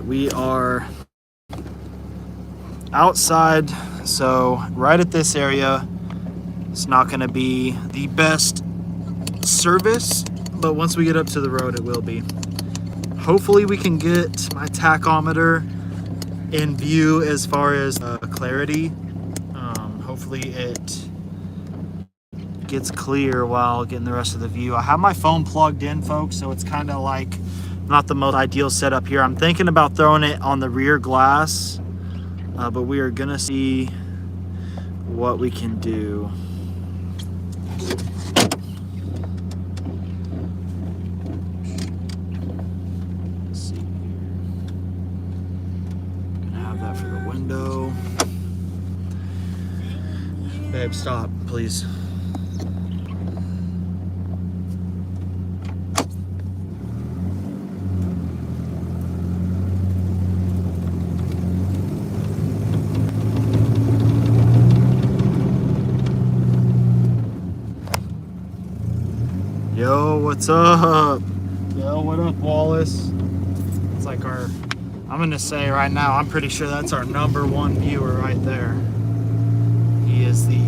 we are outside, so right at this area. It's not going to be the best service, but once we get up to the road, it will be. Hopefully we can get my tachometer in view as far as clarity. Hopefully it gets clear while getting the rest of the view. I have my phone plugged in, folks, so it's kind of like not the most ideal setup here. I'm thinking about throwing it on the rear glass, but we are gonna see what we can do. Let's see here. Gonna have that for the window. Babe, stop, please. Yo, what's up? Yo, what up, Wallace? It's like our, I'm gonna say right now, I'm pretty sure that's our #1 viewer right there. He is the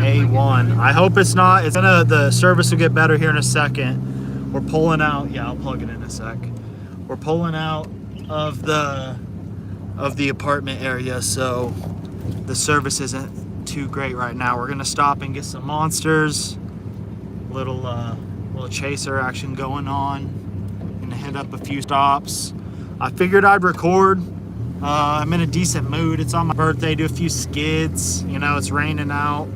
A1. I hope it's not. It's gonna, the service will get better here in a second. We're pulling out. Yeah, I'll plug it in a sec. We're pulling out of the apartment area, so the service isn't too great right now. We're gonna stop and get some monsters. Little chaser action going on. Gonna hit up a few stops. I figured I'd record. I'm in a decent mood. It's on my birthday. Do a few skids. You know, it's raining out.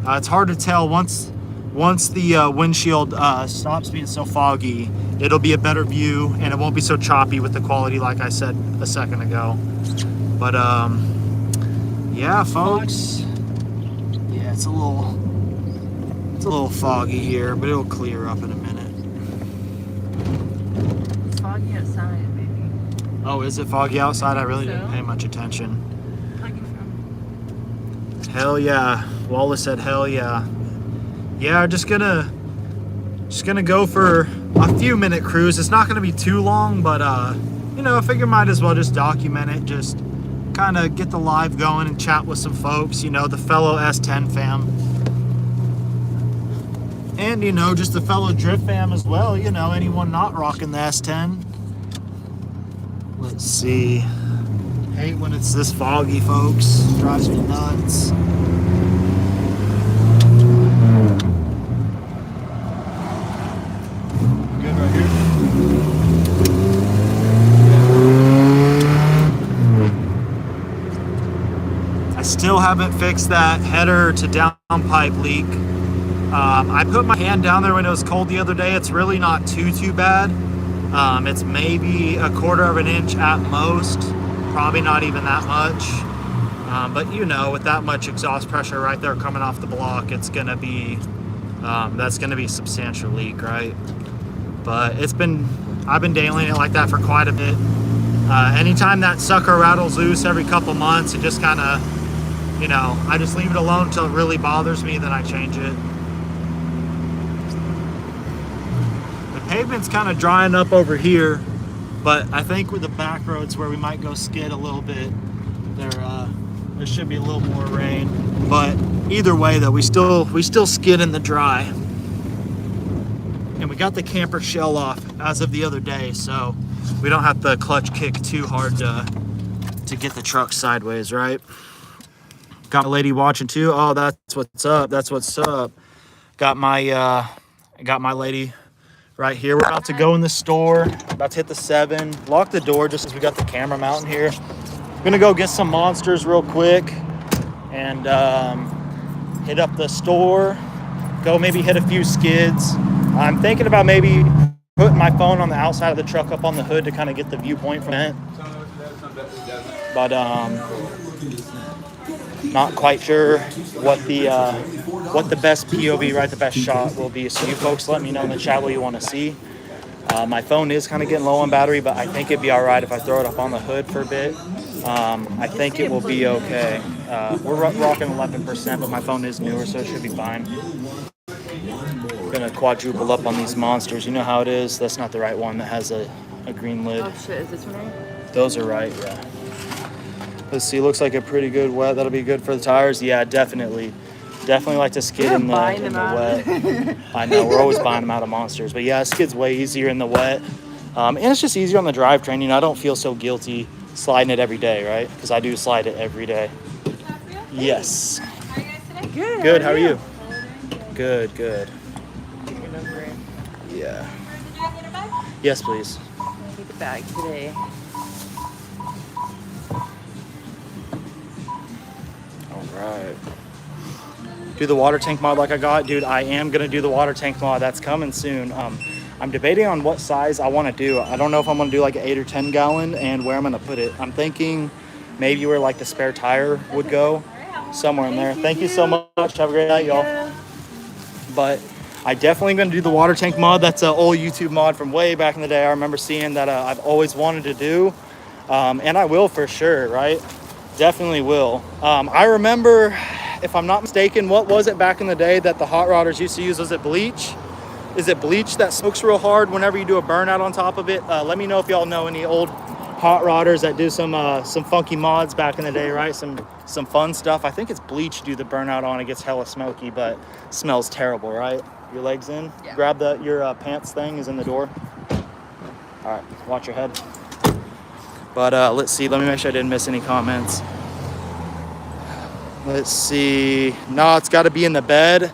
It's hard to tell once the windshield stops being so foggy. It'll be a better view and it won't be so choppy with the quality, like I said a second ago. But yeah, folks. Yeah, it's a little foggy here, but it'll clear up in a minute. It's foggy outside, maybe. Oh, is it foggy outside? I really didn't pay much attention. Hell yeah. Wallace said hell yeah. Yeah, just gonna go for a few minute cruise. It's not gonna be too long, but you know, I figure might as well just document it, just kind of get the live going and chat with some folks, you know, the fellow S10 fam. And, you know, just the fellow drift fam as well, you know, anyone not rocking the S10. Let's see. Hate when it's this foggy, folks. Drives me nuts. Good right here. I still haven't fixed that header to downpipe leak. I put my hand down there when it was cold the other day. It's really not too bad. It's maybe 1/4 of an inch at most, probably not even that much. But you know, with that much exhaust pressure right there coming off the block, it's gonna be that's gonna be a substantial leak, right? But I've been dailing it like that for quite a bit. Anytime that sucker rattles loose every couple months, it just kind of, you know, I just leave it alone until it really bothers me, then I change it. Pavement's kind of drying up over here, but I think with the back roads where we might go skid a little bit, there should be a little more rain. But either way, though, we still skid in the dry, and we got the camper shell off as of the other day, so we don't have to clutch kick too hard to get the truck sideways, right? Got a lady watching too. Oh, that's what's up. That's what's up. Got my lady right here. We're about to go in the store, about to hit the 7. Lock the door just as we got the camera mounting here. I'm gonna go get some monsters real quick and hit up the store, go maybe hit a few skids. I'm thinking about maybe putting my phone on the outside of the truck up on the hood to kind of get the viewpoint from it. But not quite sure what the best POV, right, the best shot will be. So you folks let me know in the chat what you want to see. My phone is kind of getting low on battery, but I think it'd be all right if I throw it up on the hood for a bit. I think it will be okay. We're rocking 11%, but my phone is newer, so it should be fine. Gonna quadruple up on these monsters. You know how it is. That's not the right one. That has a green lid. Oh shit, is this one right? Those are right, yeah. Let's see, looks like a pretty good wet. That'll be good for the tires. Yeah, definitely. Definitely like to skid in the wet. I know, we're always buying them out of Monsters. But yeah, skid's way easier in the wet. And it's just easier on the drivetrain. You know, I don't feel so guilty sliding it every day, right? Because I do slide it every day. Yes. How are you guys today? Good, how are you? Good. Get your number in. Yeah. Yes, please. Get the bag today. All right. Do the water tank mod like I got. Dude, I am going to do the water tank mod. That's coming soon. I'm debating on what size I want to do. I don't know if I'm going to do like an 8 or 10 gallon and where I'm going to put it. I'm thinking maybe where like the spare tire would go, somewhere in there. Thank you so much. Have a great night, y'all. But I definitely going to do the water tank mod. That's an old YouTube mod from way back in the day. I remember seeing that I've always wanted to do. And I will for sure, right? Definitely will. I remember, if I'm not mistaken, what was it back in the day that the hot rodders used to use? Was it bleach? Is it bleach that soaks real hard whenever you do a burnout on top of it? Let me know if y'all know any old hot rodders that do some funky mods back in the day, right? Some fun stuff. I think it's bleach do the burnout on. It gets hella smoky, but smells terrible, right? Your legs in? Yeah. Grab your pants thing is in the door. All right, watch your head. But let's see. Let me make sure I didn't miss any comments. Let's see. No, it's got to be in the bed.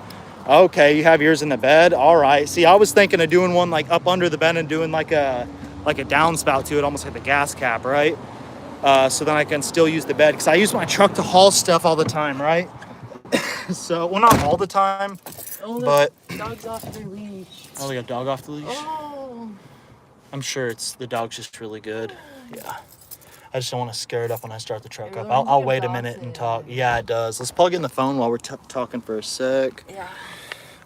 Okay, you have yours in the bed. All right. See, I was thinking of doing one like up under the bed and doing like a downspout to it, almost like the gas cap, right? So then I can still use the bed because I use my truck to haul stuff all the time, right? So, well, not all the time, but Dog's off the leash. Oh, we got a dog off the leash. Oh. I'm sure the dog's just really good. Yeah. I just don't want to scare it up when I start the truck It up. really I'll wait a minute and talk. exhausted. Yeah, it does. Let's plug in the phone while we're talking for a sec. Yeah.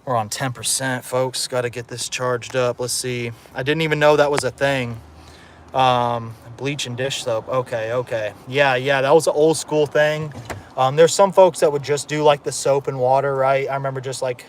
We're on 10%, folks. Got to get this charged up. Let's see. I didn't even know that was a thing. Bleach and dish soap. Okay. Yeah, that was an old school thing. There's some folks that would just do like the soap and water, right? I remember just like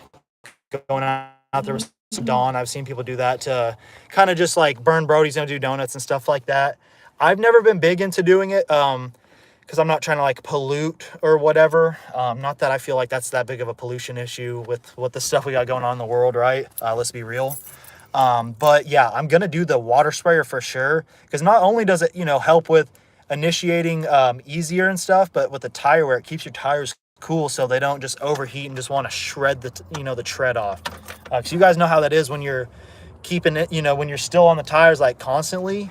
going out there with some Dawn. I've seen people do that to kind of just like burn Brody's and do donuts and stuff like that. I've never been big into doing it because I'm not trying to like pollute or whatever. Not that I feel like that's that big of a pollution issue with what the stuff we got going on in the world, right? Let's be real. But yeah, I'm going to do the water sprayer for sure. Because not only does it, help with initiating easier and stuff, but with the tire wear, it keeps your tires cool so they don't just overheat and just want to shred the tread off. Because you guys know how that is when you're keeping it, when you're still on the tires like constantly.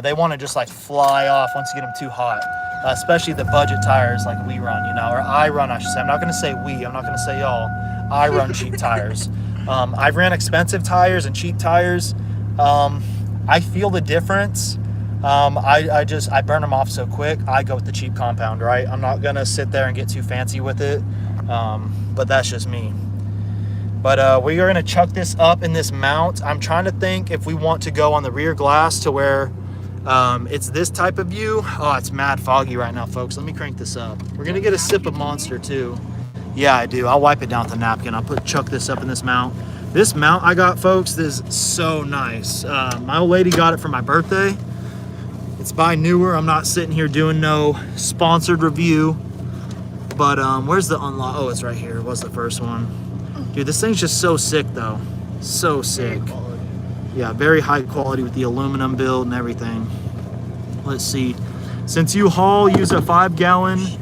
They want to just like fly off once you get them too hot. Especially the budget tires like we run, or I run, I should say. I'm not going to say we, I'm not going to say y'all. I run cheap tires. I've ran expensive tires and cheap tires. I feel the difference. I burn them off so quick. I go with the cheap compound, right? I'm not going to sit there and get too fancy with it. But that's just me. But we are going to chuck this up in this mount. I'm trying to think if we want to go on the rear glass to where it's this type of view. Oh, it's mad foggy right now, folks. Let me crank this up. We're going to get a sip of Monster too. Yeah, I do. I'll wipe it down with a napkin. I'll chuck this up in this mount. This mount I got, folks, is so nice. My old lady got it for my birthday. It's by Newer. I'm not sitting here doing no sponsored review. But where's the unlock? Oh, it's right here. It was the first one. Dude, this thing's just so sick, though. So sick. Yeah, very high quality with the aluminum build and everything. Let's see. Since you haul, use a 5-gallon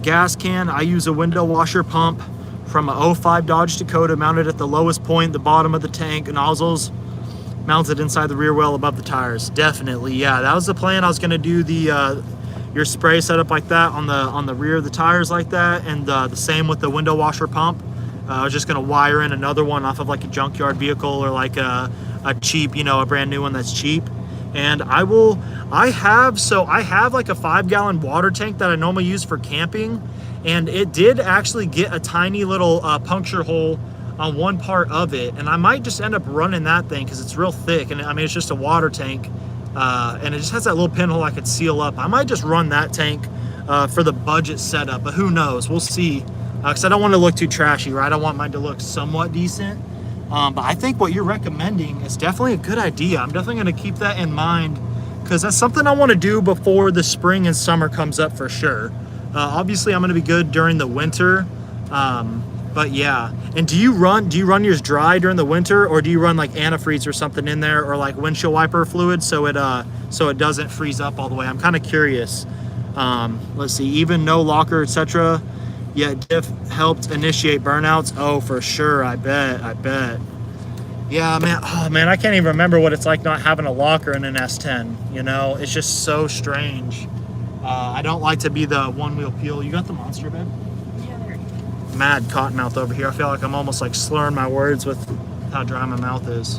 gas can. I use a window washer pump from a 05 Dodge Dakota mounted at the lowest point, the bottom of the tank, nozzles mounted inside the rear well above the tires. Definitely, yeah, that was the plan. I was gonna do your spray setup like that on the rear of the tires like that, and the same with the window washer pump. I was just gonna wire in another one off of like a junkyard vehicle or like a cheap, a brand new one that's cheap. And I have like a 5-gallon water tank that I normally use for camping, and it did actually get a tiny little puncture hole on one part of it, and I might just end up running that thing because it's real thick, and I mean it's just a water tank, and it just has that little pinhole I could seal up. I might just run that tank for the budget setup, but who knows? We'll see, because I don't want to look too trashy, right? I want mine to look somewhat decent. But I think what you're recommending is definitely a good idea. I'm definitely going to keep that in mind because that's something I want to do before the spring and summer comes up for sure. Obviously, I'm going to be good during the winter, but yeah. And do you run yours dry during the winter, or do you run like antifreeze or something in there, or like windshield wiper fluid so it doesn't freeze up all the way? I'm kind of curious. Let's see, even no locker, etc. Yet diff helped initiate burnouts. Oh, for sure. I bet. Yeah, man. Oh, man, I can't even remember what it's like not having a locker in an S10. You know, it's just so strange. I don't like to be the one-wheel peel. You got the Monster, babe? Yeah, there. Mad cottonmouth over here. I feel like I'm almost like slurring my words with how dry my mouth is.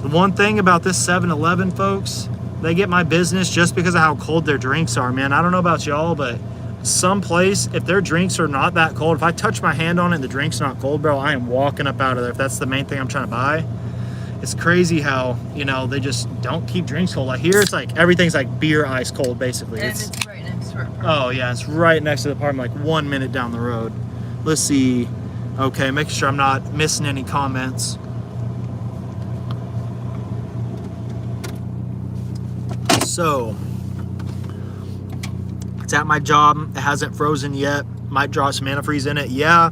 The one thing about this 7-Eleven, folks, they get my business just because of how cold their drinks are, man. I don't know about y'all, but some place, if their drinks are not that cold, if I touch my hand on it and the drink's not cold, bro, I am walking up out of there if that's the main thing I'm trying to buy. It's crazy how, you know, they just don't keep drinks cold. Like here, it's like everything's like beer ice cold, basically. And it's right next to our apartment. Oh, yeah, it's right next to the apartment, like 1 minute down the road. Let's see. Okay, making sure I'm not missing any comments. So, it's at my job. It hasn't frozen yet. Might draw some antifreeze in it. Yeah,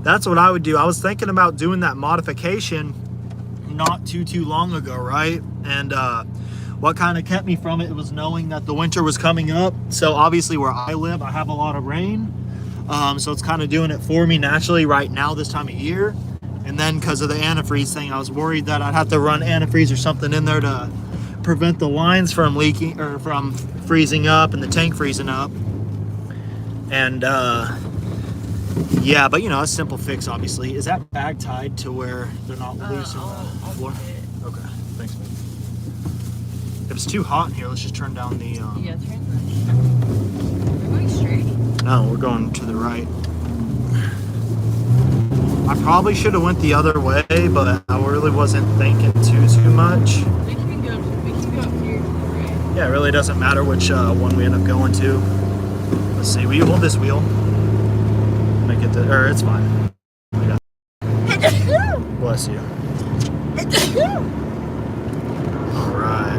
that's what I would do. I was thinking about doing that modification not too long ago, right? And what kind of kept me from it was knowing that the winter was coming up. So obviously where I live, I have a lot of rain. So it's kind of doing it for me naturally right now this time of year. And then because of the antifreeze thing, I was worried that I'd have to run antifreeze or something in there to prevent the lines from leaking or from freezing up and the tank freezing up. And yeah, but you know, a simple fix obviously. Is that bag tied to where they're not loose on the floor? Okay, thanks, man. If it's too hot in here, let's just turn down the Yeah, turn right. We're going straight. No, we're going to the right. I probably should have went the other way, but I really wasn't thinking too much. We can go up here to the right. Yeah, it really doesn't matter which one we end up going to. Let's see, will you hold this wheel? Make it or it's fine. I got it. Bless you. All right.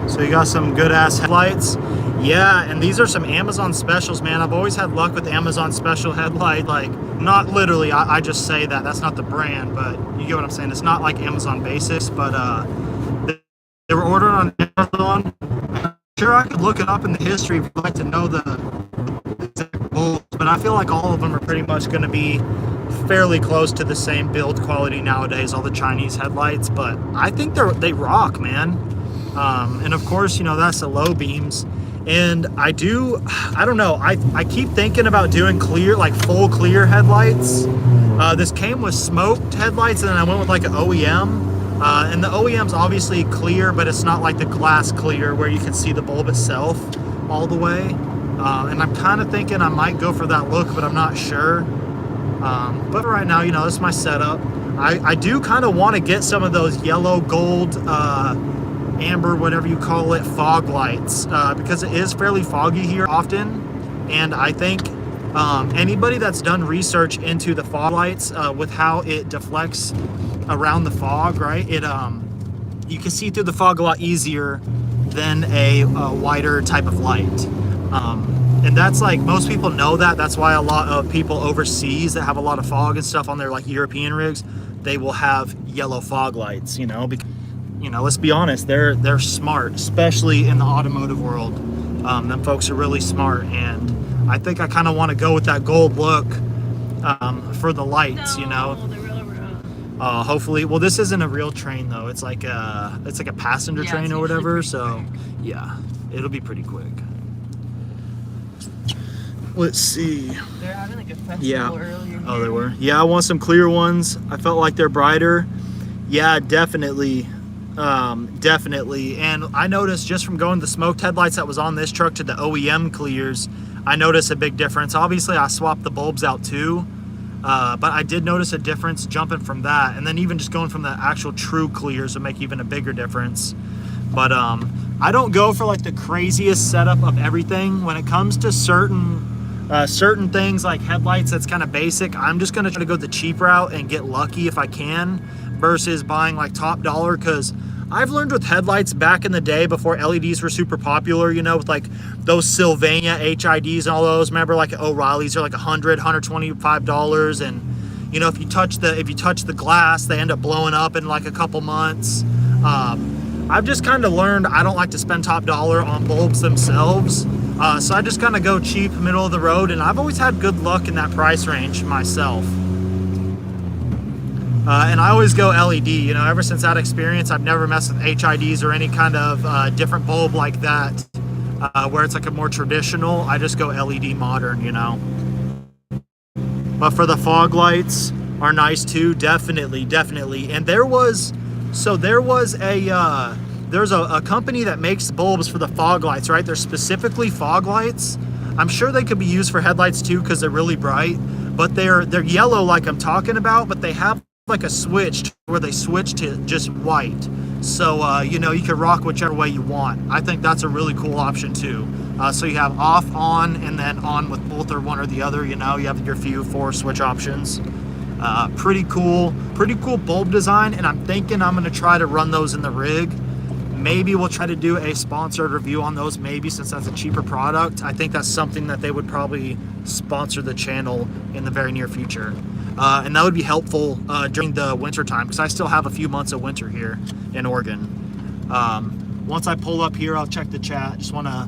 So you got some good ass headlights. Yeah, and these are some Amazon specials, man. I've always had luck with Amazon special headlight. Like, not literally, I just say that. That's not the brand, but you get what I'm saying. It's not like Amazon Basics, but they were ordered on Amazon. I'm sure I could look it up in the history if you'd like to know the exact bolts, but I feel like all of them are pretty much going to be fairly close to the same build quality nowadays, all the Chinese headlights, but I think they rock, man. And of course, you know, that's the low beams. And I don't know, I keep thinking about doing clear, like full clear headlights. This came with smoked headlights, and then I went with like an OEM. And the OEM's obviously clear, but it's not like the glass clear where you can see the bulb itself all the way. And I'm kind of thinking I might go for that look, but I'm not sure. But right now, you know, this is my setup. I do kind of want to get some of those yellow, gold, amber, whatever you call it, fog lights, because it is fairly foggy here often. And I think anybody that's done research into the fog lights with how it deflects around the fog, right? You can see through the fog a lot easier than a wider type of light. And that's like, most people know that. That's why a lot of people overseas that have a lot of fog and stuff on their like European rigs, they will have yellow fog lights, you know, because, you know, let's be honest, they're smart, especially in the automotive world. Them folks are really smart, and I think I kind of want to go with that gold look for the lights, you know. Hopefully, well, this isn't a real train though. It's like a passenger train or whatever. So, yeah, it'll be pretty quick. Let's see. They're having like a festival earlier. Oh, they were. Yeah, I want some clear ones. I felt like they're brighter. Yeah, definitely. Definitely. And I noticed just from going to the smoked headlights that was on this truck to the OEM clears, I noticed a big difference. Obviously, I swapped the bulbs out too. But I did notice a difference jumping from that, and then even just going from the actual true clears would make even a bigger difference. But I don't go for like the craziest setup of everything. When it comes to certain things like headlights, that's kind of basic. I'm just gonna try to go the cheap route and get lucky if I can, versus buying like top dollar, because I've learned with headlights back in the day before LEDs were super popular, you know, with like those Sylvania HIDs and all those. Remember, like O'Reilly's are like $100, $125, and you know, if you touch the glass, they end up blowing up in like a couple months. I've just kind of learned I don't like to spend top dollar on bulbs themselves, so I just kind of go cheap, middle of the road, and I've always had good luck in that price range myself. And I always go LED, you know, ever since that experience, I've never messed with HIDs or any kind of different bulb like that, where it's like a more traditional. I just go LED modern, you know. But for the fog lights are nice too, definitely. And there's a company that makes bulbs for the fog lights, right? They're specifically fog lights. I'm sure they could be used for headlights too because they're really bright, but they're yellow like I'm talking about, but they have like a switch where they switch to just white, so you know, you can rock whichever way you want. I think that's a really cool option too. So you have off, on, and then on with both or one or the other. You know, you have your few 4 switch options. Pretty cool bulb design, and I'm thinking I'm gonna try to run those in the rig. Maybe we'll try to do a sponsored review on those, maybe, since that's a cheaper product. I think that's something that they would probably sponsor the channel in the very near future. And that would be helpful during the winter time, because I still have a few months of winter here in Oregon. Once I pull up here, I'll check the chat. Just want to,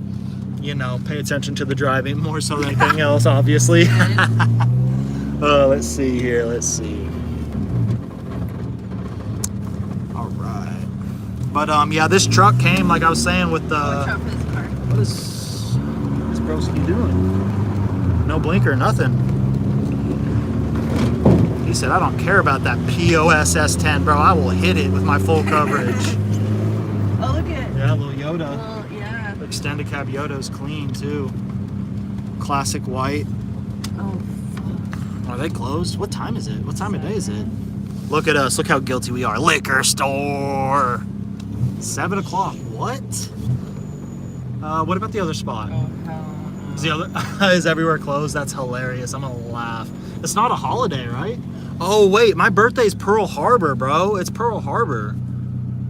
you know, pay attention to the driving more so than anything else, obviously. Let's see here. Let's see. All right. But yeah, this truck came, like I was saying, with the. Watch out for this car. What is Broski doing? No blinker, nothing. He said, I don't care about that POS S10, bro. I will hit it with my full coverage. Oh, look at it. Yeah, little Yoda. Well, yeah. Extended cab Yoda's clean, too. Classic white. Oh, fuck. Are they closed? What time is it? What time of day is it? Look at us. Look how guilty we are. Liquor store. 7 o'clock. What? What about the other spot? Oh, hell. Is the other is everywhere closed? That's hilarious. I'm gonna laugh. It's not a holiday, right? Oh wait, my birthday's Pearl Harbor, bro. It's Pearl Harbor.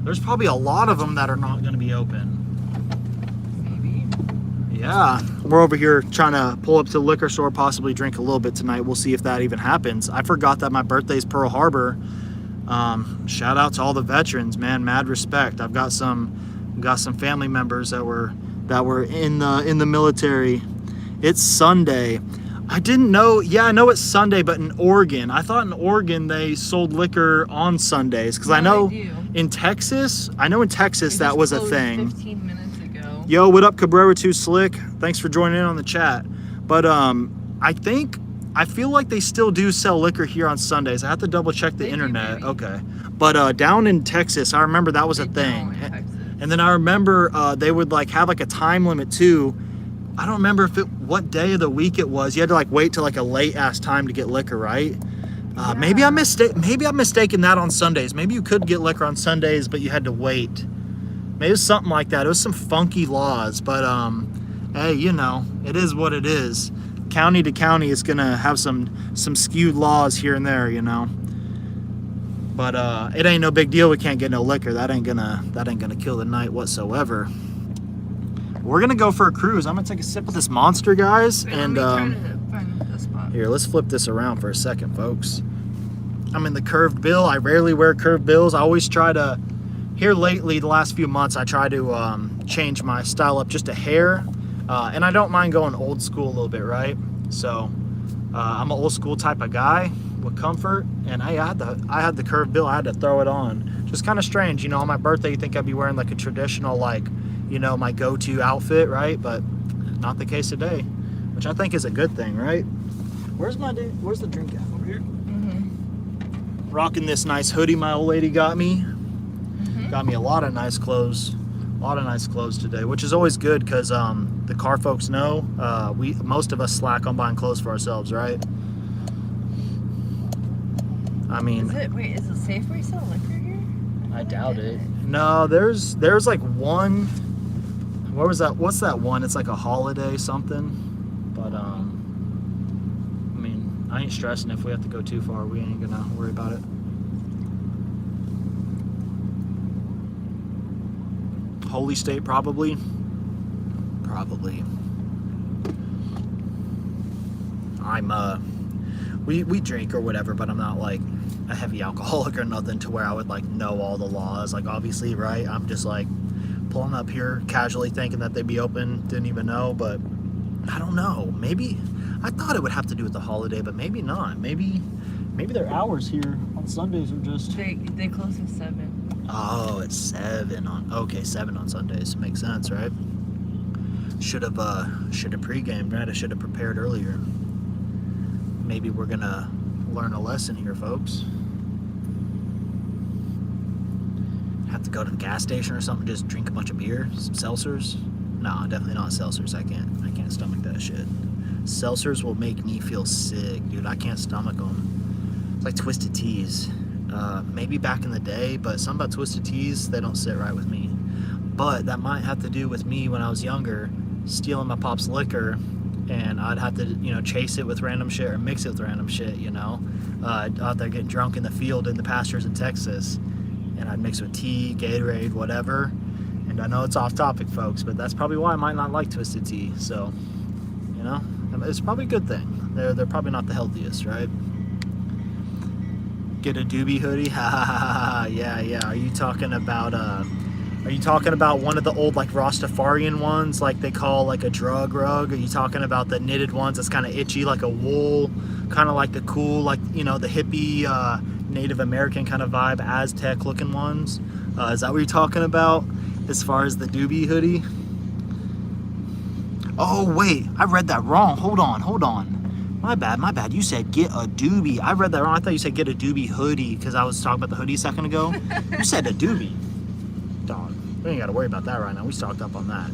There's probably a lot of them that are not gonna be open. Maybe. Yeah, we're over here trying to pull up to the liquor store, possibly drink a little bit tonight. We'll see if that even happens. I forgot that my birthday's Pearl Harbor. Shout out to all the veterans, man. Mad respect. I've got some family members that were in the military. It's Sunday. I didn't know. Yeah, I know it's Sunday, but in Oregon, I thought in Oregon they sold liquor on Sundays, because I know in Texas, that was a thing. 15 minutes ago. Yo, what up, Cabrera 2 Slick? Thanks for joining in on the chat. But I feel like they still do sell liquor here on Sundays. I have to double check the internet. Okay, but down in Texas, I remember that was a thing. And then I remember they would like have like a time limit too. I don't remember what day of the week it was. You had to like wait till like a late ass time to get liquor, right? Yeah. Maybe I'm mistaken that on Sundays. Maybe you could get liquor on Sundays, but you had to wait. Maybe it was something like that. It was some funky laws, but hey, you know, it is what it is. County to county is gonna have some skewed laws here and there, you know. But it ain't no big deal. We can't get no liquor. That ain't gonna kill the night whatsoever. We're gonna go for a cruise. I'm gonna take a sip of this Monster, guys. Wait, and let me try to find the spot. here, let's flip this around for a second, folks. I'm in the curved bill. I rarely wear curved bills. I always try to. Here lately, the last few months, I try to change my style up just a hair, and I don't mind going old school a little bit, right? So I'm an old school type of guy with comfort, and I had the curved bill. I had to throw it on. Just kind of strange, you know. On my birthday, you think I'd be wearing like a traditional, like, you know, my go-to outfit, right? But not the case today, which I think is a good thing, right? Where's the drink at? Over here? Mm-hmm. Rocking this nice hoodie my old lady got me. Mm-hmm. Got me a lot of nice clothes. A lot of nice clothes today, which is always good because the car folks know most of us slack on buying clothes for ourselves, right? I mean, Is it Safeway sell liquor here? I doubt it. No, there's like one. Where was that? What's that one? It's like a holiday something. But I mean, I ain't stressing if we have to go too far. We ain't gonna worry about it. Holy State, probably. We drink or whatever, but I'm not like a heavy alcoholic or nothing to where I would like know all the laws. Like obviously, right? I'm just like pulling up here casually thinking that they'd be open, didn't even know, but I don't know. Maybe I thought it would have to do with the holiday, but maybe not. Maybe their hours here on Sundays are just They close at 7. Oh, it's 7 on Sundays. Makes sense, right? Should have pre-gamed, right? I should have prepared earlier. Maybe we're gonna learn a lesson here, folks. Have to go to the gas station or something, just drink a bunch of beer, some seltzers. No, definitely not seltzers. I can't stomach that shit. Seltzers will make me feel sick, dude. I can't stomach them. It's like Twisted Teas. Maybe back in the day, but something about Twisted Teas, they don't sit right with me. But that might have to do with me when I was younger, stealing my pop's liquor, and I'd have to, chase it with random shit or mix it with random shit, out there getting drunk in the field in the pastures in Texas, and I'd mix with tea, Gatorade, whatever. And I know it's off topic, folks, but that's probably why I might not like Twisted Tea. So, it's probably a good thing. They're probably not the healthiest, right? Get a doobie hoodie? Ha ha ha ha. Yeah. Are you talking about one of the old like Rastafarian ones, like they call like a drug rug? Are you talking about the knitted ones that's kind of itchy, like a wool, kind of like the cool, like the hippie Native American kind of vibe, Aztec looking ones? Is that what you're talking about as far as the doobie hoodie? Oh wait, I read that wrong. Hold on. My bad. You said get a doobie. I read that wrong. I thought you said get a doobie hoodie because I was talking about the hoodie a second ago. You said a doobie. Dog. We ain't got to worry about that right now. We stocked up on that.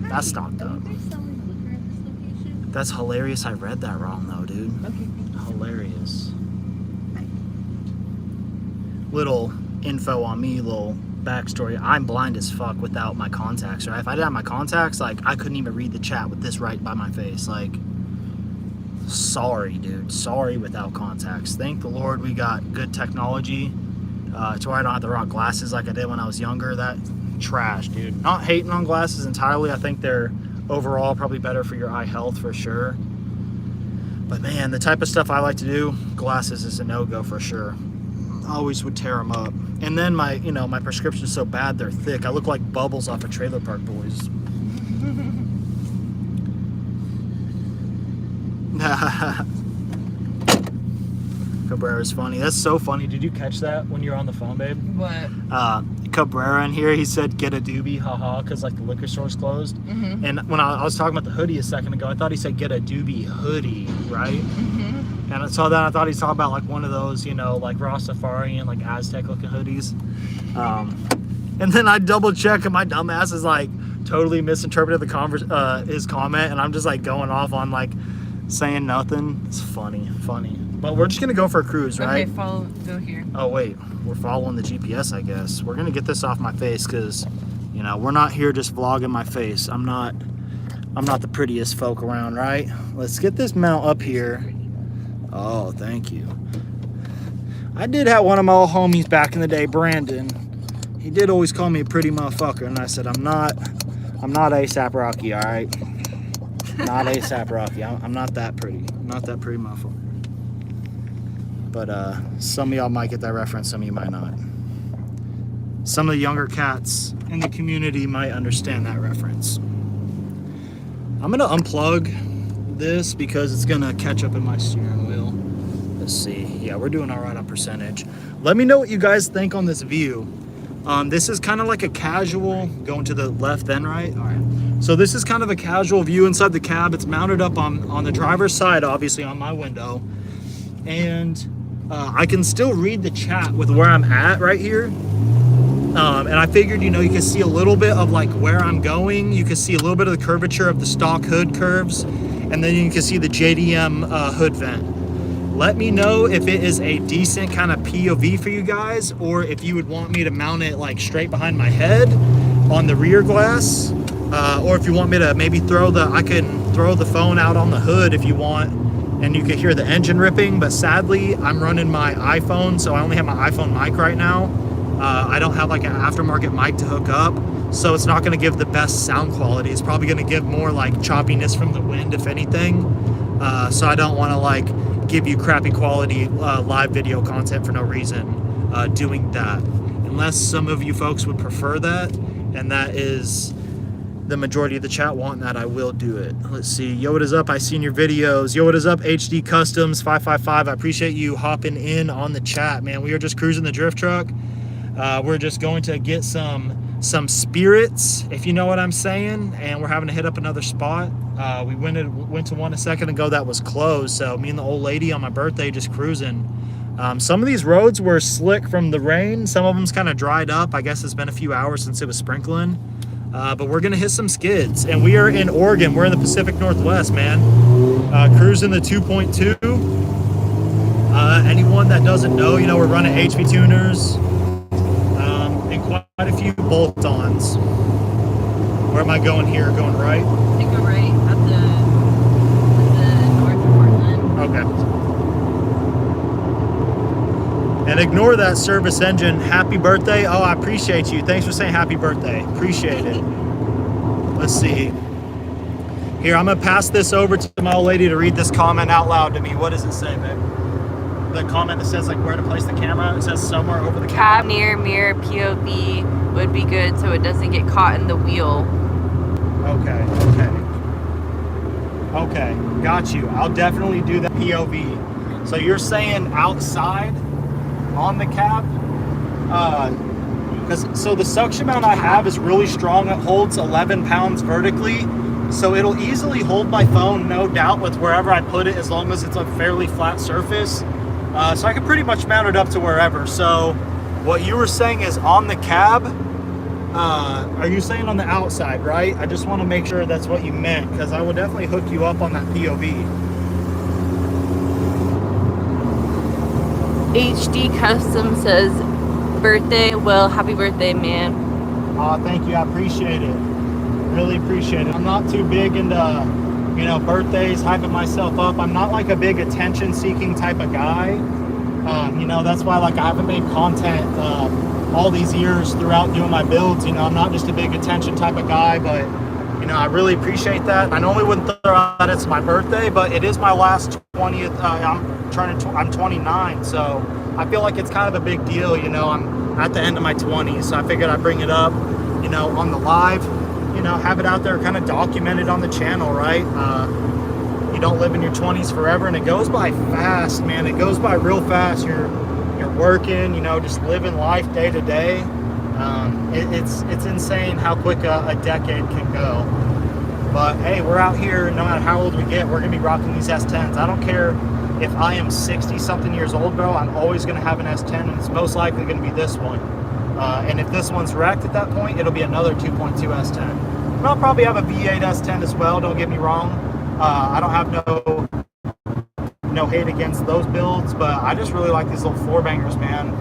That's stocked up. Are they selling liquor at this location? That's hilarious. I read that wrong though, dude. Okay. Hilarious. Little info on me, little backstory. I'm blind as fuck without my contacts, right? If I didn't have my contacts, like I couldn't even read the chat with this right by my face. Like, sorry, dude. Sorry without contacts. Thank the Lord we got good technology. It's why I don't have to rock glasses like I did when I was younger. That trash, dude. Not hating on glasses entirely. I think they're overall probably better for your eye health for sure. But man, the type of stuff I like to do, glasses is a no-go for sure. I always would tear them up. And then my prescription's so bad they're thick. I look like Bubbles off of Trailer Park Boys. Cabrera's funny. That's so funny. Did you catch that when you were on the phone, babe? What? Cabrera in here, he said get a doobie, haha, because like the liquor store's closed. Mm-hmm. And when I was talking about the hoodie a second ago, I thought he said get a doobie hoodie, right? Mm-hmm. And I saw that, I thought he was talking about like one of those, like Rastafarian, like Aztec looking hoodies. And then I double check and my dumbass is like totally misinterpreted his comment, and I'm just like going off on like saying nothing. It's funny. But we're just gonna go for a cruise, right? Okay, go here. Oh wait, we're following the GPS, I guess. We're gonna get this off my face because, we're not here just vlogging my face. I'm not the prettiest folk around, right? Let's get this mount up here. Oh, thank you. I did have one of my old homies back in the day, Brandon. He did always call me a pretty motherfucker, and I said, I'm not A$AP Rocky, all right? Not A$AP Rocky. I'm not that pretty. I'm not that pretty motherfucker. But some of y'all might get that reference, some of you might not. Some of the younger cats in the community might understand that reference. I'm gonna unplug this because it's gonna catch up in my steering wheel. Let's see. Yeah, we're doing all right on percentage. Let me know what you guys think on this view. This is kind of like a casual, going to the left then right. All right. So this is kind of a casual view inside the cab. It's mounted up on the driver's side, obviously on my window. And I can still read the chat with where I'm at right here. And I figured, you can see a little bit of like where I'm going. You can see a little bit of the curvature of the stock hood curves. And then you can see the JDM hood vent. Let me know if it is a decent kind of POV for you guys, or if you would want me to mount it like straight behind my head on the rear glass. Or if you want me to maybe I can throw the phone out on the hood if you want, and you can hear the engine ripping. But sadly, I'm running my iPhone, so I only have my iPhone mic right now. I don't have like an aftermarket mic to hook up, so it's not going to give the best sound quality. It's probably going to give more like choppiness from the wind, if anything. So I don't want to like give you crappy quality live video content for no reason doing that. Unless some of you folks would prefer that, and that is the majority of the chat want that, I will do it. Let's see. Yo, what is up? I seen your videos. Yo, what is up? HD Customs 555. I appreciate you hopping in on the chat, man. We are just cruising the drift truck. We're just going to get some spirits, if you know what I'm saying, and we're having to hit up another spot. We went to one a second ago that was closed, so me and the old lady on my birthday just cruising. Some of these roads were slick from the rain. Some of them's kind of dried up. I guess it's been a few hours since it was sprinkling. But we're gonna hit some skids, and we are in Oregon. We're in the Pacific Northwest, man. Cruising the 2.2. Anyone that doesn't know, you know, we're running HV tuners and quite a few bolt-ons. Where am I going here? Going right? I think we're right at the north of Portland. Okay. And ignore that service engine. Happy birthday. Oh, I appreciate you. Thanks for saying happy birthday. Appreciate it. Let's see. Here, I'm gonna pass this over to my old lady to read this comment out loud to me. What does it say, babe? The comment that says like where to place the camera. It says somewhere over the Cab near mirror POV would be good so it doesn't get caught in the wheel. Okay, got you. I'll definitely do the POV. So you're saying outside on the cab? So the suction mount I have is really strong. It holds 11 pounds vertically. So it'll easily hold my phone, no doubt, with wherever I put it, as long as it's a fairly flat surface. So I can pretty much mount it up to wherever. So what you were saying is on the cab. Are you saying on the outside, right? I just want to make sure that's what you meant, because I will definitely hook you up on that POV. HD Custom says, birthday, Will, happy birthday, man. Thank you, I appreciate it. Really appreciate it. I'm not too big into, you know, birthdays, hyping myself up. I'm not like a big attention-seeking type of guy. You know, that's why like I haven't made content all these years throughout doing my builds. You know, I'm not just a big attention type of guy, but you know, I really appreciate that. I normally wouldn't throw out it's my birthday, but it is my last 20th. I'm 29, so I feel like it's kind of a big deal. You know, I'm at the end of my 20s, so I figured I'd bring it up, you know, on the live, you know, have it out there kind of documented on the channel, right? You don't live in your 20s forever, and it goes by fast, man. It goes by real fast. You're working, you know, just living life day to day. It's insane how quick a decade can go. But hey, we're out here, no matter how old we get, we're gonna be rocking these S10s. I don't care if I am 60 something years old, bro. I'm always gonna have an S10, and it's most likely gonna be this one. And if this one's wrecked at that point, it'll be another 2.2 S10. And I'll probably have a V8 S10 as well, don't get me wrong. I don't have no hate against those builds, but I just really like these little four bangers, man.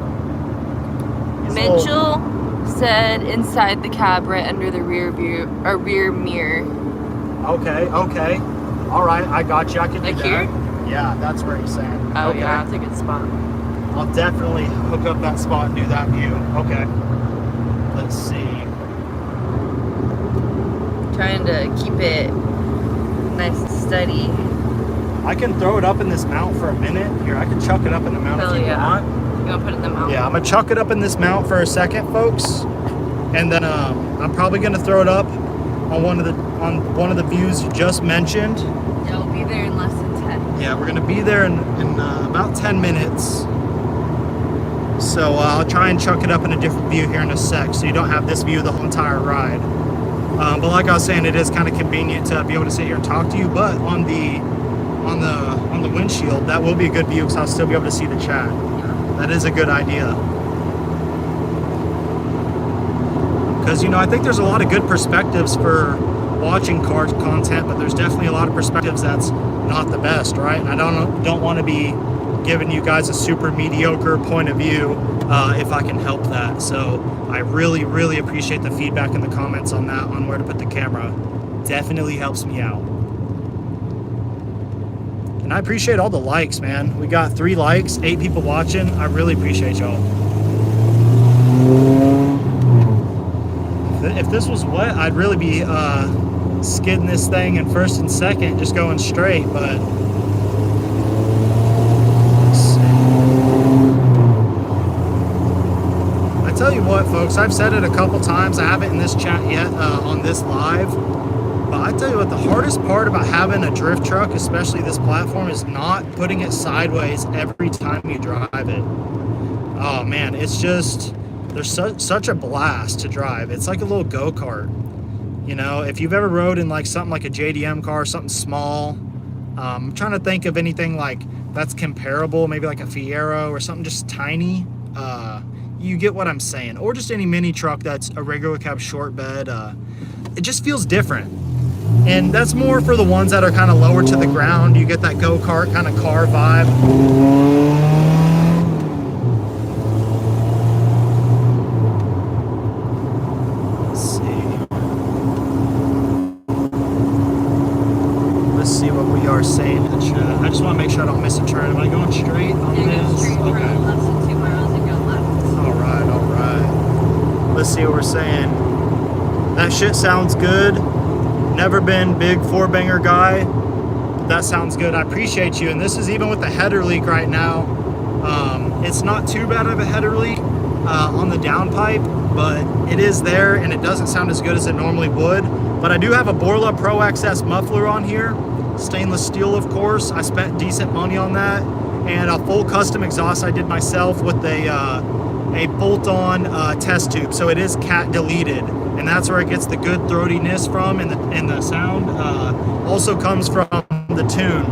Mitchell said inside the cab, right under the rear mirror. Okay. All right, I got you. I can like do here? That. Yeah, that's where he's saying. Oh okay. yeah, that's a good spot. I'll definitely hook up that spot and do that view. Okay. Let's see. Trying to keep it nice and steady. I can throw it up in this mount for a minute. Here, I can chuck it up in the mount if you want. You gonna put it in the mount? Yeah, I'm gonna chuck it up in this mount for a second, folks, and then I'm probably gonna throw it up on one of the views you just mentioned. Yeah, we'll be there in less than 10. Yeah, we're gonna be there in about 10 minutes. So I'll try and chuck it up in a different view here in a sec, so you don't have this view the whole entire ride. But like I was saying, it is kind of convenient to be able to sit here and talk to you. But on the windshield, that will be a good view because I'll still be able to see the chat. That is a good idea. Because, you know, I think there's a lot of good perspectives for watching car content, but there's definitely a lot of perspectives that's not the best, right? And I don't want to be giving you guys a super mediocre point of view if I can help that. So I really, really appreciate the feedback in the comments on that, on where to put the camera. Definitely helps me out. And I appreciate all the likes, man. We got 3 likes, 8 people watching. I really appreciate y'all. If this was wet, I'd really be skidding this thing in first and second, just going straight, but let's see. I tell you what, folks, I've said it a couple times. I haven't in this chat yet on this live, but I tell you what, the hardest part about having a drift truck, especially this platform, is not putting it sideways every time you drive it. Oh man, it's just, there's such a blast to drive. It's like a little go-kart. You know, if you've ever rode in like something like a JDM car, something small, I'm trying to think of anything like that's comparable, maybe like a Fiero or something just tiny. You get what I'm saying. Or just any mini truck that's a regular cab short bed. It just feels different. And that's more for the ones that are kind of lower to the ground. You get that go-kart kind of car vibe. See what we are saying in the chat. I just want to make sure I don't miss a turn. Am I going straight on this? Straight Okay. less than 2 miles and go left. All right. Let's see what we're saying. That shit sounds good. Never been big four-banger guy. That sounds good. I appreciate you. And this is even with the header leak right now. It's not too bad of a header leak on the downpipe, but it is there and it doesn't sound as good as it normally would. But I do have a Borla Pro XS muffler on here. Stainless steel, of course. I spent decent money on that, and a full custom exhaust I did myself with a bolt-on test tube. So it is cat deleted, and that's where it gets the good throatiness from, and the sound also comes from the tune.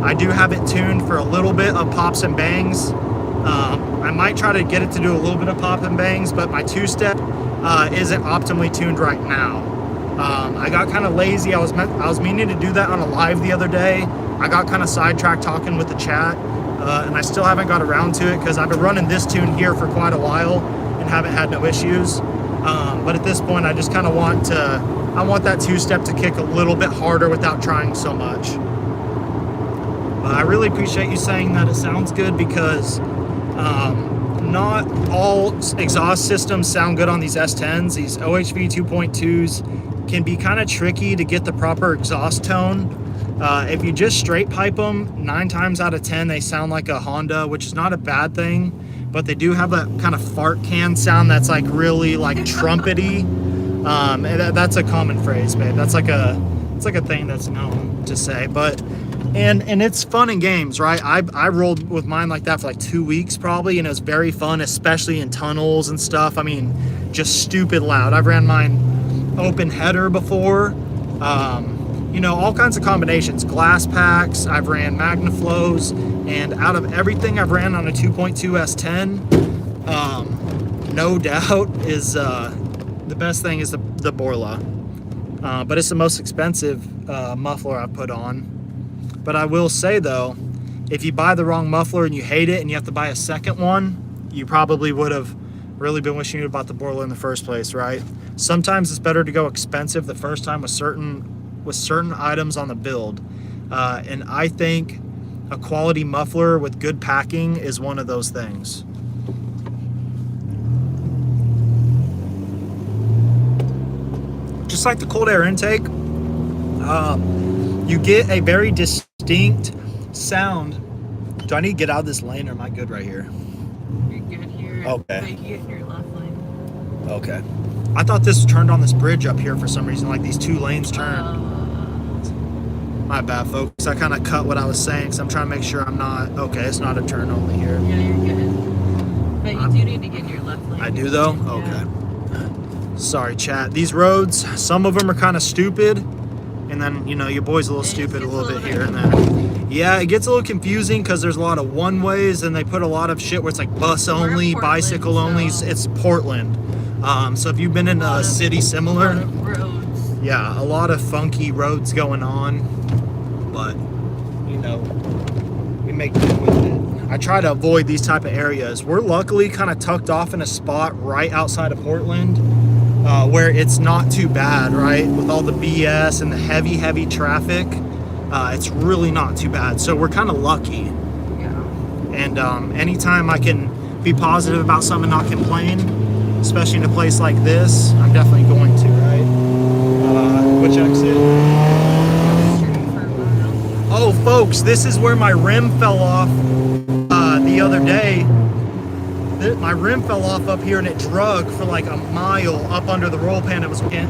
I do have it tuned for a little bit of pops and bangs. I might try to get it to do a little bit of pop and bangs, but my two-step isn't optimally tuned right now. I got kind of lazy. I was meaning to do that on a live the other day. I got kind of sidetracked talking with the chat, and I still haven't got around to it because I've been running this tune here for quite a while and haven't had no issues. But at this point, I just kind of want that two-step to kick a little bit harder without trying so much. I really appreciate you saying that it sounds good because not all exhaust systems sound good on these S10s. These OHV 2.2s can be kind of tricky to get the proper exhaust tone. If you just straight pipe them, 9 times out of 10 they sound like a Honda, which is not a bad thing, but they do have that kind of fart can sound that's like really like trumpety. That's a common phrase, babe. It's like a thing that's known to say, but and it's fun in games, right? I rolled with mine like that for like 2 weeks probably, and it was very fun, especially in tunnels and stuff. I mean, just stupid loud. I've ran mine open header before, you know, all kinds of combinations, glass packs. I've ran Magnaflows, and out of everything I've ran on a 2.2 S10, no doubt is the best thing is the Borla, but it's the most expensive muffler I've put on. But I will say though, if you buy the wrong muffler and you hate it and you have to buy a second one, you probably would have really been wishing you bought the Borla in the first place, right? Sometimes it's better to go expensive the first time with certain items on the build. And I think a quality muffler with good packing is one of those things. Just like the cold air intake, you get a very distinct sound. Do I need to get out of this lane or am I good right here? You're good here. Okay. So you can get in your left lane. Okay. I thought this turned on this bridge up here for some reason, like these 2 lanes turned. My bad, folks. I kind of cut what I was saying because I'm trying to make sure I'm not... Okay, it's not a turn only here. Yeah, you're good. But you do need to get in your left lane. I do though? Yeah. Okay. Sorry, chat. These roads, some of them are kind of stupid. And then, you know, your boy's a little stupid a little bit here and there. Yeah, it gets a little confusing because there's a lot of one-ways and they put a lot of shit where it's like bus only, Portland, bicycle only. so- It's Portland. So if you've been in a city similar, Roads. yeah, a lot of funky roads going on. But, you know, we make do with it. I try to avoid these type of areas. We're luckily kind of tucked off in a spot right outside of Portland. Where it's not too bad, right? With all the BS and the heavy traffic, it's really not too bad. So we're kind of lucky. Yeah. And anytime I can be positive about something and not complain, especially in a place like this, I'm definitely going to, right? Which exit? Oh, folks, this is where my rim fell off the other day. My rim fell off up here and it drug for like a mile up under the roll pan. It was in.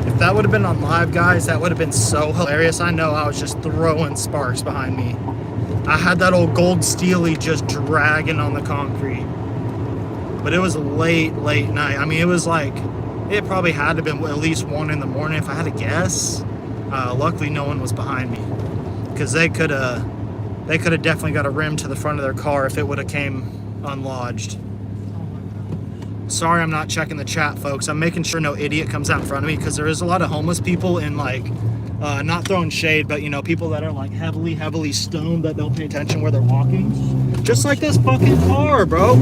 If that would have been on live, guys, that would have been so hilarious. I know I was just throwing sparks behind me. I had that old gold steely just dragging on the concrete. But it was late night. I mean, it was like, it probably had to have been at least 1 in the morning if I had to guess. Luckily, no one was behind me, because they could have definitely got a rim to the front of their car if it would have came unlodged. Sorry, I'm not checking the chat, folks. I'm making sure no idiot comes out in front of me, because there is a lot of homeless people in, like, not throwing shade, but, you know, people that are like heavily stoned that don't pay attention where they're walking. Just like this fucking car, bro.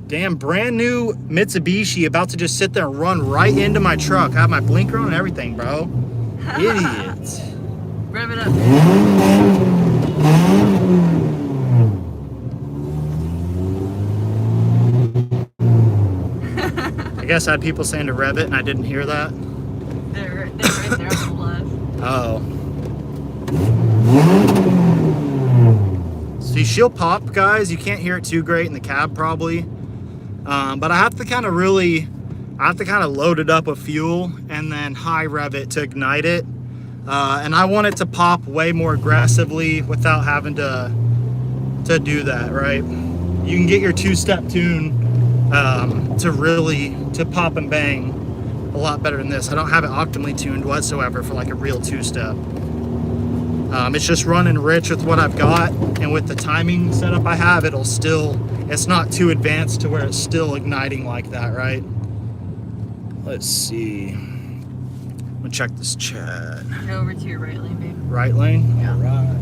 Damn, brand new Mitsubishi about to just sit there and run right into my truck. I have my blinker on and everything, bro. Idiot. Rev it up. I guess I had people saying to rev it and I didn't hear that. They're right there on the left. Oh. See, she'll pop, guys. You can't hear it too great in the cab, probably. But I have to kind of load it up with fuel and then high rev it to ignite it. And I want it to pop way more aggressively without having to do that, right? You can get your two-step tune to pop and bang a lot better than this. I don't have it optimally tuned whatsoever for like a real two-step. It's just running rich with what I've got, and with the timing setup I have, it's not too advanced to where it's still igniting like that, right? Let's see. I'm gonna check this chat. Go over to your right lane, babe. Right lane? Yeah. All right.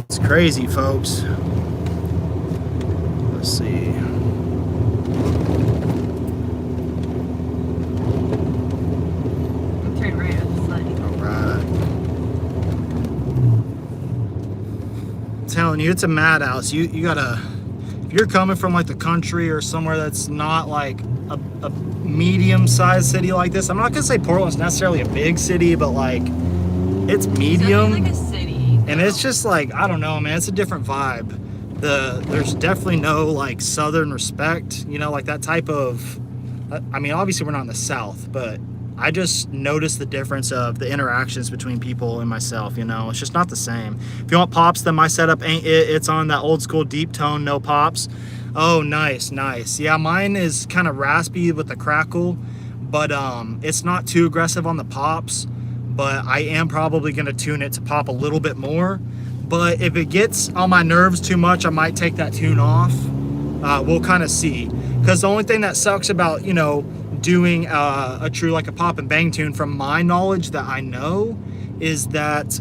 It's crazy, folks. Let's see. Turn right at this lane. All right. I'm telling you, it's a madhouse. You gotta, if you're coming from like the country or somewhere that's not like a medium-sized city like this. I'm not gonna say Portland's necessarily a big city, but like it's medium. It's like a city. And it's just like, I don't know, man, it's a different vibe. There's definitely no like Southern respect, you know, like that type of, I mean, obviously we're not in the South, but I just noticed the difference of the interactions between people and myself, you know, it's just not the same. If you want pops, then my setup ain't it. It's on that old school deep tone, no pops. Oh, nice. Yeah, mine is kind of raspy with the crackle, but it's not too aggressive on the pops. But I am probably going to tune it to pop a little bit more. But if it gets on my nerves too much, I might take that tune off. We'll kind of see. Because the only thing that sucks about, you know, doing a true like a pop and bang tune, from my knowledge that I know, is that,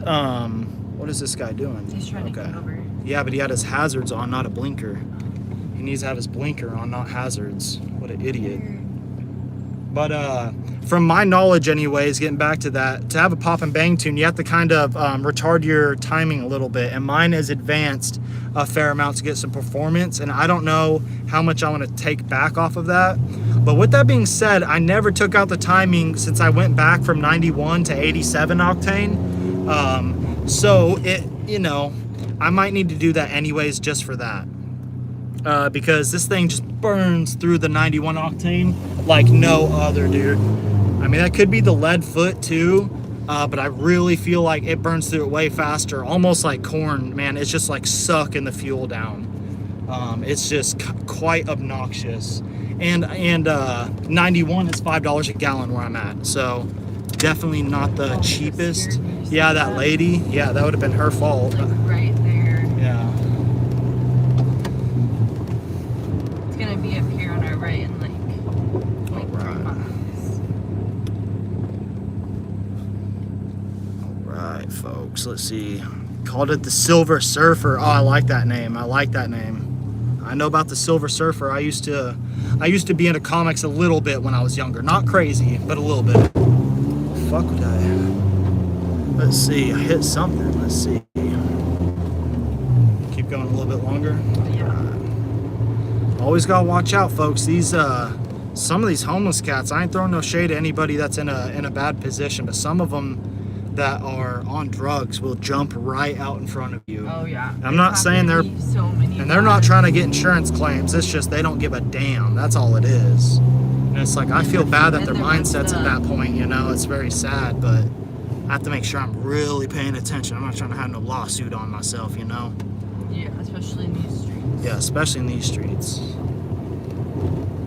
what is this guy doing? He's trying to get over. Yeah, but he had his hazards on, not a blinker. He needs to have his blinker on, not hazards. What an idiot. But from my knowledge anyways, getting back to that, to have a pop and bang tune, you have to kind of retard your timing a little bit. And mine is advanced a fair amount to get some performance. And I don't know how much I want to take back off of that. But with that being said, I never took out the timing since I went back from 91 to 87 octane. So it, you know, I might need to do that anyways just for that. Because this thing just burns through the 91 octane like no other, dude. I mean, that could be the lead foot too, but I really feel like it burns through it way faster, almost like corn, man. It's just like sucking the fuel down. It's just quite obnoxious. And 91 is $5 a gallon where I'm at, so definitely not the cheapest. Yeah, that lady, yeah, that would have been her fault. Like right there. Yeah. It's gonna be up here on our right in like 3 miles. All right, folks. Let's see. Called it the Silver Surfer. Oh, I like that name. I know about the Silver Surfer. I used to be into comics a little bit when I was younger. Not crazy, but a little bit. Fuck would I? Let's see. I hit something. Let's see. Keep going a little bit longer. Yeah. Always gotta watch out, folks. These some of these homeless cats. I ain't throwing no shade to anybody that's in a bad position, but some of them that are on drugs will jump right out in front of you. Oh yeah. I'm not saying they're so many and they're not trying to get insurance claims. It's just they don't give a damn. That's all it is. And it's like I feel bad that their mindset's at that point. You know, it's very sad, but I have to make sure I'm really paying attention. I'm not trying to have no lawsuit on myself. You know. Yeah, especially in these streets. Yeah, especially in these streets.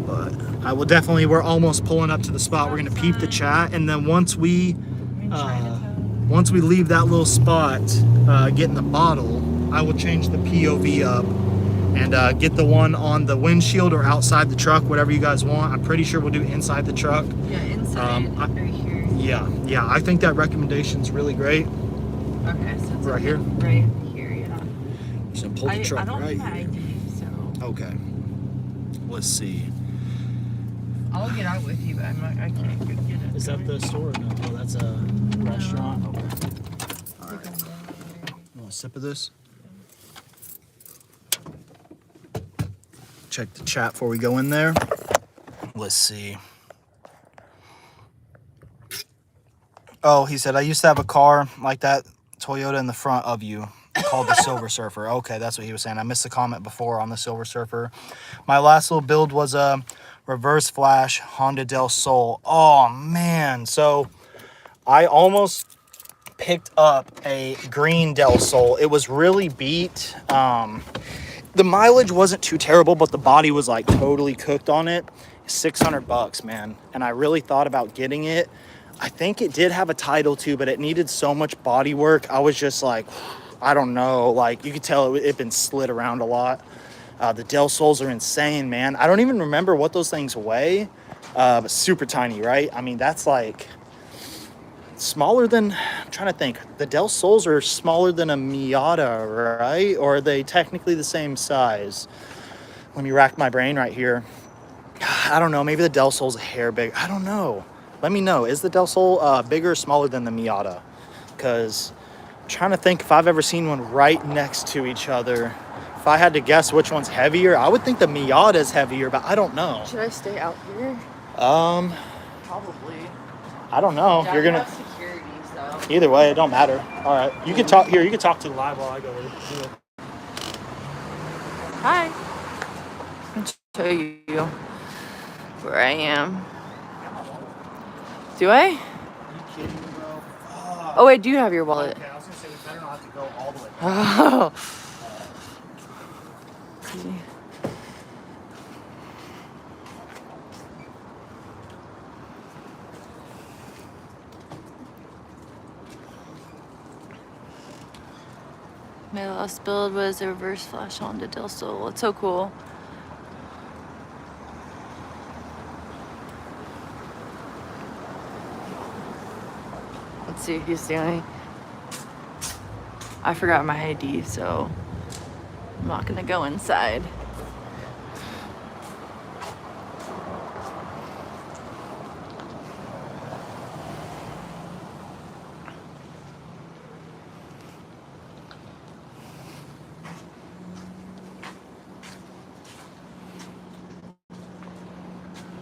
But I will definitely. We're almost pulling up to the spot. We're gonna peep the chat, and then once we leave that little spot, get in the bottle, I will change the POV up and get the one on the windshield or outside the truck, whatever you guys want. I'm pretty sure we'll do inside the truck. Yeah, inside, right here. Yeah. I think that recommendation's really great. Okay, so it's Right here? Right here, yeah. So pull the truck I don't right have my here. ID, so Okay. Let's see. I'll get out with you, but I can't get it. Is that the store? No, oh, that's a restaurant. Okay. All right. You want a sip of this? Check the chat before we go in there. Let's see. Oh, he said, I used to have a car like that Toyota in the front of you called the Silver Surfer. Okay, that's what he was saying. I missed the comment before on the Silver Surfer. My last little build was a reverse flash Honda Del Sol. Oh, man. So I almost picked up a green Del Sol. It was really beat. The mileage wasn't too terrible, but the body was like totally cooked on it. $600, man. And I really thought about getting it. I think it did have a title too, but it needed so much body work. I was just like, I don't know. Like you could tell it had been slid around a lot. The Del Sols are insane, man. I don't even remember what those things weigh, but super tiny, right? I mean, that's like smaller than, I'm trying to think. The Del Sols are smaller than a Miata, right? Or are they technically the same size? Let me rack my brain right here. I don't know. Maybe the Del Sol's a hair big. I don't know. Let me know. Is the Del Sol bigger or smaller than the Miata? Because I'm trying to think if I've ever seen one right next to each other. If I had to guess which one's heavier, I would think the Miata is heavier, but I don't know. Should I stay out here? Probably. I don't know. Yeah, You're gonna. security, so. Either way, it don't matter. All right, you can talk here. You can talk to the live while I go do it. Hi. I'll show you where I am. Do I? Are you kidding me, bro? Oh, I do have your wallet. Okay, I was gonna say we better not have to go all the way. Oh. My last build was a reverse flash Honda Del Sol. It's so cool. Let's see if he's doing. I forgot my ID, so I'm not gonna go inside.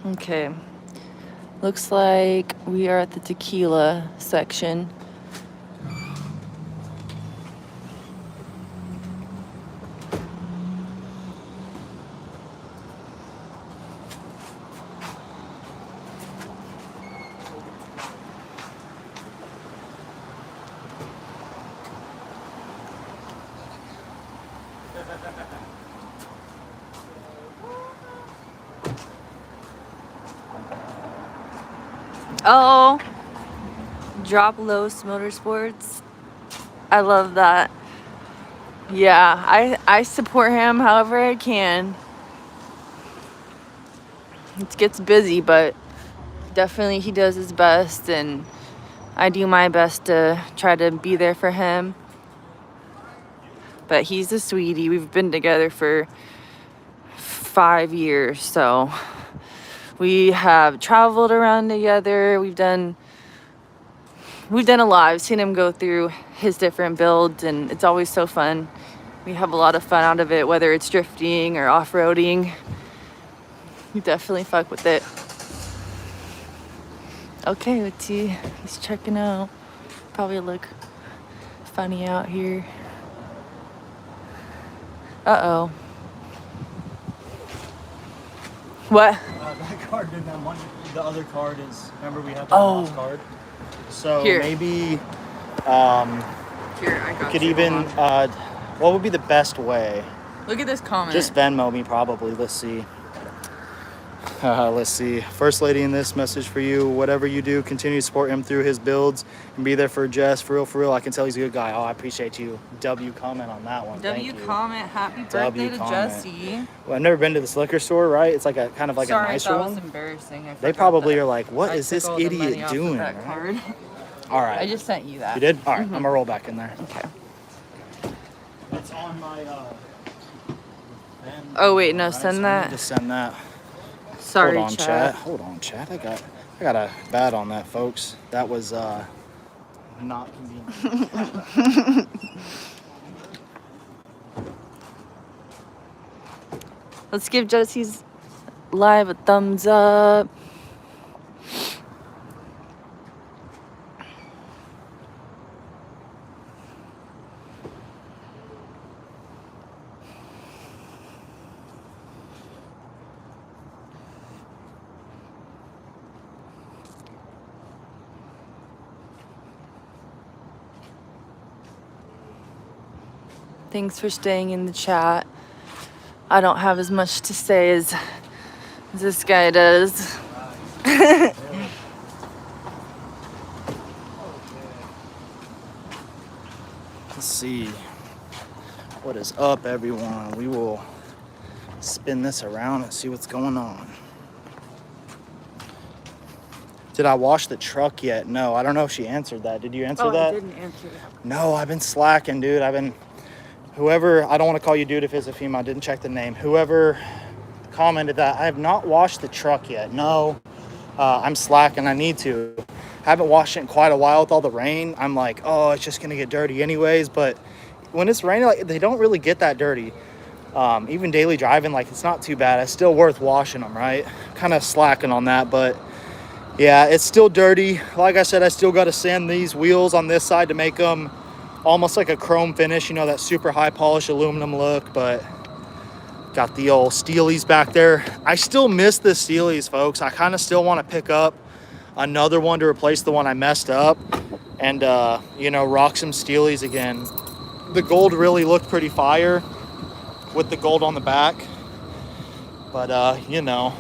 Okay, looks like we are at the tequila section. Oh, Drop Los Motorsports. I love that. Yeah, I support him however I can. It gets busy, but definitely he does his best, and I do my best to try to be there for him. But he's a sweetie. We've been together for 5 years, so we have traveled around together. We've done we've done a lot. I've seen him go through his different builds, and it's always so fun. We have a lot of fun out of it, whether it's drifting or off-roading. You definitely fuck with it. Okay, let's see. He's checking out. Probably look funny out here. Uh-oh. What? That card didn't have money. The other card is, remember we had the Oh. lost card? So Here. maybe Here, I we got could you. even, Hold on. what would be the best way? Look at this comment. Just Venmo me probably. Let's see. Let's see. First lady in this message for you. Whatever you do, continue to support him through his builds and be there for Jess. For real. I can tell he's a good guy. Oh, I appreciate you. W comment on that one. W Thank you. comment. Happy birthday to comment. Jesse. Well, I've never been to this liquor store, right? It's like a kind of like Sorry, a nicer that was one. embarrassing. They probably are like, what I is this took all the money idiot off of doing? that right? card. All right. I just sent you that. You did? All right. I'm gonna roll back in there. Okay. It's on my. Oh wait, no, Right, send so I that. need to send that. Sorry, Hold on, chat. Hold on, chat. I got a bad on that, folks. That was not convenient. Let's give Jesse's live a thumbs up. Thanks for staying in the chat. I don't have as much to say as this guy does. Let's see. What is up, everyone? We will spin this around and see what's going on. Did I wash the truck yet? No, I don't know if she answered that. Did you answer that? I didn't answer that. No, I've been slacking, dude. Whoever, I don't want to call you dude if it's a female, I didn't check the name. Whoever commented that, I have not washed the truck yet. No, I'm slacking. I need to. Haven't washed it in quite a while with all the rain. I'm like, oh, it's just going to get dirty anyways. But when it's raining, like, they don't really get that dirty. Even daily driving, like, it's not too bad. It's still worth washing them, right? Kind of slacking on that, but yeah, it's still dirty. Like I said, I still got to sand these wheels on this side to make them almost like a chrome finish, you know, that super high polish aluminum look. But got the old Steelies back there. I still miss the Steelies, folks. I kind of still want to pick up another one to replace the one I messed up and, you know, rock some Steelies again. The gold really looked pretty fire with the gold on the back. But, you know,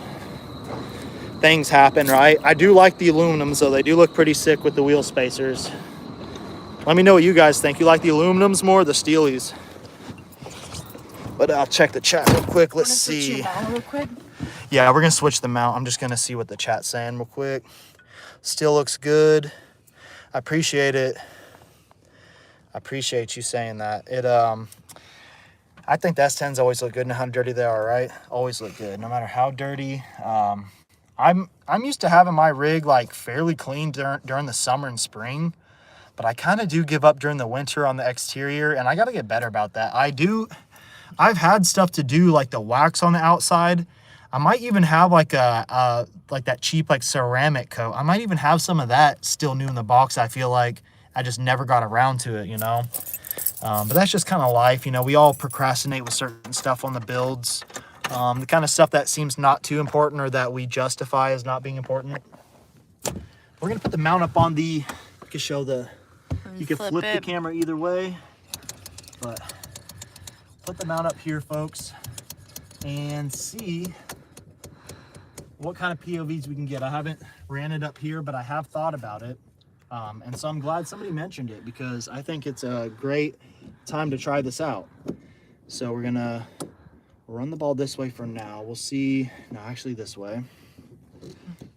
things happen, right? I do like the aluminums, though. They do look pretty sick with the wheel spacers. Let me know what you guys think. You like the aluminums more or the Steelies? But I'll check the chat real quick. Let's see. Real quick. Yeah, we're going to switch them out. I'm just going to see what the chat's saying real quick. Still looks good. I appreciate it. I appreciate you saying that. I think the S10s always look good, and how dirty they are, right? Always look good, no matter how dirty. I'm used to having my rig like fairly clean during the summer and spring, but I kind of do give up during the winter on the exterior, and I got to get better about that. I've had stuff to do like the wax on the outside. I might even have like like that cheap like ceramic coat. I might even have some of that still new in the box. I feel like I just never got around to it, you know. But that's just kind of life, you know. We all procrastinate with certain stuff on the builds. The kind of stuff that seems not too important or that we justify as not being important. We're gonna put the mount up on the. You can show the. You can flip the camera either way, but put the mount up here, folks, and see what kind of POVs we can get. I haven't ran it up here, but I have thought about it. And so I'm glad somebody mentioned it because I think it's a great time to try this out. So we're gonna run the ball this way for now. We'll see. No, actually this way.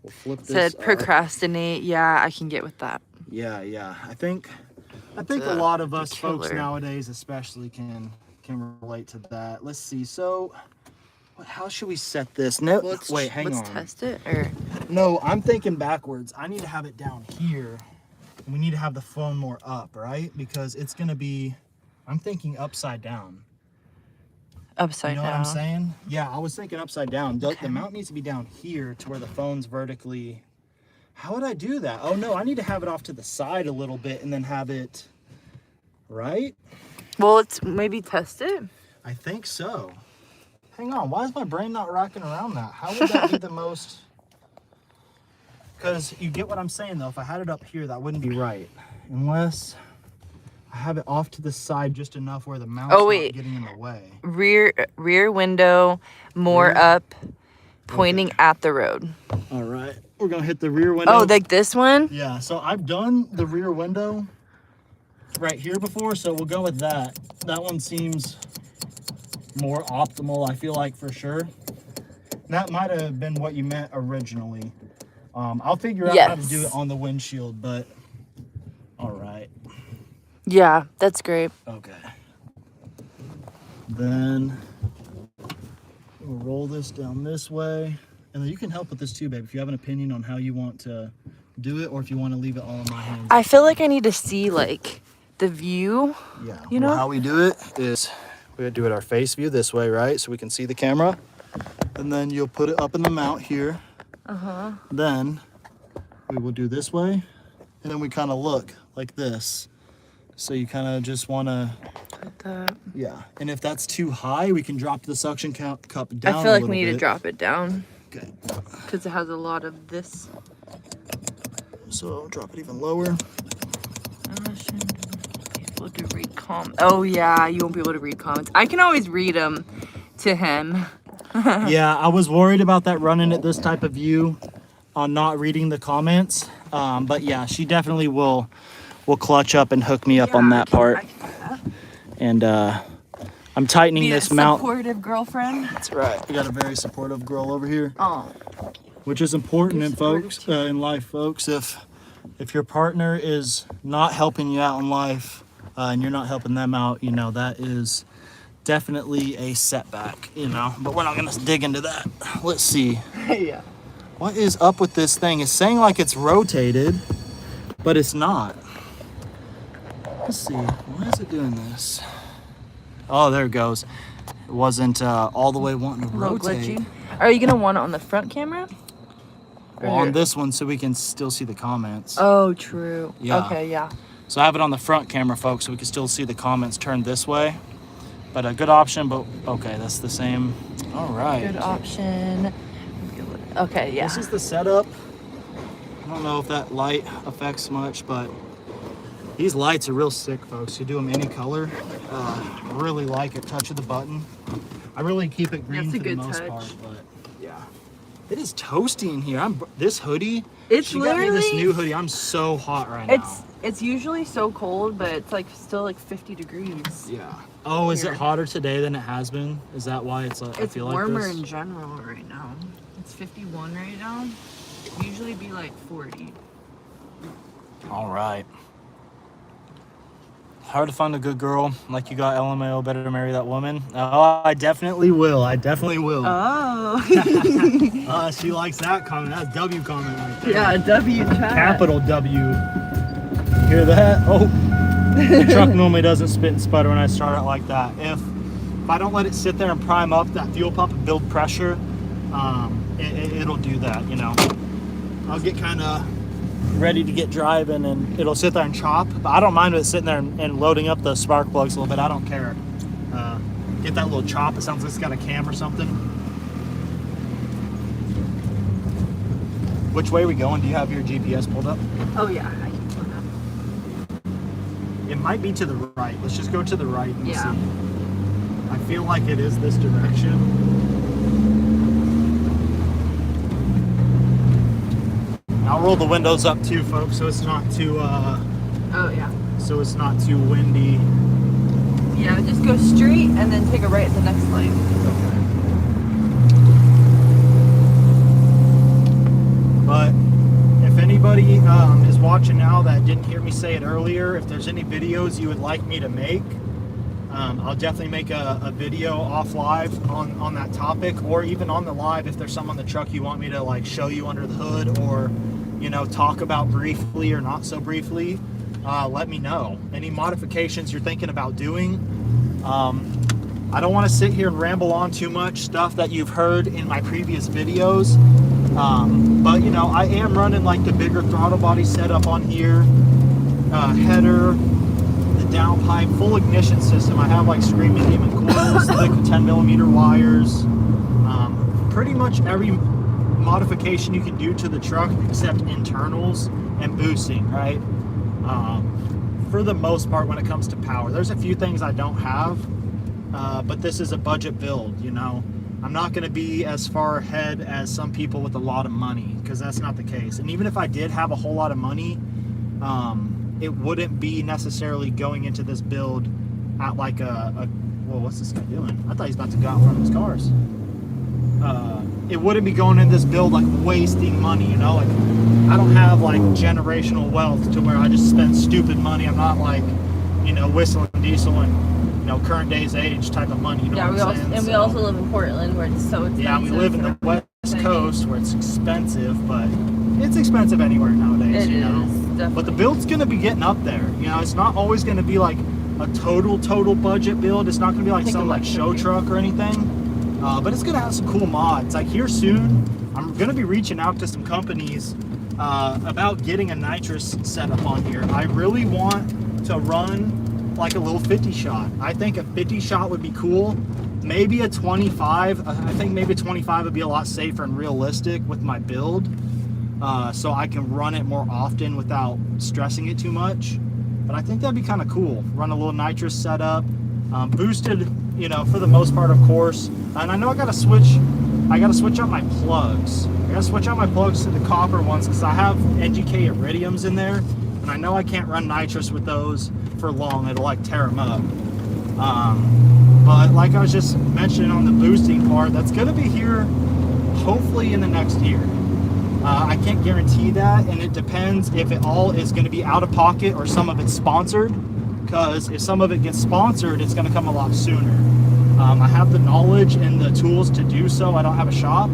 We'll flip this Said procrastinate. Yeah, I can get with that. Yeah. I think a lot of us folks nowadays especially can relate to that. Let's see. So how should we set this? No, wait, hang on. Let's test it. Or no, I'm thinking backwards. I need to have it down here. we need to have the phone more up, right? Because it's gonna be, I'm thinking upside down. Upside You know down. what I'm saying? Yeah, I was thinking upside down. Okay. The mount needs to be down here to where the phone's vertically. How would I do that? Oh no, I need to have it off to the side a little bit and then have it, right? Well, let's maybe test it. I think so. Hang on, why is my brain not rocking around that? How would that be the most? Because you get what I'm saying though, if I had it up here, that wouldn't be right. Unless I have it off to the side just enough where the mount's not getting in the way. Rear window, more up, pointing at the road. All right, we're gonna hit the rear window. Oh, like this one? Yeah, so I've done the rear window right here before, so we'll go with that. That one seems more optimal, I feel like, for sure. That might have been what you meant originally. I'll figure out how to do it on the windshield, but all right. Yeah, that's great. Okay. Then we'll roll this down this way. And then you can help with this too, babe, if you have an opinion on how you want to do it or if you want to leave it all in my hands. I feel like I need to see like the view. Yeah. You know? Well, how we do it is we do it our face view this way, right? So we can see the camera. And then you'll put it up in the mount here. Uh-huh. Then we will do this way. And then we kind of look like this. So you kind of just want to, yeah. And if that's too high, we can drop the suction cup down. I feel like we need to drop it down. Okay. Because it has a lot of this. So drop it even lower. Able to read comments. Oh yeah, you won't be able to read comments. I can always read them to him. Yeah, I was worried about that running at this type of view on not reading the comments. But yeah, she definitely will clutch up and hook me up on that part. And I'm tightening this mount. Supportive girlfriend. That's right. We got a very supportive girl over here. Oh. Which is important in life, folks. If your partner is not helping you out in life and you're not helping them out, you know, that is definitely a setback, you know. But we're not gonna dig into that. Let's see. Yeah. What is up with this thing? It's saying like it's rotated, but it's not. Let's see. Why is it doing this? Oh, there it goes. It wasn't all the way wanting to rotate. Glitchy. Are you gonna want it on the front camera? Well, on this one, so we can still see the comments. Oh, true. Yeah. Okay, yeah. So I have it on the front camera, folks, so we can still see the comments turned this way. But a good option, but okay, that's the same. All right. Good option. Okay, yeah. This is the setup. I don't know if that light affects much, but these lights are real sick, folks. You do them any color. Really like it. Touch of the button. I really keep it green for the most part, but yeah. It is toasty in here. This hoodie. It's she got me this new hoodie. I'm so hot right now. It's usually so cold, but it's like still like 50 degrees. Yeah. Oh, is it hotter today than it has been? Is that why it's like? I feel like warmer this? in general right now. It's 51 right now. It'd usually be like 40. All right. Hard to find a good girl like you got. LMAO, better marry that woman. Oh, I definitely will. I definitely will. Oh. She likes that comment. That's W comment right there. Yeah, W chat. Capital W. Hear that? Oh. The truck normally doesn't spit and sputter when I start it like that. If I don't let it sit there and prime up that fuel pump and build pressure, it'll do that, you know. I'll get kind of ready to get driving and it'll sit there and chop, but I don't mind it sitting there and loading up the spark plugs a little bit. I don't care. Get that little chop. It sounds like it's got a cam or something. Which way are we going? Do you have your GPS pulled up? Oh yeah, I can pull it up. It might be to the right. Let's just go to the right and see. Yeah. I feel like it is this direction. I'll roll the windows up too, folks, so it's not too oh yeah. So it's not too windy. Yeah, just go straight and then take a right at the next light. But if anybody is watching now that didn't hear me say it earlier, if there's any videos you would like me to make, I'll definitely make a video off live on that topic, or even on the live if there's some on the truck you want me to like show you under the hood, or talk about briefly or not so briefly, let me know. Any modifications you're thinking about doing. I don't want to sit here and ramble on too much stuff that you've heard in my previous videos. But I am running like the bigger throttle body setup on here, header, the downpipe, full ignition system. I have like Screaming Demon coils, thick 10mm wires, pretty much every modification you can do to the truck except internals and boosting, right? For the most part, when it comes to power, there's a few things I don't have, but this is a budget build. I'm not going to be as far ahead as some people with a lot of money, because that's not the case. And even if I did have a whole lot of money, it wouldn't be necessarily going into this build at like well, what's this guy doing? I thought he's about to go out in front of his cars. It wouldn't be going in this build like wasting money, like I don't have like generational wealth to where I just spend stupid money. I'm not like, whistling diesel and current day's age type of money. Yeah, we also live in Portland where it's so expensive. Yeah, we live in the West Coast where it's expensive, but it's expensive anywhere nowadays, It is, definitely. But the build's gonna be getting up there. It's not always gonna be like a total budget build. It's not gonna be like some like show truck or anything. But it's gonna have some cool mods. Like here soon, I'm gonna be reaching out to some companies about getting a nitrous setup on here. I really want to run like a little 50 shot. I think a 50 shot would be cool. Maybe a 25. I think maybe a 25 would be a lot safer and realistic with my build, so I can run it more often without stressing it too much. But I think that'd be kind of cool. Run a little nitrous setup, boosted, for the most part, of course. And I know I gotta switch out my plugs. I gotta switch out my plugs to the copper ones because I have NGK iridiums in there, and I know I can't run nitrous with those for long. It'll like tear them up. But like I was just mentioning on the boosting part, that's gonna be here hopefully in the next year. I can't guarantee that, and it depends if it all is going to be out of pocket or some of it's sponsored, because if some of it gets sponsored, it's going to come a lot sooner. I have the knowledge and the tools to do so. I don't have a shop,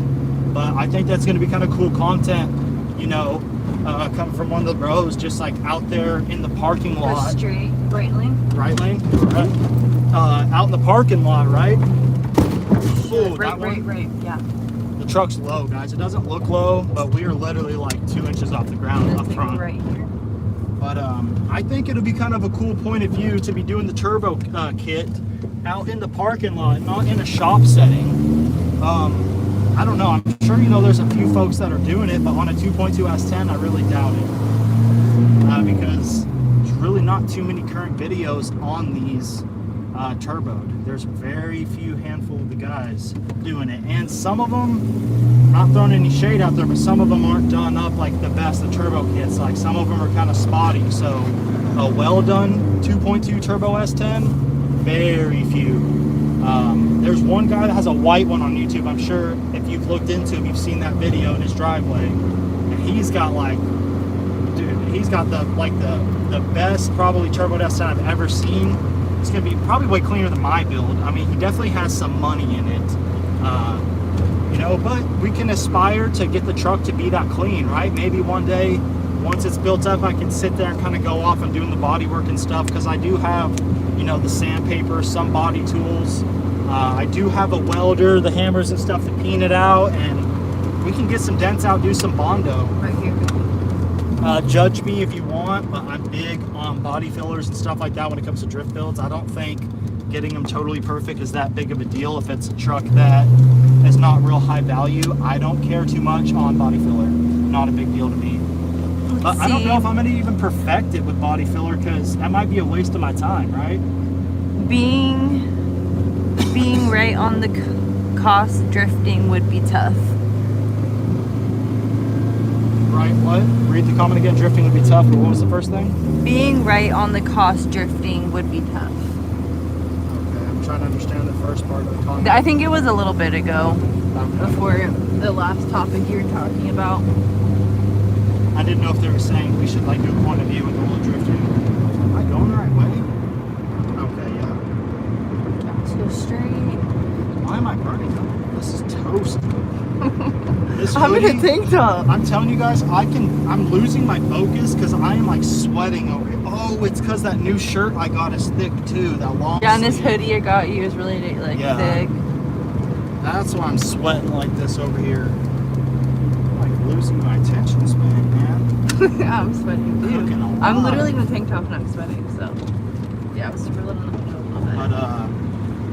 but I think that's going to be kind of cool content, coming from one of the bros, just like out there in the parking lot. Straight, right lane? Right lane, correct. Out in the parking lot, right? Oh, right, yeah. The truck's low, guys. It doesn't look low, but we are literally like 2 inches off the ground up front. Right here. But I think it'll be kind of a cool point of view to be doing the turbo kit out in the parking lot, not in a shop setting. I don't know. I'm sure there's a few folks that are doing it, but on a 2.2 S10, I really doubt it, because there's really not too many current videos on these turboed. There's very few handful of the guys doing it, and some of them, not throwing any shade out there, but some of them aren't done up like the best of turbo kits. Like some of them are kind of spotty. So a well done 2.2 turbo S10, very few. There's one guy that has a white one on YouTube. I'm sure if you've looked into him, you've seen that video in his driveway, and he's got like, dude, he's got the best probably turbo S10 I've ever seen. It's going to be probably way cleaner than my build. I mean, he definitely has some money in it, but we can aspire to get the truck to be that clean, right? Maybe one day, once it's built up, I can sit there and kind of go off and doing the body work and stuff, because I do have, the sandpaper, some body tools. I do have a welder, the hammers and stuff to peen it out, and we can get some dents out, do some Bondo. Right here. Judge me if you want, but I'm big on body fillers and stuff like that when it comes to drift builds. I don't think getting them totally perfect is that big of a deal. If it's a truck that is not real high value, I don't care too much on body filler. Not a big deal to me. But I don't know if I'm going to even perfect it with body filler, because that might be a waste of my time, right? Being right on the cost drifting would be tough. Right, what? Read the comment again. Drifting would be tough, but what was the first thing? Being right on the cost drifting would be tough. Okay, I'm trying to understand the first part of the comment. I think it was a little bit ago, Okay. before the last topic you were talking about. I didn't know if they were saying we should like do a point of view with a little drifting. Am I going the right way? Okay, yeah. Let's go straight. Why am I burning up? This is toast. This I'm in hoodie, a tank top. I'm telling you guys, I'm losing my focus because I am like sweating over here. Oh, it's because that new shirt I got is thick too. That long Yeah, and this sleeve. hoodie I got you is really like thick. That's why I'm sweating like this over here. I'm like losing my attention span, man. I'm sweating too. Cooking a lot. I'm literally in a tank top and I'm sweating, so yeah, I was super little. But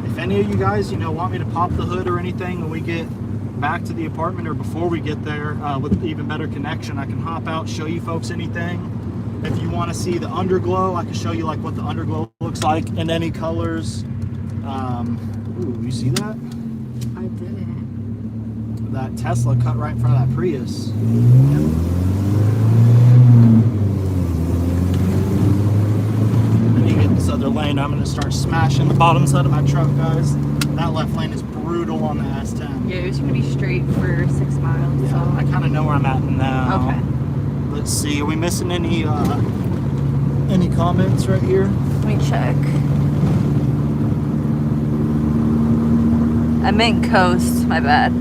if any of you guys, want me to pop the hood or anything when we get back to the apartment or before we get there with even better connection, I can hop out, show you folks anything. If you want to see the underglow, I can show you like what the underglow looks like in any colors. Ooh, you see that? I didn't. That Tesla cut right in front of that Prius. Then you get this other lane. I'm going to start smashing the bottom side of my truck, guys. That left lane is brutal on the S10. Yeah, it was pretty straight for 6 miles. Yeah, So. I kind of know where I'm at now. Okay. Let's see. Are we missing any comments right here? Let me check. I meant coast, my bad.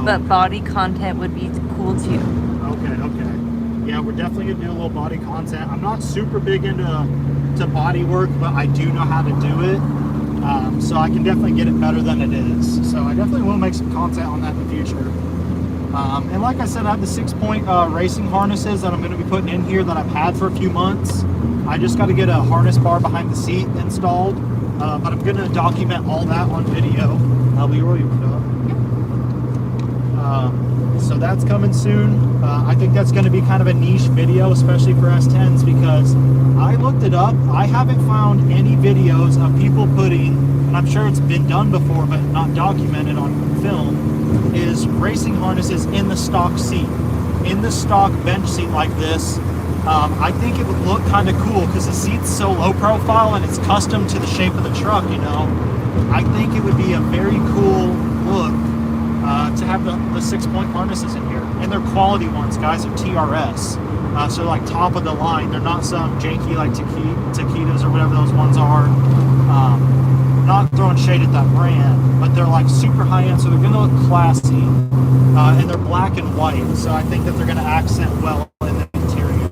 But body content would be cool too. Okay. Yeah, we're definitely gonna do a little body content. I'm not super big into body work, but I do know how to do it. So I can definitely get it better than it is. So I definitely will make some content on that in the future. And like I said, I have the 6-point racing harnesses that I'm going to be putting in here that I've had for a few months. I just got to get a harness bar behind the seat installed, but I'm going to document all that on video. Leroy, you put up. So that's coming soon. I think that's going to be kind of a niche video, especially for S10s, because I looked it up. I haven't found any videos of people putting, and I'm sure it's been done before, but not documented on film, is racing harnesses in the stock seat. In the stock bench seat like this. I think it would look kind of cool because the seat's so low profile and it's custom to the shape of the truck, I think it would be a very cool look to have the 6-point harnesses in here. And they're quality ones, guys. They're TRS. So like top of the line. They're not some janky like taquitas or whatever those ones are. Not throwing shade at that brand, but they're like super high end, so they're going to look classy. And they're black and white, so I think that they're going to accent well in the interior.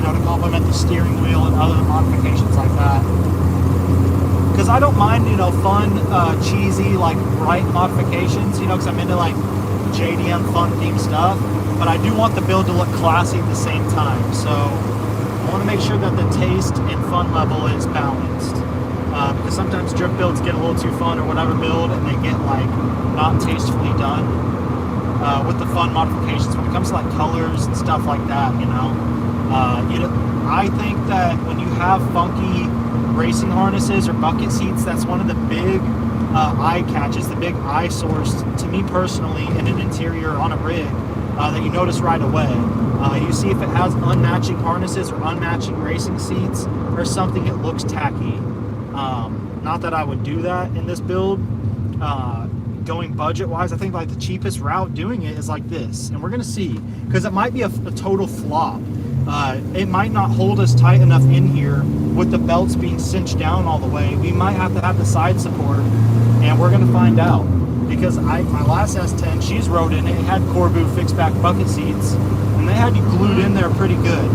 To complement the steering wheel and other modifications like that. Because I don't mind, fun, cheesy, like bright modifications, because I'm into like JDM fun theme stuff. But I do want the build to look classy at the same time. So I want to make sure that the taste and fun level is balanced. Because sometimes drift builds get a little too fun or whatever build, and they get like not tastefully done with the fun modifications when it comes to like colors and stuff like that. I think that when you have funky racing harnesses or bucket seats, that's one of the big eye catches, the big eyesores to me personally in an interior on a rig that you notice right away. You see if it has unmatching harnesses or unmatching racing seats or something, it looks tacky. Not that I would do that in this build. Going budget-wise, I think like the cheapest route doing it is like this, and we're gonna see, because it might be a total flop. It might not hold us tight enough in here with the belts being cinched down all the way. We might have to have the side support, and we're gonna find out. Because my last S10, she's rode in it. It had Corbu fixed back bucket seats, and they had you glued in there pretty good.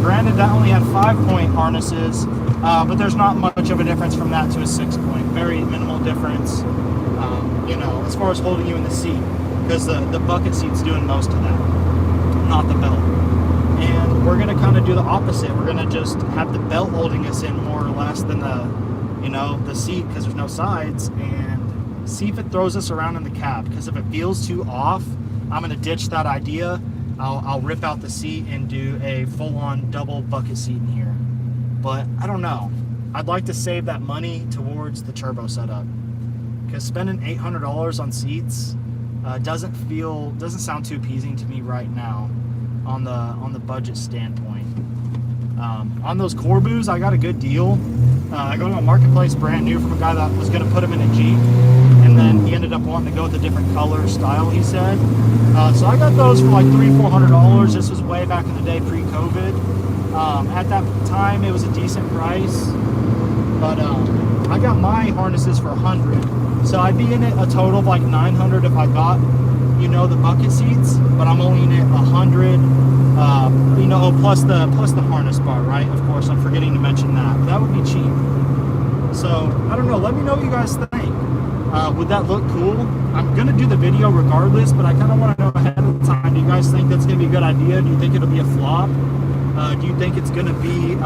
Granted, that only had 5-point harnesses, but there's not much of a difference from that to a 6-point. Very minimal difference, as far as holding you in the seat, because the bucket seat's doing most of that, not the belt. And we're gonna kind of do the opposite. We're gonna just have the belt holding us in more or less than the seat, because there's no sides, and see if it throws us around in the cab. Because if it feels too off, I'm gonna ditch that idea. I'll rip out the seat and do a full-on double bucket seat in here. But I don't know. I'd like to save that money towards the turbo setup, because spending $800 on seats doesn't sound too appeasing to me right now on the budget standpoint. On those Corbus, I got a good deal. I got them on Marketplace brand new from a guy that was going to put them in a Jeep, and then he ended up wanting to go with a different color style, he said. So I got those for like $300-400. This was way back in the day, pre-COVID. At that time, it was a decent price, but I got my harnesses for 100, so I'd be in it a total of like 900 if I got, you know, the bucket seats, but I'm only in it 100, you know, plus the harness bar, right? Of course, I'm forgetting to mention that. That would be cheap. So I don't know. Let me know what you guys think. Would that look cool? I'm gonna do the video regardless, but I kind of want to know ahead of time. Do you guys think that's gonna be a good idea? Do you think it'll be a flop? Do you think it's gonna be,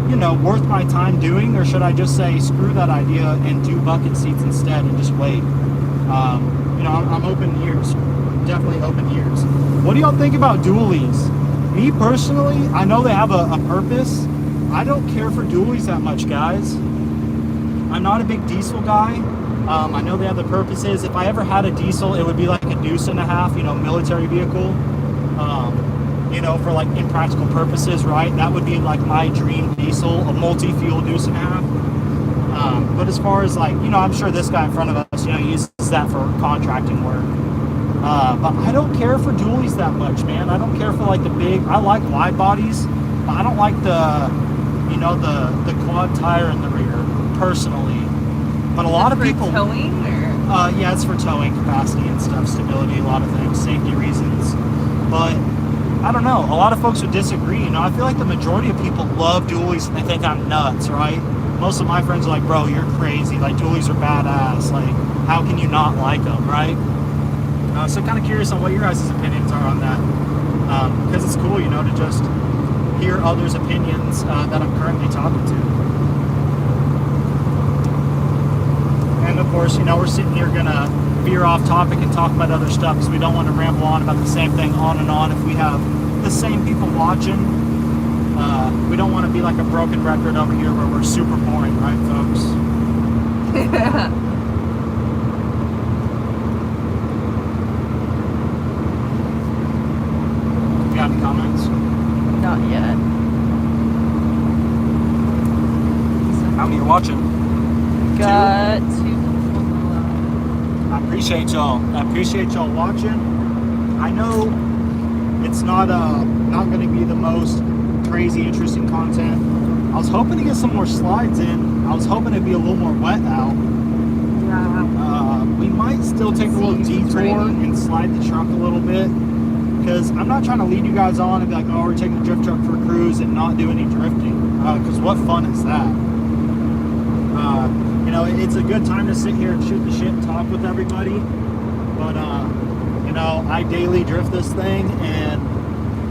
you know, worth my time doing, or should I just say screw that idea and do bucket seats instead and just wait? You know, I'm open ears, definitely open ears. What do y'all think about dualies? Me personally, I know they have a purpose. I don't care for dualies that much, guys. I'm not a big diesel guy. I know they have the purposes. If I ever had a diesel, it would be like a deuce and a half, you know, military vehicle. You know, for like impractical purposes, right? That would be like my dream diesel, a multi-fuel deuce and a half. But as far as like, you know, I'm sure this guy in front of us, you know, uses that for contracting work. But I don't care for dualies that much, man. I don't care for like the big, I like wide bodies, but I don't like the, you know, the quad tire in the rear, personally. But a lot of people... towing, or? Yeah, it's for towing capacity and stuff, stability, a lot of things, safety reasons. But I don't know, a lot of folks would disagree. You know, I feel like the majority of people love dualies and they think I'm nuts, right? Most of my friends are like, bro, you're crazy. Like, dualies are badass. Like, how can you not like them, right? So kind of curious on what your guys' opinions are on that. Because it's cool, you know, to just hear others' opinions that I'm currently talking to. And of course, you know, we're sitting here gonna veer off topic and talk about other stuff because we don't want to ramble on about the same thing on and on if we have the same people watching. We don't want to be like a broken record over here where we're super boring, right, folks? You got any comments? Not yet. How many are watching? Got two. I appreciate y'all. I appreciate y'all watching. I know it's not going to be the most crazy interesting content. I was hoping to get some more slides in. I was hoping it'd be a little more wet out. Yeah. We might still take a little detour and slide the truck a little bit, because I'm not trying to lead you guys on and be like, oh, we're taking the drift truck for a cruise and not do any drifting, because what fun is that? You know, it's a good time to sit here and shoot the shit and talk with everybody, but you know, I daily drift this thing, and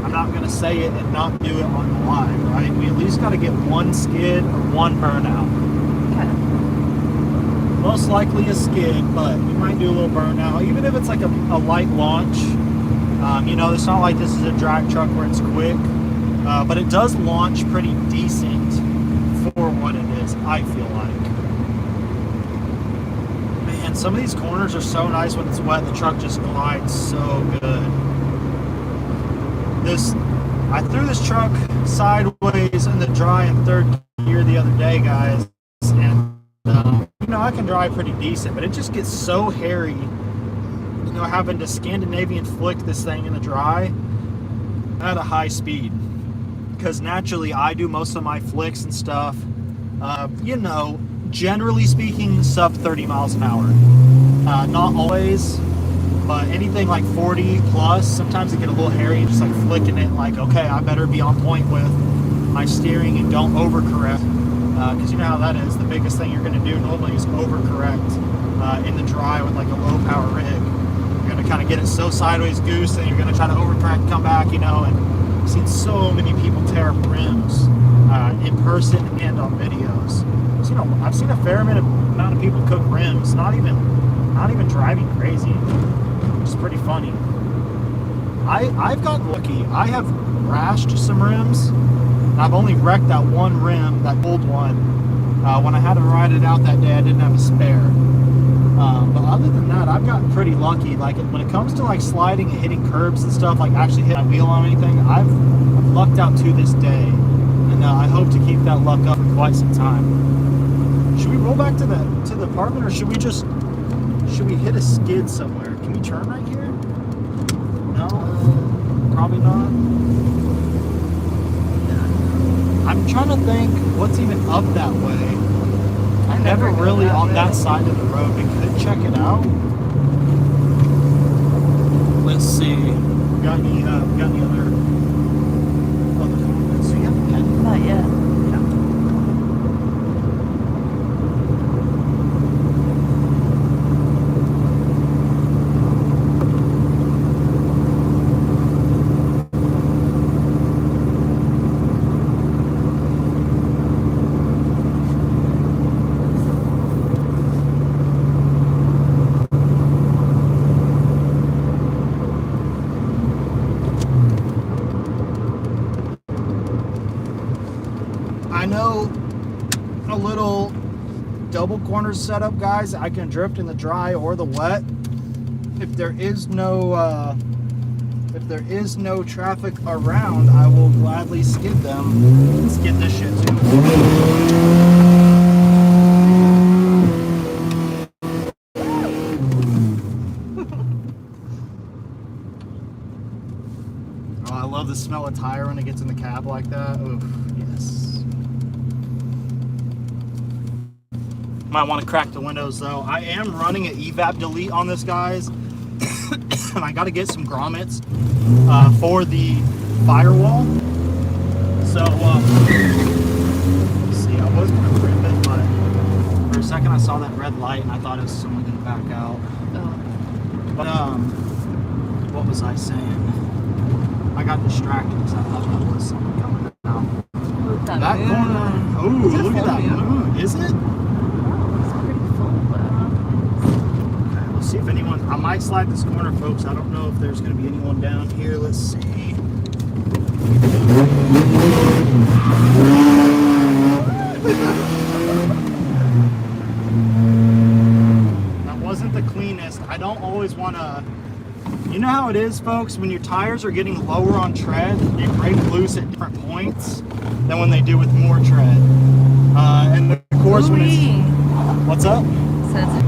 I'm not going to say it and not do it on the live, right? We at least got to get one skid or one burnout. Okay. Most likely a skid, but we might do a little burnout, even if it's like a light launch. You know, it's not like this is a drag truck where it's quick, but it does launch pretty decent for what it is, I feel like. Man, some of these corners are so nice when it's wet. The truck just glides so good. I threw this truck sideways in the dry in third gear the other day, guys, and you know, I can drive pretty decent, but it just gets so hairy, you know, having to Scandinavian flick this thing in the dry at a high speed, because naturally I do most of my flicks and stuff, you know, generally speaking, sub 30 miles an hour. Not always, but anything like 40 plus, sometimes it get a little hairy, just like flicking it, like, okay, I better be on point with my steering and don't overcorrect, because you know how that is. The biggest thing you're going to do normally is overcorrect in the dry with like a low power rig. You're going to kind of get it so sideways goose, and you're going to try to overcorrect, come back, you know, and I've seen so many people tear up rims in person and on videos. So, you know, I've seen a fair amount of people cook rims, not even driving crazy. It's pretty funny. I've gotten lucky. I have rashed some rims. I've only wrecked that one rim, that old one. When I had to ride it out that day, I didn't have a spare. But other than that, I've gotten pretty lucky. Like, when it comes to like sliding and hitting curbs and stuff, like actually hitting my wheel on anything, I've lucked out to this day. And I hope to keep that luck up for quite some time. Should we roll back to the apartment, or should we hit a skid somewhere? Can we turn right here? No? Probably not. I'm trying to think what's even up that way. I never go really on way. that side of the road. We could check it out. Let's see. Got any other comments? So you have a pen? Not yet. I know a little double corner setup, guys. I can drift in the dry or the wet. If there is no traffic around, I will gladly skid them. Skid this shit too. Oh, I love the smell of tire when it gets in the cab like that. Oof, yes. Might want to crack the windows though. I am running an evap delete on this, guys. And I got to get some grommets for the firewall. So, let's see, I was going to rip it, but for a second I saw that red light and I thought it was someone going to back out. Oh. But, what was I saying? I got distracted because I thought that was someone coming out. Look at That moon. corner, oh, Is it a look at full that moon? moon. Is it? Oh, it's pretty full, but I don't know. Okay, we'll see if anyone, I might slide this corner, folks. I don't know if there's going to be anyone down here. Let's see. That wasn't the cleanest. I don't always want to, you know how it is, folks, when your tires are getting lower on tread, they break loose at different points than when they do with more tread. And of course, when it's, what's up? Says,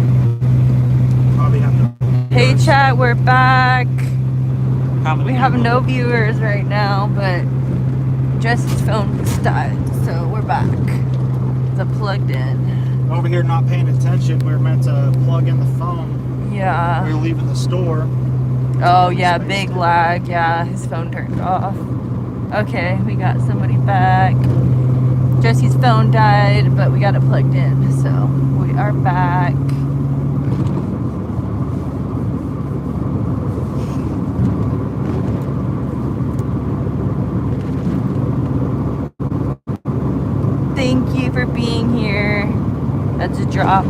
Probably have to. hey chat, we're back. How many We have people? no viewers right now, but Jesse's phone just died, so we're back. It's plugged in. Over here not paying attention. We were meant to plug in the phone. We Yeah. were leaving the store. Oh yeah, big lag. Yeah, his phone turned off. Okay, we got somebody back. Jesse's phone died, but we got it plugged in, so we are back. Thank you for being here. That's a drop.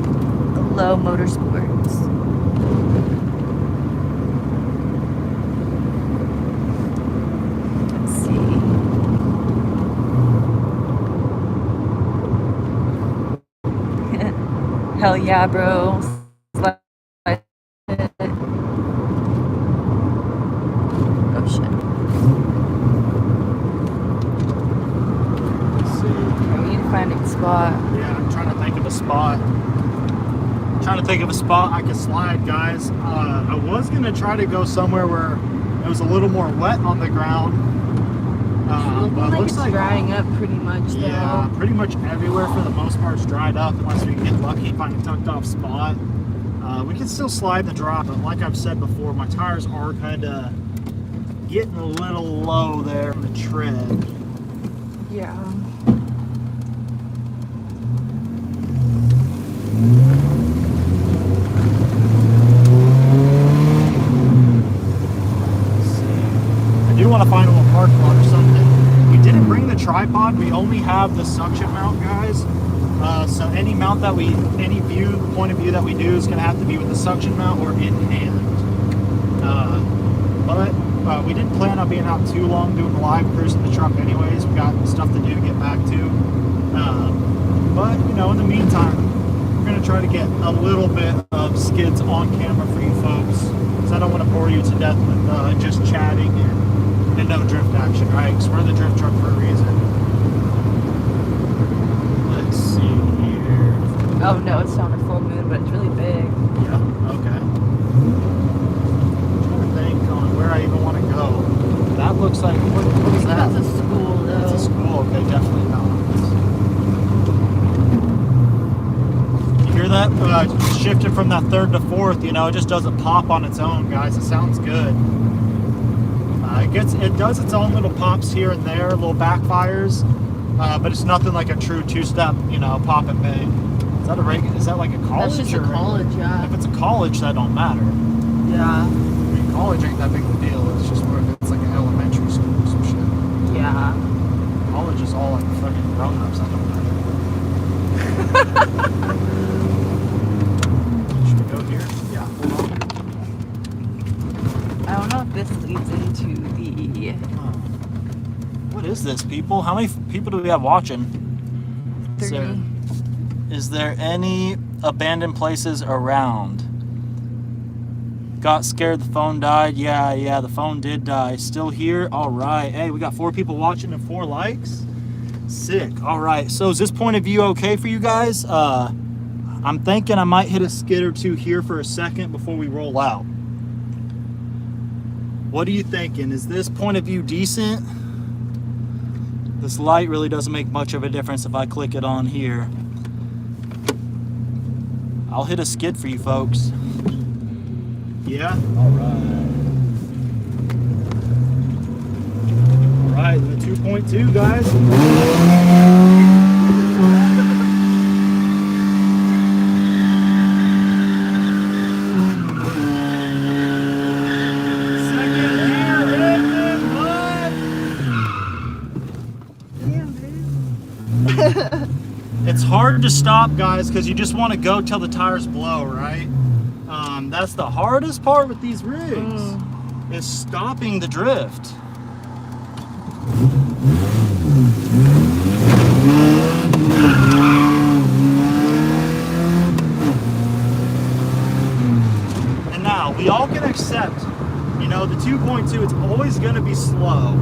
Low Motorsports. Let's see. Hell yeah, bro. Oh shit. Let's see. We need to find a spot. Yeah, I'm trying to think of a spot. Trying to think of a spot I could slide, guys. I was gonna try to go somewhere where it was a little more wet on the ground. But it looks like drying up pretty much though. yeah, pretty much everywhere for the most part is dried up unless we can get lucky and find a tucked off spot. We can still slide the drop, but like I've said before, my tires are kind of getting a little low there on the tread. Yeah. I do want to find a little park lot or something. We didn't bring the tripod. We only have the suction mount, guys. So any mount that any point of view that we do is going to have to be with the suction mount or in hand. But we didn't plan on being out too long doing the live cruise in the truck anyways. We got stuff to do to get back to. But, you know, in the meantime, we're going to try to get a little bit of skids on camera for you folks. Because I don't want to bore you to death with just chatting and no drift action, right? Because we're the drift truck for a reason. Let's see here. Oh no, it's not a full moon, but it's really big. Yeah, okay. I'm trying to think on where I even want to go. That looks like, what is that? That's a school though. That's a school, okay, definitely not. that shifted from that third to fourth, you know, it just doesn't pop on its own, guys. It sounds good. It does its own little pops here and there, little backfires, but it's nothing like a true two-step, you know, pop and bang. Is that a regular? Is that like a college? That's just a college, yeah. If it's a college, that don't matter. Yeah. I mean, college ain't that big of a deal. It's just more if it's like an elementary school or some shit. Yeah. College is all like fucking grown-ups. That don't matter. Should we go here? Yeah. Hold on. I don't know if this leads into the... What is this, people? How many people do we have watching? 30. Is there any abandoned places around? Got scared, the phone died. Yeah, the phone did die. Still here? All right. Hey, we got 4 people watching and 4 likes. Sick. All right. So is this point of view okay for you guys? I'm thinking I might hit a skid or 2 here for a second before we roll out. What are you thinking? Is this point of view decent? This light really doesn't make much of a difference if I click it on here. I'll hit a skid for you folks. Yeah? Alright. Alright, the 2.2, guys. It's hard to stop, guys, because you just want to go till the tires blow, right? That's the hardest part with these rigs, is stopping the drift. And now, we all can accept, you know, the 2.2, it's always going to be slow,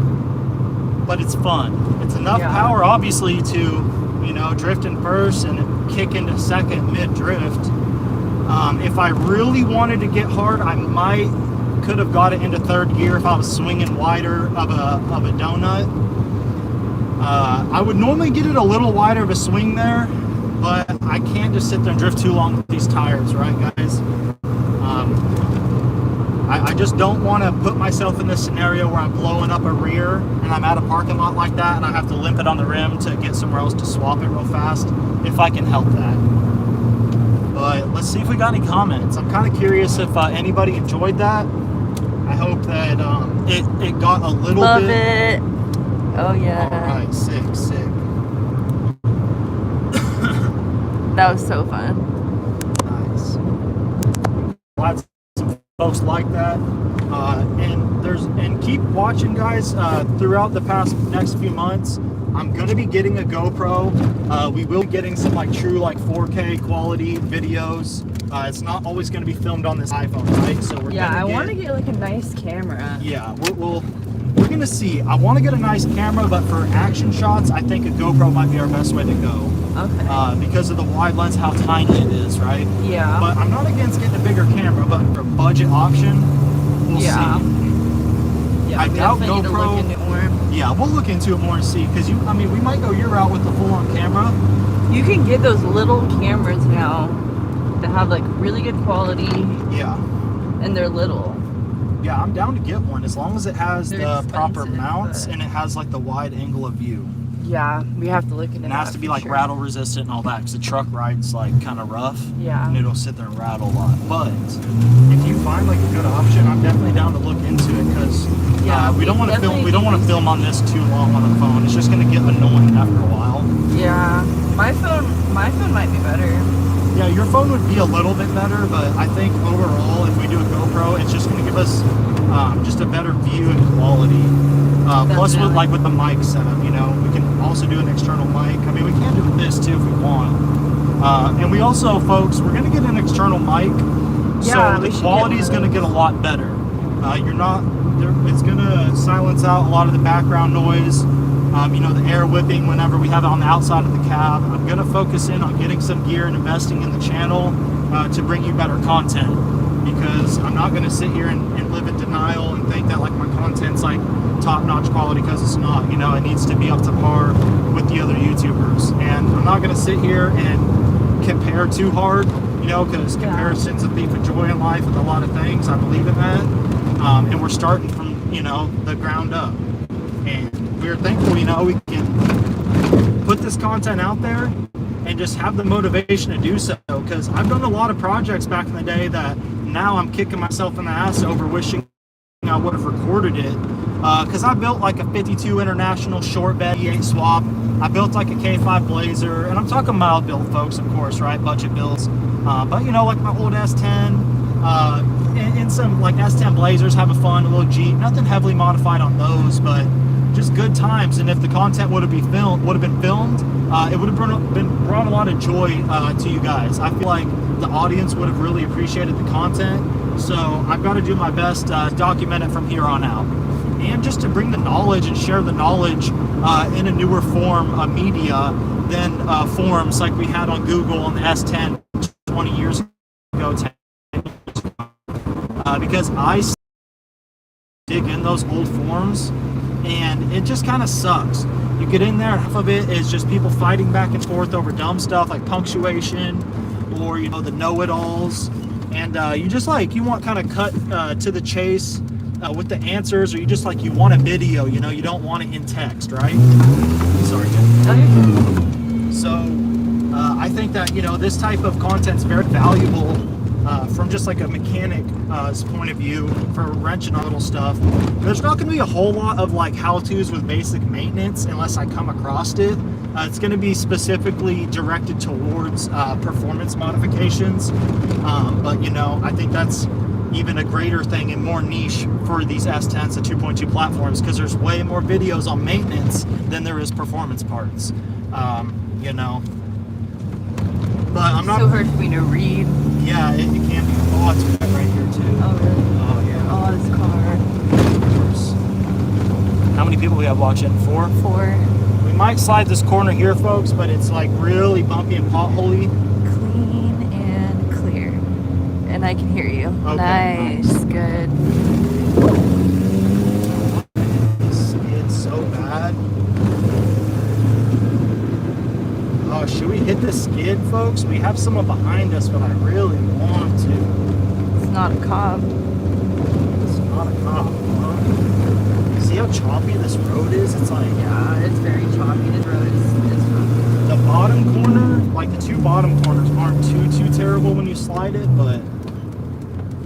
but it's fun. It's enough power, obviously, to, you know, drift in first and kick into second mid-drift. If I really wanted to get hard, I could have got it into third gear if I was swinging wider of a donut. I would normally get it a little wider of a swing there, but I can't just sit there and drift too long with these tires, right, guys? I just don't want to put myself in this scenario where I'm blowing up a rear and I'm at a parking lot like that and I have to limp it on the rim to get somewhere else to swap it real fast, if I can help that. But let's see if we got any comments. I'm kind of curious if anybody enjoyed that. I hope that it got a little Love bit. Love it. Oh yeah. All right, sick. That was so fun. Nice. Glad some folks like that. And keep watching, guys. Throughout the next few months, I'm gonna be getting a GoPro. We will be getting some like true like 4K quality videos. It's not always gonna be filmed on this iPhone, right? So we're I want to get like a nice camera. Yeah, we're gonna see. I want to get a nice camera, but for action shots, I think a GoPro might be our best way to go. Okay. Because of the wide lens, how tiny it is, right? Yeah. But I'm not against getting a bigger camera, but for budget option, we'll see. Yeah, I doubt GoPro. Need to look into it more. Yeah, we'll look into it more and see. Because we might go your route with the full-on camera. You can get those little cameras now that have like really good quality. Yeah. And they're little. Yeah, I'm down to get one as long as it has the proper expensive, mounts but- and it has like the wide angle of view. Yeah, we have to look into And it that. has to be for like sure. rattle resistant and all that because the truck rides like kind of rough. Yeah. And it'll sit there and rattle a lot. But if you find like a good option, I'm definitely down to look into it because we don't want to film. We don't want to film on this too long on the phone. It's just going to get annoying after a while. Yeah, my phone might be better. Yeah, your phone would be a little bit better, but I think overall, if we do a GoPro, it's just going to give us just a better view and quality. Plus, with the mic setup, you know, we can also do an external mic. I mean, we can do this too if we want. And we also, folks, we're going to get an external mic, so the quality is going to get a lot better. It's going to silence out a lot of the background noise. You know, the air whipping whenever we have it on the outside of the cab. I'm going to focus in on getting some gear and investing in the channel to bring you better content, because I'm not going to sit here and live in denial and think that like my content's like top-notch quality, because it's not. You know, it needs to be up to par with the other YouTubers, and I'm not going to sit here and compare too hard, you know, because comparison's a thief of joy in life with a lot of things. I believe in that. And we're starting from, you know, the ground up. And we're thankful, you know, we can put this content out there and just have the motivation to do so. Because I've done a lot of projects back in the day that now I'm kicking myself in the ass over wishing I would have recorded it. Because I built like a 52 International short bed E8 swap. I built like a K5 Blazer, and I'm talking mild build, folks, of course, right? Budget builds. But you know, like my old S10, and some like S10 Blazers, have a fun little Jeep. Nothing heavily modified on those, but just good times. And if the content would have been filmed, it would have brought a lot of joy to you guys. I feel like the audience would have really appreciated the content. So I've got to do my best to document it from here on out. And just to bring the knowledge and share the knowledge in a newer form of media than forums like we had on Google on the S10 20 years ago. Because I dig in those old forums, and it just kind of sucks. You get in there, and half of it is just people fighting back and forth over dumb stuff like punctuation, or you know, the know-it-alls, and you just like, you want kind of cut to the chase with the answers, or you want a video, you know, you don't want it in text, right? Sorry, Jen. So I think that, you know, this type of content's very valuable from just like a mechanic's point of view for wrenching on little stuff. There's not going to be a whole lot of like how-tos with basic maintenance unless I come across it. It's going to be specifically directed towards performance modifications, but you know, I think that's even a greater thing and more niche for these S10s and 2.2 platforms, because there's way more videos on maintenance than there is performance parts. You know, but I'm not so hard for me to read. Yeah, it can be. Oh, it's right here too. Oh really? Oh yeah. Oh, this car. Of course. How many people we have watching? 4? 4. We might slide this corner here, folks, but it's like really bumpy and potholey. Clean and clear. And I can hear you. Okay, nice. Good. It's so bad. Oh, should we hit the skid, folks? We have someone behind us, but I really want to. It's not a cop. It's not a cop, huh? See how choppy this road is? It's like, Yeah, it's very choppy. This road is rough. the bottom corner, like the 2 bottom corners aren't too terrible when you slide it, but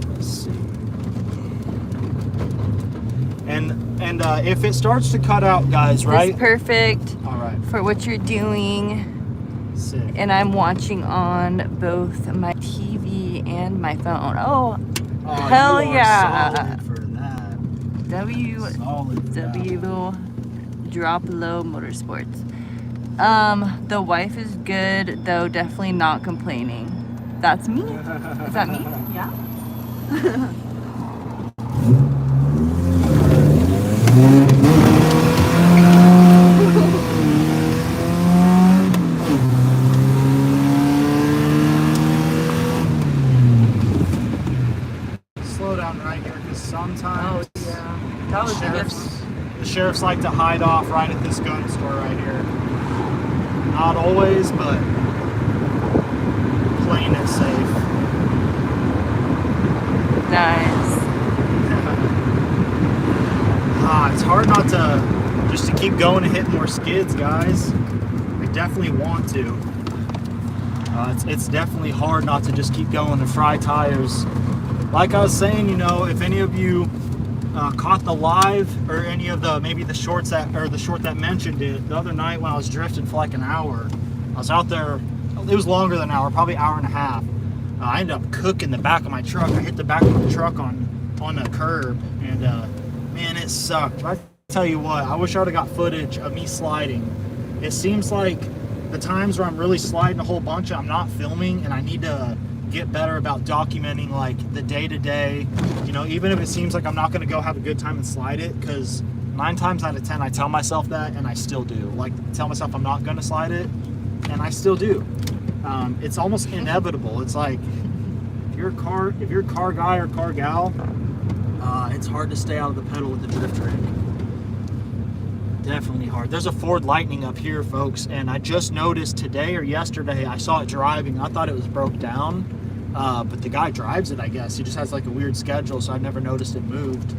let's see. And if it starts to cut out, guys, right? It's perfect All right. for what you're doing. Sick. And I'm watching on both my TV and my phone. Oh, hell you are yeah. solid for that. Solid for that. Drop Low Motorsports. The wife is good, though definitely not complaining. That's me. Is that me? Yeah. Slow down right here, because sometimes That was the sheriffs like to hide off right at this gun store right here. Not always, but playing it safe. nice. It's hard not to just to keep going and hit more skids, guys. I definitely want to. It's definitely hard not to just keep going and fry tires. Like I was saying, you know, if any of you caught the live or any of the short that mentioned it the other night when I was drifting for like an hour. I was out there. It was longer than an hour, probably an hour and a half. I ended up cooking the back of my truck. I hit the back of my truck on a curb, and man, it sucked. I tell you what, I wish I would have got footage of me sliding. It seems like the times where I'm really sliding a whole bunch, I'm not filming, and I need to get better about documenting like the day-to-day, you know, even if it seems like I'm not going to go have a good time and slide it, because 9 times out of 10 I tell myself that and I still do. Like, tell myself I'm not going to slide it and I still do. It's almost inevitable. It's like if you're a car guy or car gal, it's hard to stay out of the pedal with the drift rig. Definitely hard. There's a Ford Lightning up here, folks, and I just noticed today or yesterday I saw it driving. I thought it was broke down, but the guy drives it, I guess. He just has like a weird schedule, so I've never noticed it moved.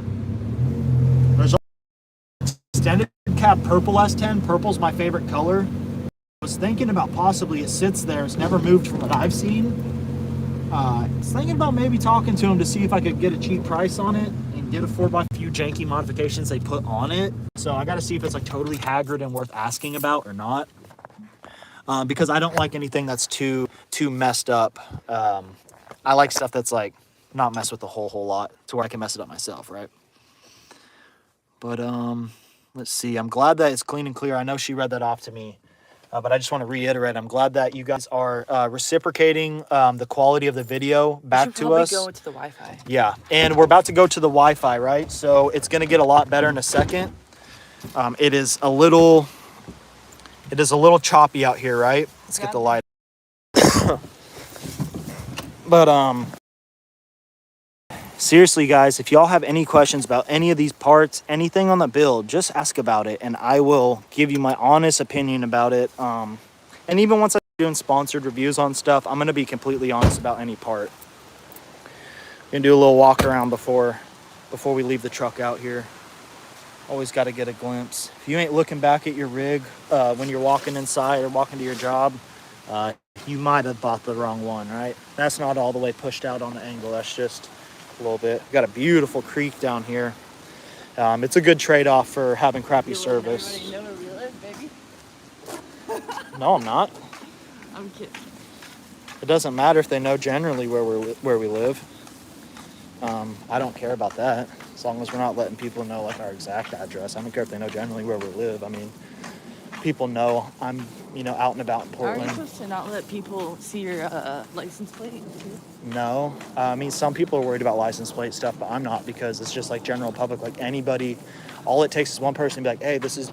There's extended cab purple S10. Purple's my favorite color. I was thinking about possibly it sits there. It's never moved from what I've seen. I was thinking about maybe talking to him to see if I could get a cheap price on it and get a 4x few janky modifications they put on it. So I got to see if it's like totally haggard and worth asking about or not. Because I don't like anything that's too messed up. I like stuff that's like not messed with a whole lot to where I can mess it up myself, right? But let's see. I'm glad that it's clean and clear. I know she read that off to me. But I just want to reiterate, I'm glad that you guys are reciprocating the quality of the video back to us. Go to the Wi-Fi. Yeah, and we're about to go to the Wi-Fi, right? So it's going to get a lot better in a second. It is a little choppy out here, right? Let's get the light. But seriously, guys, if y'all have any questions about any of these parts, anything on the build, just ask about it, and I will give you my honest opinion about it. And even once I'm doing sponsored reviews on stuff, I'm going to be completely honest about any part. Gonna do a little walk around before we leave the truck out here. Always got to get a glimpse. If you ain't looking back at your rig when you're walking inside or walking to your job, you might have bought the wrong one, right? That's not all the way pushed out on the angle. That's just a little bit. Got a beautiful creek down here. It's a good trade-off for having crappy service. Everybody know where we live, baby. No, I'm not. I'm kidding. It doesn't matter if they know generally where we live. I don't care about that, as long as we're not letting people know like our exact address. I don't care if they know generally where we live. I mean, people know I'm, out and about in Portland. Are you supposed to not let people see your license plate too? No, I mean, some people are worried about license plate stuff, but I'm not, because it's just like general public, like anybody. All it takes is one person to be like, hey, this is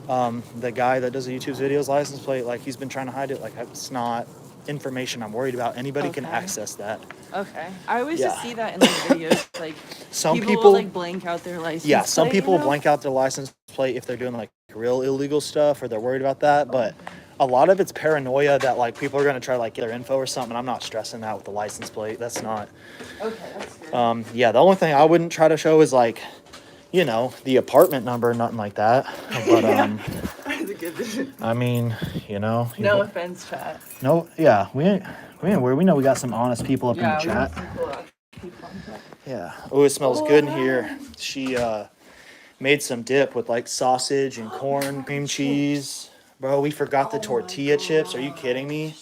the guy that does the YouTube videos license plate. Like, he's been trying to hide it. Like, it's not information I'm worried about. Anybody can access that. Okay. I always just see that in like videos, like some people will, like blank out their license plate. Yeah, some people blank out their license plate if they're doing like real illegal stuff or they're worried about that, but a lot of it's paranoia that like people are going to try to like get their info or something. I'm not stressing that with the license plate. That's not. Okay, that's good. Yeah, the only thing I wouldn't try to show is like, the apartment number, nothing like that. But I mean, No offense, chat. No, yeah, we ain't worried. We know we got some honest people up in the chat. Yeah. Oh, it smells good in here. She made some dip with like sausage and corn, cream cheese. Bro, we forgot the tortilla chips. Are you kidding me?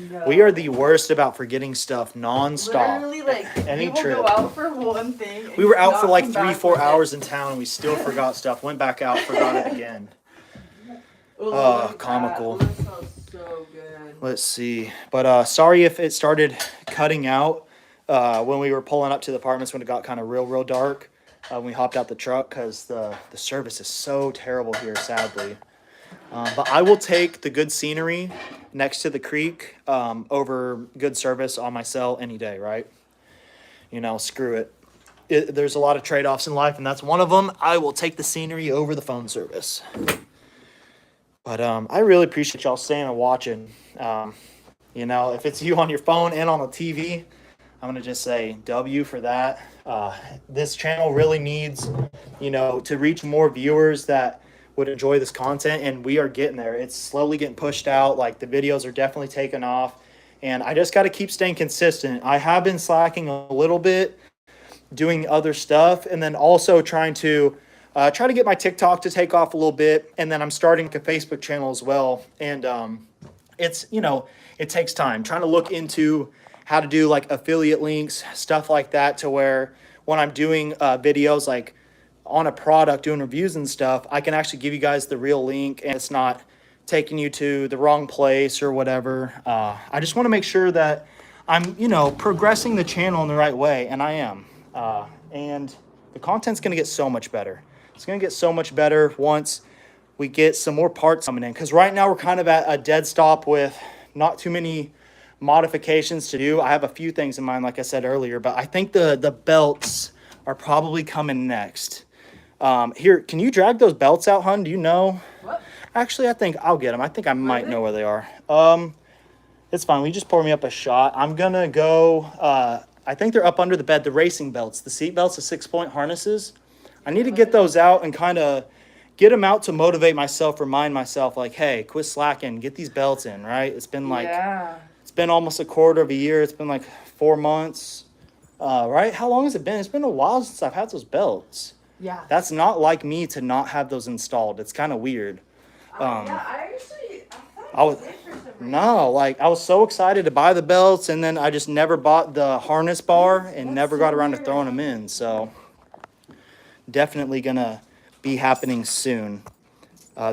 No. We are the worst about forgetting stuff nonstop. Literally, like, any we will trip. Go out for one thing. We were out for like 3-4 hours in town and we still forgot stuff. Went back out, forgot it again. Comical. That smells so good. Let's see. But sorry if it started cutting out when we were pulling up to the apartments when it got kind of real dark. When we hopped out the truck, because the service is so terrible here, sadly. But I will take the good scenery next to the creek over good service on my cell any day, right? Screw it. There's a lot of trade-offs in life, and that's one of them. I will take the scenery over the phone service. But I really appreciate y'all staying and watching. If it's you on your phone and on the TV, I'm going to just say W for that. This channel really needs, to reach more viewers that would enjoy this content, and we are getting there. It's slowly getting pushed out. Like, the videos are definitely taking off, and I just got to keep staying consistent. I have been slacking a little bit doing other stuff, and then also trying to get my TikTok to take off a little bit, and then I'm starting a Facebook channel as well. And it's, it takes time. Trying to look into how to do like affiliate links, stuff like that, to where when I'm doing videos like on a product, doing reviews and stuff, I can actually give you guys the real link and it's not taking you to the wrong place or whatever. I just want to make sure that I'm, progressing the channel in the right way, and I am. And the content's going to get so much better. It's going to get so much better once we get some more parts coming in, because right now we're kind of at a dead stop with not too many modifications to do. I have a few things in mind, like I said earlier, but I think the belts are probably coming next. Here, can you drag those belts out, hun? Do you know? What? Actually, I think I'll get them. I think I might know where they are. It's fine. We just pour me up a shot. I'm gonna go. I think they're up under the bed. The racing belts, the seat belts, the 6-point harnesses. I need to get those out and kind of get them out to motivate myself, remind myself, like, hey, quit slacking, get these belts in, right? It's been like, it's been almost a quarter of a year. It's been like 4 months, right? How long has it been? It's been a while since I've had those belts. Yeah. That's not like me to not have those installed. It's kind of weird. I was no, like I was so excited to buy the belts, and then I just never bought the harness bar and never got around to throwing them in. So definitely gonna be happening soon.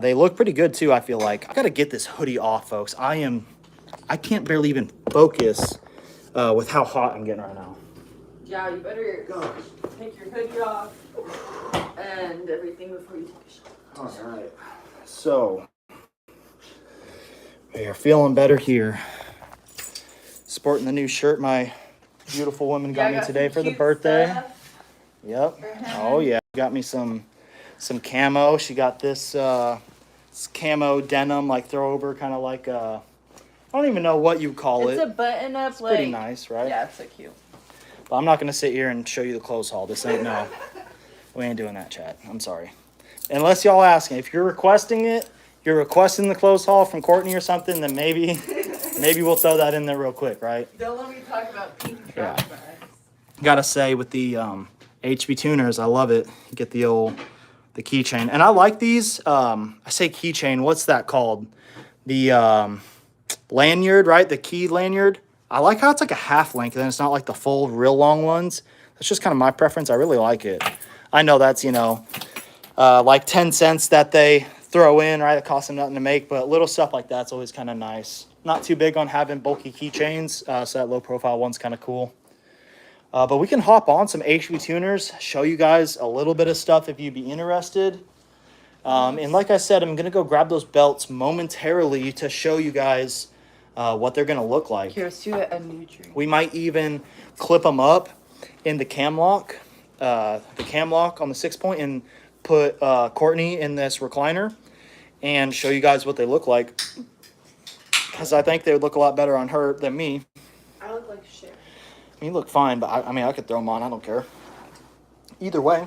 They look pretty good too. I feel like I gotta get this hoodie off, folks. I can't barely even focus with how hot I'm getting right now. Yeah, you better go take your hoodie off and everything before you take a shower. All right. So we are feeling better here. Sporting the new shirt my beautiful woman got me today for the birthday. Yep. Oh yeah. Got me some camo. She got this camo denim, like throw over, kind of like I don't even know what you call it. It's a button up. It's pretty nice, right? Yeah, it's so cute. But I'm not gonna sit here and show you the clothes haul. This ain't no. We ain't doing that, chat. I'm sorry. Unless y'all asking. If you're requesting it, you're requesting the clothes haul from Courtney or something, then maybe we'll throw that in there real quick, right? Don't let me talk about pink trash bags. Gotta say, with the HB tuners, I love it. You get the keychain. And I like these. I say keychain. What's that called? The lanyard, right? The key lanyard. I like how it's like a half length and it's not like the full real long ones. That's just kind of my preference. I really like it. I know that's, like 10 cents that they throw in, right? It costs them nothing to make, but little stuff like that's always kind of nice. Not too big on having bulky keychains, so that low profile one's kind of cool. But we can hop on some HB tuners, show you guys a little bit of stuff if you'd be interested. And like I said, I'm going to go grab those belts momentarily to show you guys what they're going to look like. Here's to a new drink. We might even clip them up in the cam lock on the 6-point, and put Courtney in this recliner and show you guys what they look like. Because I think they would look a lot better on her than me. I look like shit. You look fine, but I could throw them on. I don't care. Either way,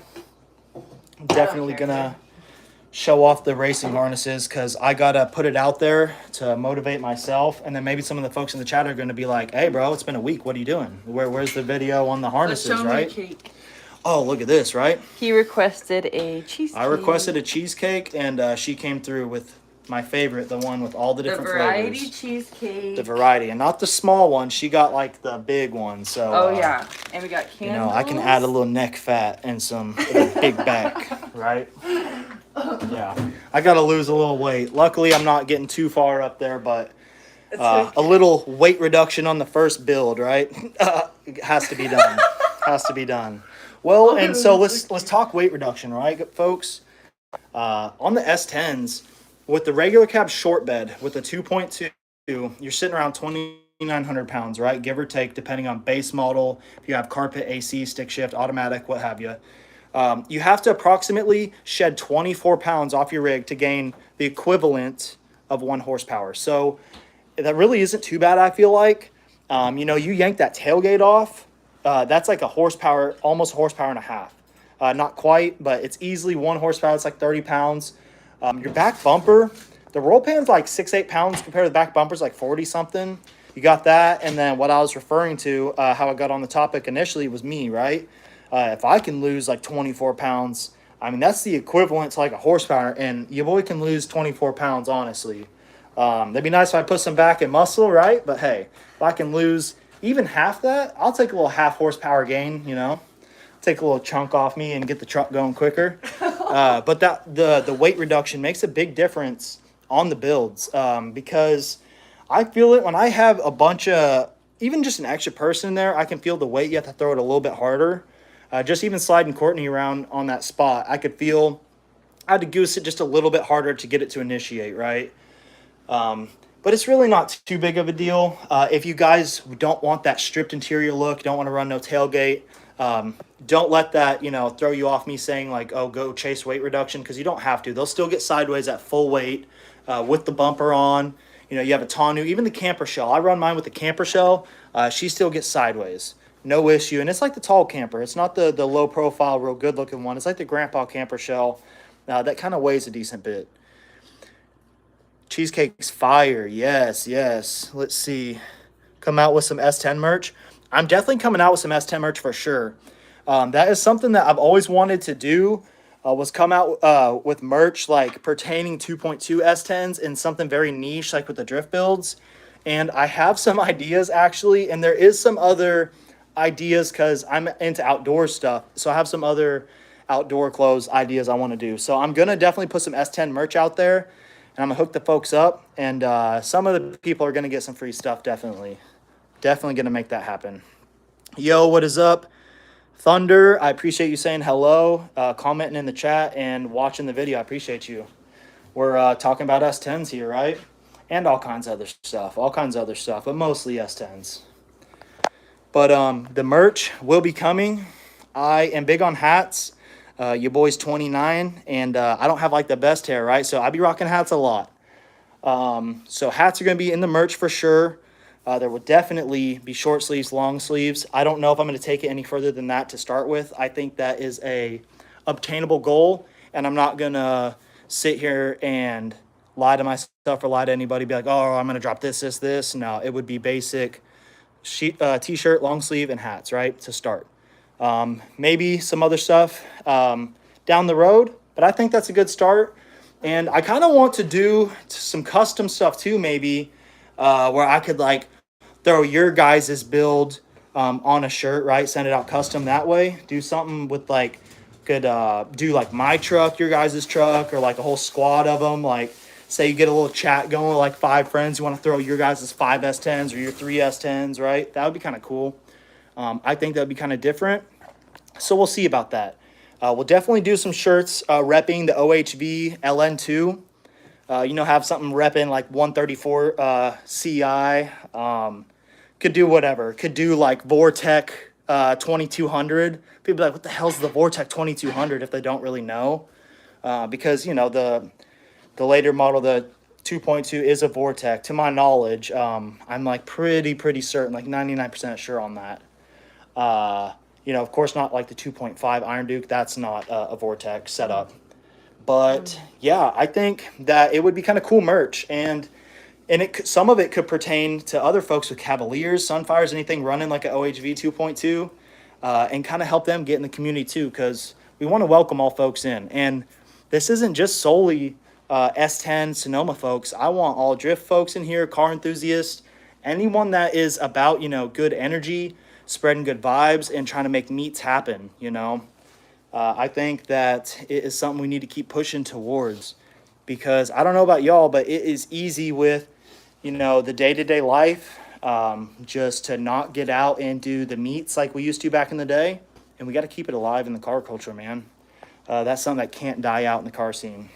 I'm definitely gonna show off the racing harnesses because I gotta put it out there to motivate myself, and then maybe some of the folks in the chat are gonna be like, "Hey, bro, it's been a week. What are you doing? Where's the video on the harnesses?" Right? Cake. Oh, look at this, right? He requested a cheesecake. I requested a cheesecake, and she came through with my favorite, the one with all the different variety flavors. Cheesecake. The variety, and not the small one. She got like the big one. So. Oh yeah, and we got candles. I can add a little neck fat and some big back, right? Yeah, I gotta lose a little weight. Luckily, I'm not getting too far up there, but a little weight reduction on the first build, right? It has to be done. Has to be done. Well, and so let's talk weight reduction, right, folks? On the S10s, with the regular cab short bed, with the 2.2, you're sitting around 2,900 pounds, right? Give or take, depending on base model. If you have carpet, AC, stick shift, automatic, what have you. You have to approximately shed 24 pounds off your rig to gain the equivalent of 1 horsepower. So that really isn't too bad, I feel like. You yank that tailgate off. That's like a horsepower, almost a horsepower and a half. Not quite, but it's easily 1 horsepower. It's like 30 pounds. Your back bumper, the roll pan's like 6-8 pounds compared to the back bumper's like 40 something. You got that. And then what I was referring to, how I got on the topic initially was me, right? If I can lose like 24 pounds, I mean, that's the equivalent to like a horsepower, and your boy can lose 24 pounds, honestly. That'd be nice if I put some back in muscle, right? But hey, if I can lose even half that, I'll take a little half horsepower gain, take a little chunk off me and get the truck going quicker. But the weight reduction makes a big difference on the builds, because I feel it when I have a bunch of, even just an extra person in there, I can feel the weight. You have to throw it a little bit harder. Just even sliding Courtney around on that spot, I could feel I had to goose it just a little bit harder to get it to initiate, right? But it's really not too big of a deal. If you guys don't want that stripped interior look, don't want to run no tailgate, don't let that, throw you off me saying like, oh, go chase weight reduction, because you don't have to. They'll still get sideways at full weight with the bumper on. You have a tonneau, even the camper shell. I run mine with the camper shell. She still gets sideways. No issue. And it's like the tall camper. It's not the low profile, real good looking one. It's like the grandpa camper shell that kind of weighs a decent bit. Cheesecake's fire. Yes, yes. Let's see. Come out with some S10 merch. I'm definitely coming out with some S10 merch for sure. That is something that I've always wanted to do, was come out with merch like pertaining 2.2 S10s and something very niche like with the drift builds. And I have some ideas actually, and there is some other ideas because I'm into outdoor stuff. So I have some other outdoor clothes ideas I want to do. So I'm going to definitely put some S10 merch out there, and I'm going to hook the folks up. And some of the people are going to get some free stuff, definitely. Definitely going to make that happen. Yo, what is up? Thunder, I appreciate you saying hello, commenting in the chat, and watching the video. I appreciate you. We're talking about S10s here, right? And all kinds of other stuff, but mostly S10s. But the merch will be coming. I am big on hats. Your boy's 29, and I don't have like the best hair, right? So I be rocking hats a lot. So hats are going to be in the merch for sure. There will definitely be short sleeves, long sleeves. I don't know if I'm going to take it any further than that to start with. I think that is a obtainable goal, and I'm not going to sit here and lie to myself or lie to anybody, be like, oh, I'm going to drop this. No, it would be basic t-shirt, long sleeve, and hats, right, to start. Maybe some other stuff down the road, but I think that's a good start. And I kind of want to do some custom stuff too, maybe, where I could like throw your guys' build on a shirt, right? Send it out custom that way. Do something with like, could do like my truck, your guys' truck, or like a whole squad of them. Like, say you get a little chat going with like 5 friends. You want to throw your guys' 5 S10s or your 3 S10s, right? That would be kind of cool. I think that would be kind of different. So we'll see about that. We'll definitely do some shirts repping the OHV LN2. Have something repping like 134 CI. Could do whatever. Could do like Vortec 2200. People be like, what the hell's the Vortec 2200 if they don't really know? Because, the later model, the 2.2 is a Vortec. To my knowledge, I'm like pretty certain, like 99% sure on that. Of course, not like the 2.5 Iron Duke. That's not a Vortec setup. But yeah, I think that it would be kind of cool merch, and some of it could pertain to other folks with Cavaliers, Sunfires, anything running like an OHV 2.2, and kind of help them get in the community too, because we want to welcome all folks in. And this isn't just solely S10 Sonoma folks. I want all drift folks in here, car enthusiasts, anyone that is about good energy, spreading good vibes, and trying to make meets happen. I think that it is something we need to keep pushing towards, because I don't know about y'all, but it is easy with, the day-to-day life, just to not get out and do the meets like we used to back in the day. And we got to keep it alive in the car culture, man. That's something that can't die out in the car scene.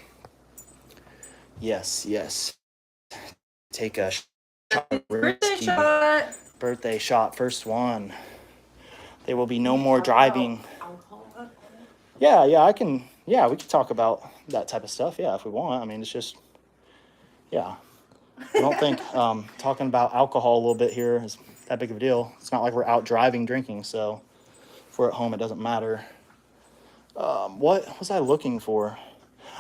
Yes. Take a shot. Birthday shot. First one. There will be no more driving. Yeah, we can talk about that type of stuff, if we want. I mean, it's just, I don't think talking about alcohol a little bit here is that big of a deal. It's not like we're out driving, drinking, so if we're at home, it doesn't matter. What was I looking for?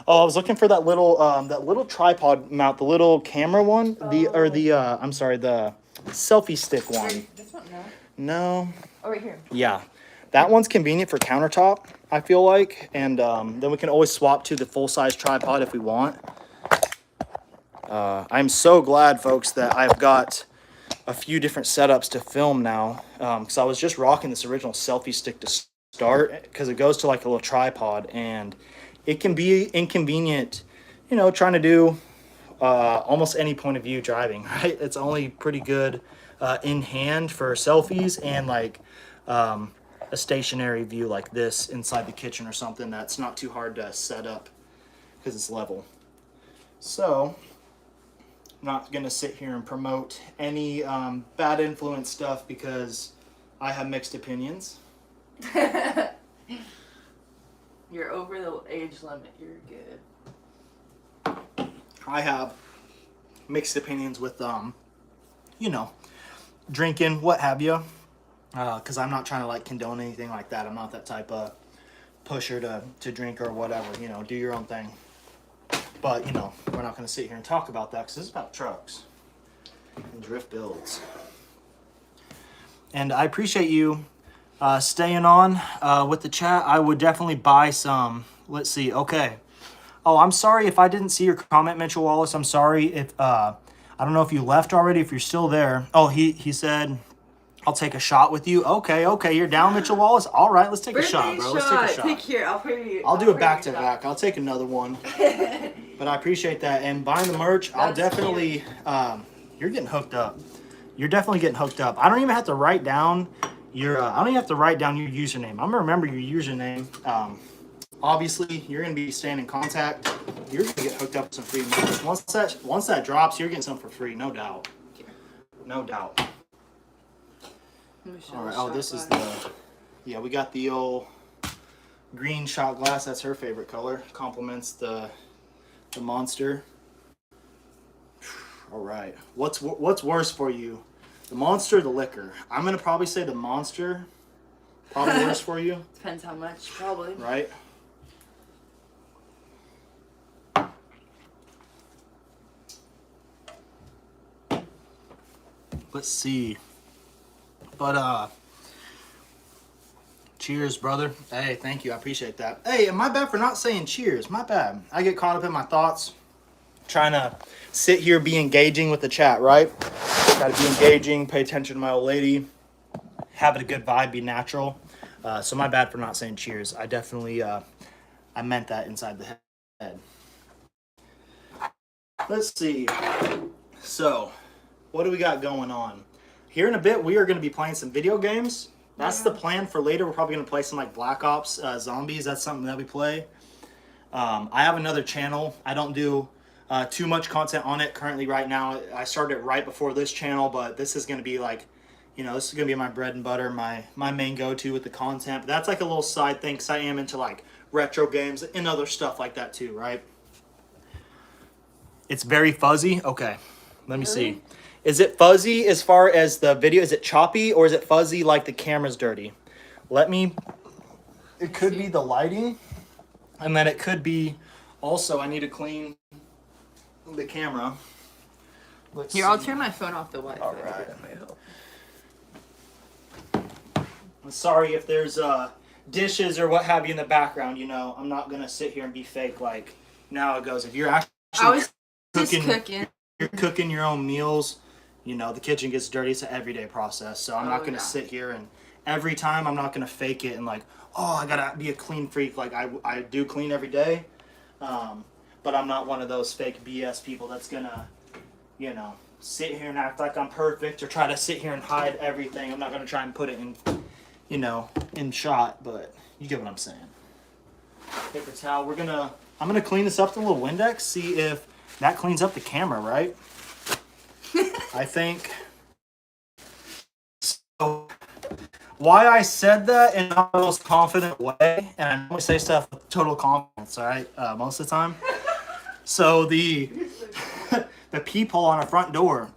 Oh, I was looking for that little tripod mount, the little camera one, the selfie stick one. This one, no. Oh, right here. Yeah. That one's convenient for countertop, I feel like, and then we can always swap to the full-size tripod if we want. I'm so glad, folks, that I've got a few different setups to film now, because I was just rocking this original selfie stick to start, because it goes to like a little tripod, and it can be inconvenient, trying to do almost any point of view driving, right? It's only pretty good in hand for selfies and like a stationary view like this inside the kitchen or something that's not too hard to set up because it's level. So I'm not going to sit here and promote any bad influence stuff because I have mixed opinions. You're over the age limit. You're good. I have mixed opinions with, you know, drinking, what have you. Because I'm not trying to, like, condone anything like that. I'm not that type of pusher to drink or whatever. You know, do your own thing. But, you know, we're not going to sit here and talk about that because this is about trucks and drift builds. And I appreciate you staying on with the chat. I would definitely buy some. Let's see. Okay. Oh, I'm sorry if I didn't see your comment, Mitchell Wallace. I'm sorry if I don't know if you left already. If you're still there. Oh, he said, I'll take a shot with you. Okay. You're down, Mitchell Wallace. All right, let's take a shot, bro. Let's take a shot. Take care. I'll do it back to back. I'll take another one. But I appreciate that. And buying the merch, I'll definitely. You're getting hooked up. You're definitely getting hooked up. I don't even have to write down your. I don't even have to write down your username. I'm gonna remember your username. Obviously, you're gonna be staying in contact. You're gonna get hooked up with some free merch. Once that drops, you're getting some for free, no doubt. No doubt. All right. Oh, this is the. Yeah, we got the old green shot glass. That's her favorite color. Complements the monster. All right. What's worse for you, the monster or the liquor? I'm gonna probably say the monster. Probably worse for you. Depends how much, probably. Right. Let's see. But cheers, brother. Hey, thank you. I appreciate that. Hey, and my bad for not saying cheers. My bad. I get caught up in my thoughts. Trying to sit here, be engaging with the chat, right? Got to be engaging, pay attention to my old lady, having a good vibe, be natural. So my bad for not saying cheers. I definitely, I meant that inside the head. Let's see. So, what do we got going on? Here in a bit, we are going to be playing some video games. That's the plan for later. We're probably going to play some like Black Ops Zombies. That's something that we play. I have another channel. I don't do too much content on it currently right now. I started it right before this channel, but this is going to be like, you know, this is going to be my bread and butter, my main go-to with the content. But that's like a little side thing because I am into like retro games and other stuff like that too, right? It's very fuzzy. Okay, let me see. Is it fuzzy as far as the video? Is it choppy or is it fuzzy like the camera's dirty? It could be the lighting. And then it could be also I need to clean the camera. Here, I'll turn my phone off the Wi-Fi. All right. I'm sorry if there's dishes or what have you in the background. You know, I'm not gonna sit here and be fake like now it goes. If you're actually cooking, you're cooking your own meals. You know, the kitchen gets dirty. It's an everyday process. So I'm not gonna sit here and every time I'm not gonna fake it and like, oh, I gotta be a clean freak. Like I do clean every day, but I'm not one of those fake BS people that's gonna, you know, sit here and act like I'm perfect or try to sit here and hide everything. I'm not gonna try and put it in, you know, in shot. But you get what I'm saying. Paper towel. I'm gonna clean this up with a little Windex. See if that cleans up the camera, right? I think. So. Why I said that in the most confident way, and I normally say stuff with total confidence, all right, most of the time. So the peephole on our front door,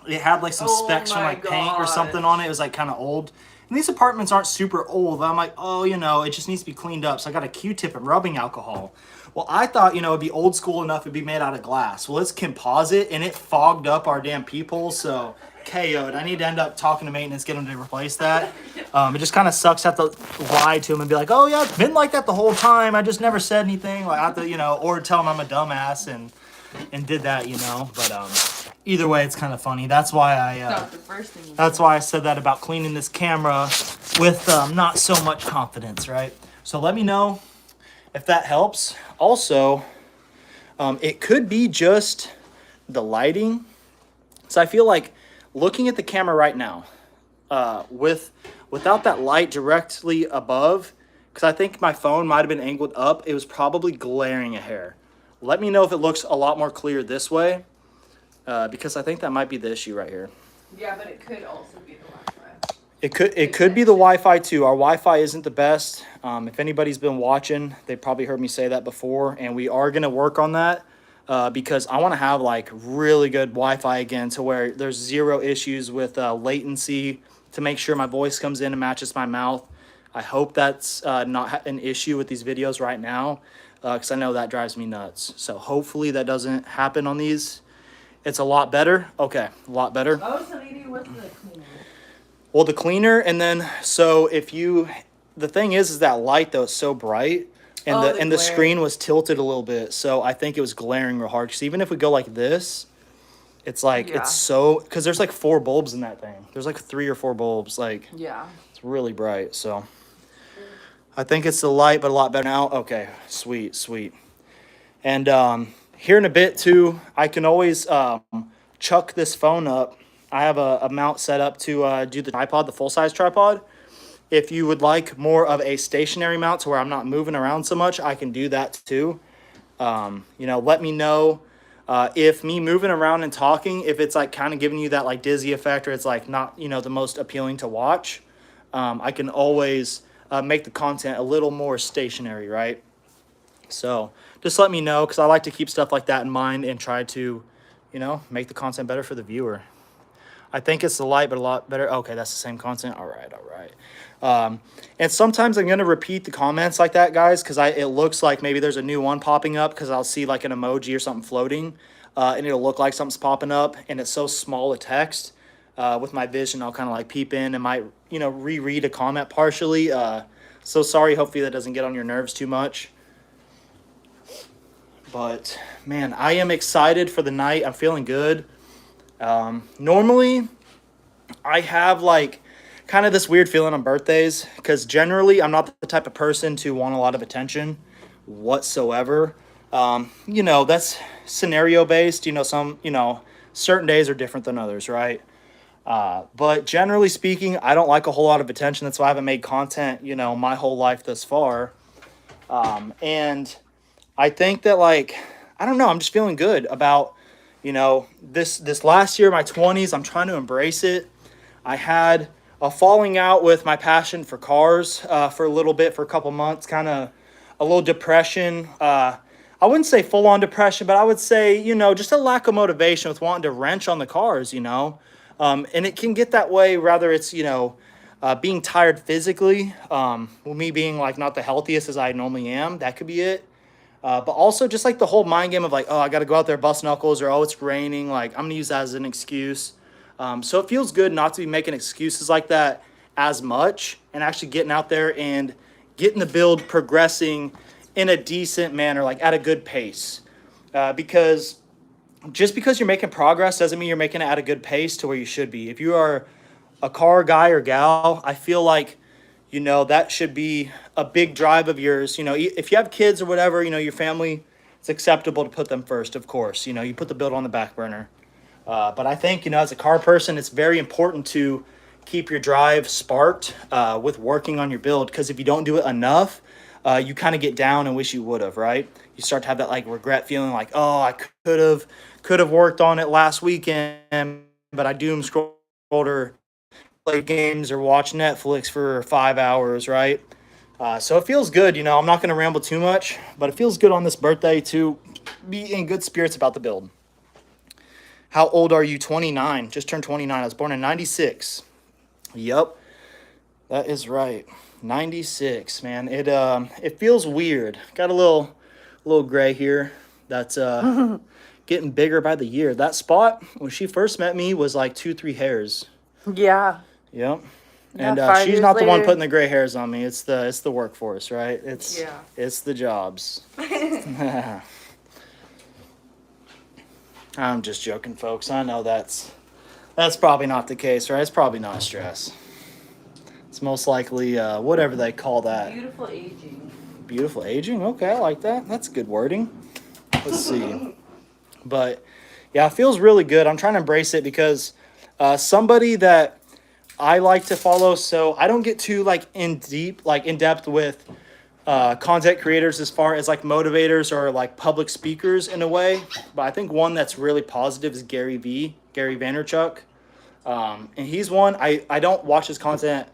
it had like some specks from like paint or something on it. It was like kind of old. And these apartments aren't super old. I'm like, oh, you know, it just needs to be cleaned up. So I got a Q-tip and rubbing alcohol. Well, I thought, you know, it'd be old school enough it'd be made out of glass. Well, it's composite, and it fogged up our damn peephole, so KO'd. I need to end up talking to maintenance, get them to replace that. It just kind of sucks to have to lie to them and be like, oh, yeah, it's been like that the whole time. I just never said anything. Like, I have to, you know, or tell them I'm a dumbass and did that, you know. But either way, it's kind of funny. That's why I said that about cleaning this camera with not so much confidence, right? So let me know if that helps. Also, it could be just the lighting. So I feel like looking at the camera right now, without that light directly above, because I think my phone might have been angled up, it was probably glaring a hair. Let me know if it looks a lot more clear this way, because I think that might be the issue right here. Yeah, but it could also be the Wi-Fi. It could be the Wi-Fi too. Our Wi-Fi isn't the best. If anybody's been watching, they probably heard me say that before, and we are gonna work on that because I want to have like really good Wi-Fi again, to where there's zero issues with latency, to make sure my voice comes in and matches my mouth. I hope that's not an issue with these videos right now, because I know that drives me nuts. So hopefully that doesn't happen on these. It's a lot better. Okay, a lot better. Oh, so maybe what's the cleaner? Well, the cleaner, and then so if you, the thing is that light though is so bright, and Oh, the the and the glare. screen was tilted a little bit, so I think it was glaring real hard. Because even if we go like this, it's like Yeah. it's so, because there's like 4 bulbs in that thing. There's like 3 or 4 bulbs. Like Yeah. it's really bright. So I think it's the light, but a lot better now. Okay, sweet, sweet. And here in a bit too, I can always chuck this phone up. I have a mount set up to do the tripod, the full-size tripod. If you would like more of a stationary mount to where I'm not moving around so much, I can do that too. Let me know if me moving around and talking, if it's like kind of giving you that like dizzy effect, or it's like not, the most appealing to watch. I can always make the content a little more stationary, right? So just let me know, because I like to keep stuff like that in mind and try to, make the content better for the viewer. I think it's the light, but a lot better. Okay, that's the same content. All right, all right. And sometimes I'm going to repeat the comments like that, guys, because it looks like maybe there's a new one popping up, because I'll see like an emoji or something floating, and it'll look like something's popping up, and it's so small a text. With my vision, I'll kind of like peep in and might, reread a comment partially. So sorry, hopefully that doesn't get on your nerves too much. But, man, I am excited for the night. I'm feeling good. Normally, I have like kind of this weird feeling on birthdays, because generally I'm not the type of person to want a lot of attention whatsoever. That's scenario based. Certain days are different than others, right? But generally speaking, I don't like a whole lot of attention. That's why I haven't made content, my whole life thus far. And I think that, like, I don't know, I'm just feeling good about, this last year, my 20s. I'm trying to embrace it. I had a falling out with my passion for cars for a little bit, for a couple months, kind of a little depression. I wouldn't say full on depression, but I would say, just a lack of motivation with wanting to wrench on the cars, and it can get that way, rather it's, being tired physically, me being like not the healthiest as I normally am. That could be it. But also just like the whole mind game of like, oh, I got to go out there, bust knuckles, or oh, it's raining. Like, I'm going to use that as an excuse. So it feels good not to be making excuses like that as much, and actually getting out there and getting the build progressing in a decent manner, like at a good pace. Because just because you're making progress doesn't mean you're making it at a good pace to where you should be. If you are a car guy or gal, I feel like, that should be a big drive of yours. If you have kids or whatever, your family, it's acceptable to put them first, of course. You put the build on the back burner. But I think, as a car person, it's very important to keep your drive sparked with working on your build, because if you don't do it enough, you kind of get down and wish you would have, right? You start to have that like regret feeling, like, oh, I could have worked on it last weekend, but I doom scrolled or play games or watch Netflix for 5 hours, right? So it feels good. I'm not going to ramble too much, but it feels good on this birthday to be in good spirits about the build. How old are you? 29. Just turned 29. I was born in 96. Yep, that is right. 96, man. It feels weird. Got a little gray here. That's getting bigger by the year. That spot when she first met me was like 2-3 hairs. Yeah. Yep. Yeah, And 5 she's years not the one later. putting the gray hairs on me. It's the workforce, right? It's the jobs. I'm just joking, folks. I know that's probably not the case, right? It's probably not stress. It's most likely whatever they call that. Beautiful aging. Beautiful aging? Okay, I like that. That's good wording. Let's see. But yeah, it feels really good. I'm trying to embrace it because somebody that I like to follow, so I don't get too in depth with content creators as far as like motivators or like public speakers in a way. But I think one that's really positive is Gary Vaynerchuk. And he's one, I don't watch his content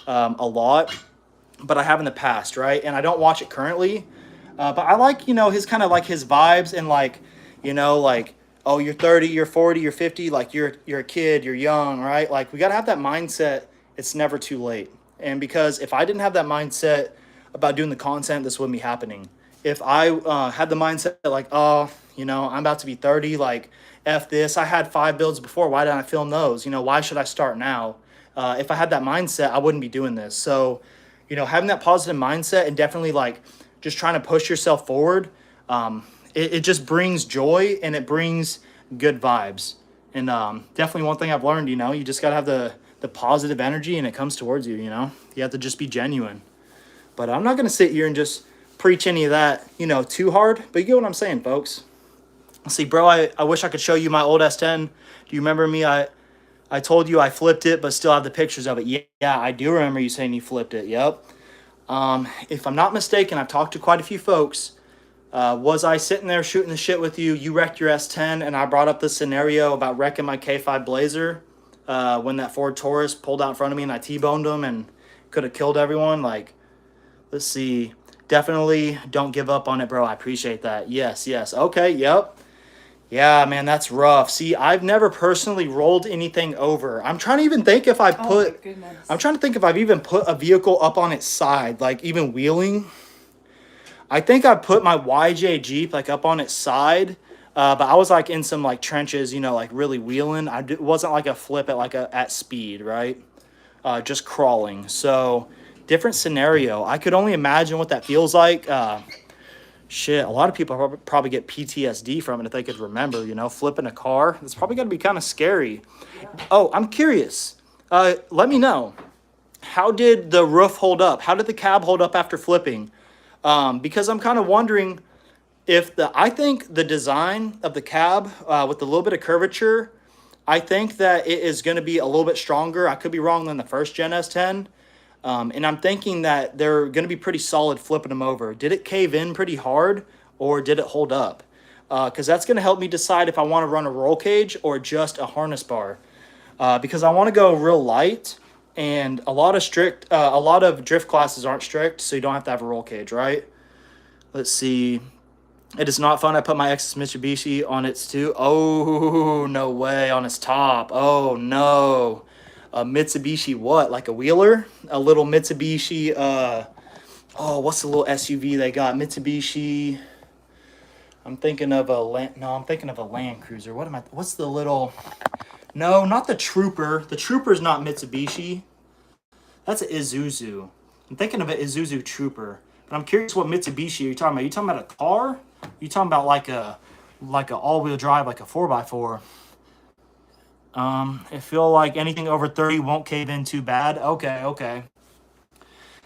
a lot, but I have in the past, right? And I don't watch it currently. But I like, his kind of like his vibes and like, like, oh, you're 30, you're 40, you're 50, like you're a kid, you're young, right? Like we got to have that mindset. It's never too late. And because if I didn't have that mindset about doing the content, this wouldn't be happening. If I had the mindset like, oh, I'm about to be 30, like, F this. I had 5 builds before. Why didn't I film those? Why should I start now? If I had that mindset, I wouldn't be doing this. So, having that positive mindset and definitely like just trying to push yourself forward, it just brings joy and it brings good vibes. And definitely one thing I've learned, you just got to have the positive energy and it comes towards you, You have to just be genuine. But I'm not going to sit here and just preach any of that, too hard. But you get what I'm saying, folks. See, bro, I wish I could show you my old S10. Do you remember me? I told you I flipped it, but still have the pictures of it. Yeah, I do remember you saying you flipped it. Yep. If I'm not mistaken, I've talked to quite a few folks. Was I sitting there shooting the shit with you? You wrecked your S10, and I brought up the scenario about wrecking my K5 Blazer when that Ford Taurus pulled out in front of me and I T-boned him and could have killed everyone. Like, let's see. Definitely don't give up on it, bro. I appreciate that. Yes. Okay, yep. Yeah, man, that's rough. See, I've never personally rolled anything over. I'm trying to even think if I put... I'm trying to think if I've even put a vehicle up on its side, like even wheeling. I think I put my YJ Jeep like up on its side, but I was like in some like trenches, like really wheeling. It wasn't like a flip at speed, right? Just crawling. So different scenario. I could only imagine what that feels like. Shit, a lot of people probably get PTSD from it if they could remember, flipping a car. It's probably going to be kind of scary. Oh, I'm curious. Let me know. How did the roof hold up? How did the cab hold up after flipping? Because I'm kind of wondering if I think the design of the cab with a little bit of curvature, I think that it is going to be a little bit stronger. I could be wrong than the first Gen S10. And I'm thinking that they're going to be pretty solid flipping them over. Did it cave in pretty hard or did it hold up? Because that's going to help me decide if I want to run a roll cage or just a harness bar. Because I want to go real light, and a lot of drift classes aren't strict, so you don't have to have a roll cage, right? Let's see. It is not fun. I put my ex's Mitsubishi on its too. Oh, no way. On its top. Oh, no. A Mitsubishi what? Like a wheeler? A little Mitsubishi, what's the little SUV they got? Mitsubishi. I'm thinking of a Land Cruiser. What's the little... No, not the Trooper. The Trooper's not Mitsubishi. That's an Isuzu. I'm thinking of an Isuzu Trooper. But I'm curious what Mitsubishi are you talking about? Are you talking about a car? Are you talking about like a all-wheel drive, like a 4x4? I feel like anything over 30 won't cave in too bad. Okay.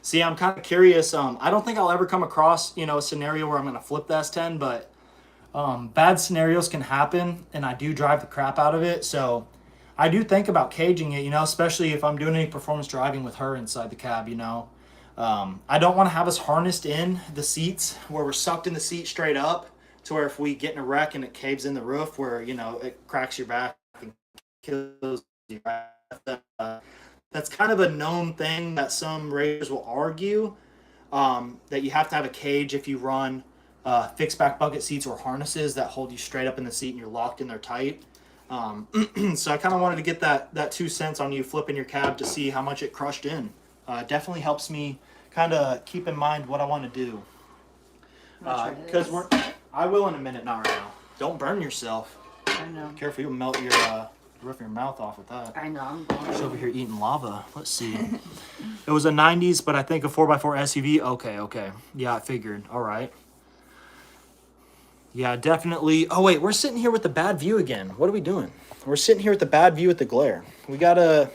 See, I'm kind of curious. I don't think I'll ever come across, a scenario where I'm going to flip the S10, but bad scenarios can happen, and I do drive the crap out of it. So I do think about caging it, especially if I'm doing any performance driving with her inside the cab, I don't want to have us harnessed in the seats where we're sucked in the seat straight up to where if we get in a wreck and it caves in the roof where, it cracks your back and kills you. That's kind of a known thing that some racers will argue, that you have to have a cage if you run fixed back bucket seats or harnesses that hold you straight up in the seat and you're locked in there tight. So I kind of wanted to get that 2 cents on you flipping your cab to see how much it crushed in. Definitely helps me kind of keep in mind what I want to do. Because I will in a minute, not right now. Don't burn yourself. I know. Careful, you'll melt your roof of your mouth off with that. I know, I'm going. She's over here eating lava. Let's see. It was a 90s, but I think a 4x4 SUV. Okay. Yeah, I figured. All right. Yeah, definitely. Oh, wait, we're sitting here with the bad view again. What are we doing? We're sitting here with the bad view with the glare. We gotta...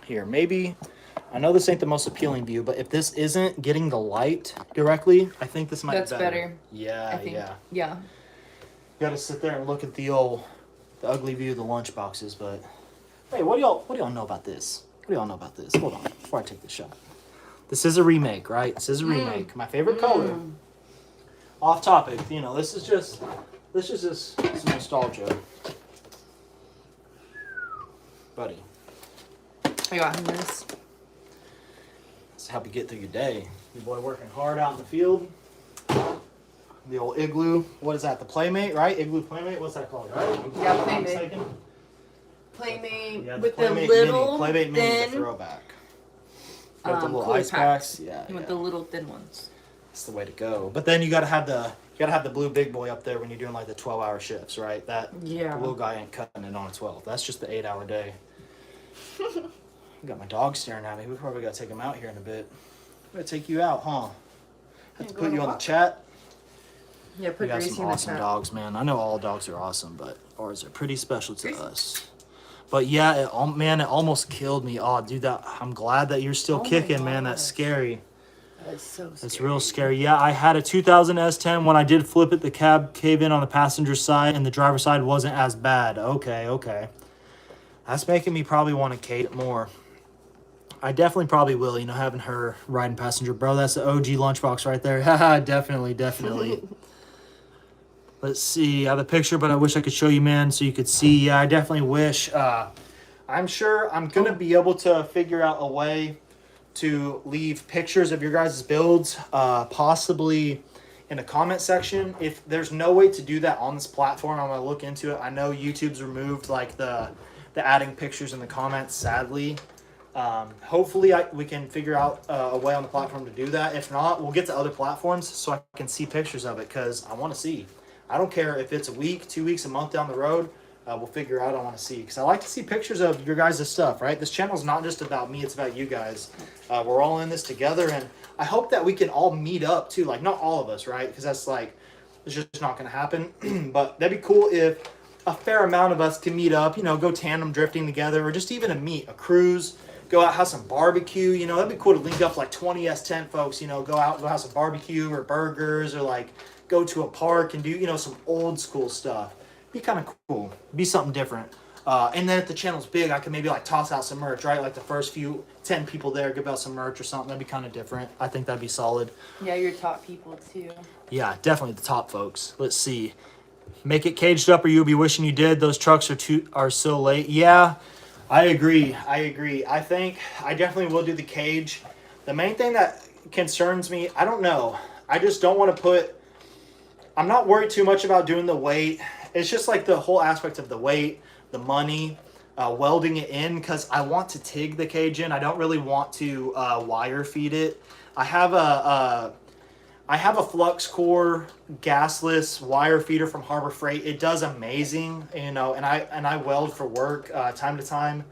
Here, maybe... I know this ain't the most appealing view, but if this isn't getting the light directly, I think this might be better. That's better. Yeah. You gotta sit there and look at the ugly view of the lunch boxes, but... Hey, what do y'all know about this? Hold on, before I take this shot. This is a remake, right? This is a remake. My favorite color. Off topic, this is just some nostalgia. Buddy, I got him this. let's help you get through your day. Your boy working hard out in the field. The old igloo. What is that? The Playmate, right? Igloo Playmate? What's that called, right? Yeah, If I'm Playmate. mistaken? Playmate Yeah, with Playmate the little Mini. Playmate Mini, the thin throwback. With the little cooler ice packs. Yeah, with yeah. the little thin ones. That's the way to go. But then you gotta have the blue big boy up there when you're doing like the 12-hour shifts, right? That Yeah. the little guy ain't cutting it on a 12. That's just the 8-hour day. I got my dog staring at me. We probably gotta take him out here in a bit. We gotta take you out, huh? Have to go put on you a on the walk. chat. Yeah, We put got Gracie some in the awesome chat. dogs, man. I know all dogs are awesome, but ours are pretty special to us. But yeah, man, it almost killed me. Oh, dude, I'm glad that you're still Oh my kicking, man. That's gosh. scary. That's so scary. That's real scary. Yeah, I had a 2000 S10. When I did flip it, the cab cave in on the passenger side and the driver's side wasn't as bad. Okay. That's making me probably want to cage it more. I definitely probably will, having her riding passenger. Bro, that's the OG lunchbox right there. Haha, definitely. Let's see. I have a picture, but I wish I could show you, man, so you could see. Yeah, I definitely wish. I'm sure I'm going to be able to figure out a way to leave pictures of your guys' builds, possibly in the comment section. If there's no way to do that on this platform, I'm going to look into it. I know YouTube's removed like the adding pictures in the comments, sadly. Hopefully we can figure out a way on the platform to do that. If not, we'll get to other platforms so I can see pictures of it, because I want to see. I don't care if it's a week, 2 weeks, a month down the road. We'll figure out. I want to see, because I like to see pictures of your guys' stuff, right? This channel's not just about me, it's about you guys. We're all in this together, and I hope that we can all meet up too. Like, not all of us, right? Because that's like, it's just not going to happen. But that'd be cool if a fair amount of us can meet up, go tandem drifting together, or just even a cruise, go out, have some barbecue, that'd be cool to link up like 20 S10 folks, go out, go have some barbecue or burgers, or like go to a park and do, some old school stuff. Be kind of cool. Be something different. And then if the channel's big, I can maybe like toss out some merch, right? Like the first 10 people there, give out some merch or something. That'd be kind of different. I think that'd be solid. Yeah, your top people too. Yeah, definitely the top folks. Let's see. Make it caged up, or you'll be wishing you did. Those trucks are so late. Yeah, I agree. I think I definitely will do the cage. The main thing that concerns me, I don't know. I just don't want to put... I'm not worried too much about doing the weight. It's just like the whole aspect of the weight, the money, welding it in, because I want to TIG the cage in. I don't really want to wire feed it. I have a flux core gasless wire feeder from Harbor Freight. It does amazing, and I weld for work time to time,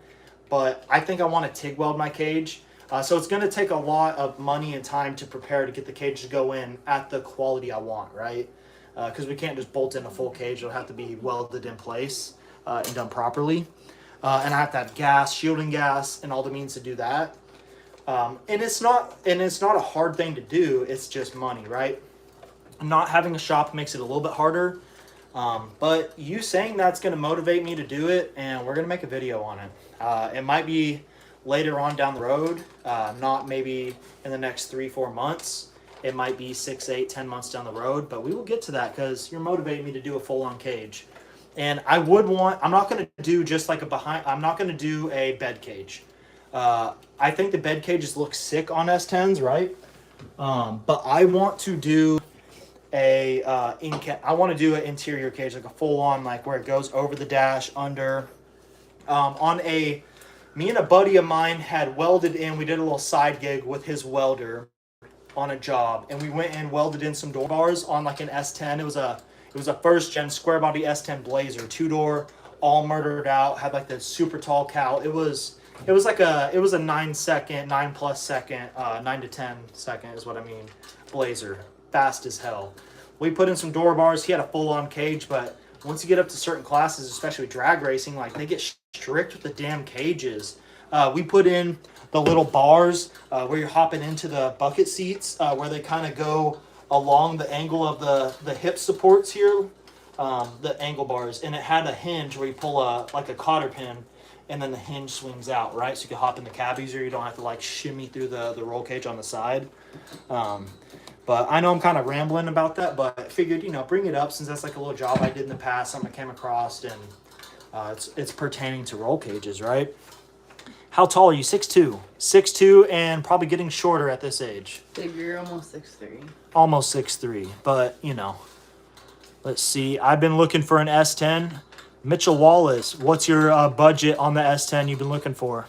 but I think I want to TIG weld my cage. So it's going to take a lot of money and time to prepare to get the cage to go in at the quality I want, right? Because we can't just bolt in a full cage. It'll have to be welded in place and done properly. And I have to have gas, shielding gas, and all the means to do that. And it's not a hard thing to do. It's just money, right? Not having a shop makes it a little bit harder. But you saying that's going to motivate me to do it, and we're going to make a video on it. It might be later on down the road, not maybe in the next 3-4 months. It might be 6, 8, 10 months down the road, but we will get to that, because you're motivating me to do a full-on cage. And I'm not going to do just like I'm not going to do a bed cage. I think the bed cages look sick on S10s, right? But I want to do I want to do an interior cage, like a full-on, like where it goes over the dash, under. Me and a buddy of mine had welded in. We did a little side gig with his welder on a job, and we went and welded in some door bars on like an S10. It was a first gen square body S10 Blazer, 2-door, all murdered out, had like the super tall cowl. It was a 9+ second, 9 to 10 second is what I mean, Blazer, fast as hell. We put in some door bars. He had a full-on cage, but once you get up to certain classes, especially drag racing, like they get strict with the damn cages. We put in the little bars where you're hopping into the bucket seats, where they kind of go along the angle of the hip supports here, the angle bars, and it had a hinge where you pull like a cotter pin, and then the hinge swings out, right? So you can hop in the cab easier. You don't have to like shimmy through the roll cage on the side. But I know I'm kind of rambling about that, but I figured, bring it up since that's like a little job I did in the past, something I came across, and It's pertaining to roll cages, right? How tall are you? 6'2". 6'2", and probably getting shorter at this age. Babe, you're almost 6'3". Almost 6'3", but you know. Let's see. I've been looking for an S10. Mitchell Wallace, what's your budget on the S10 you've been looking for?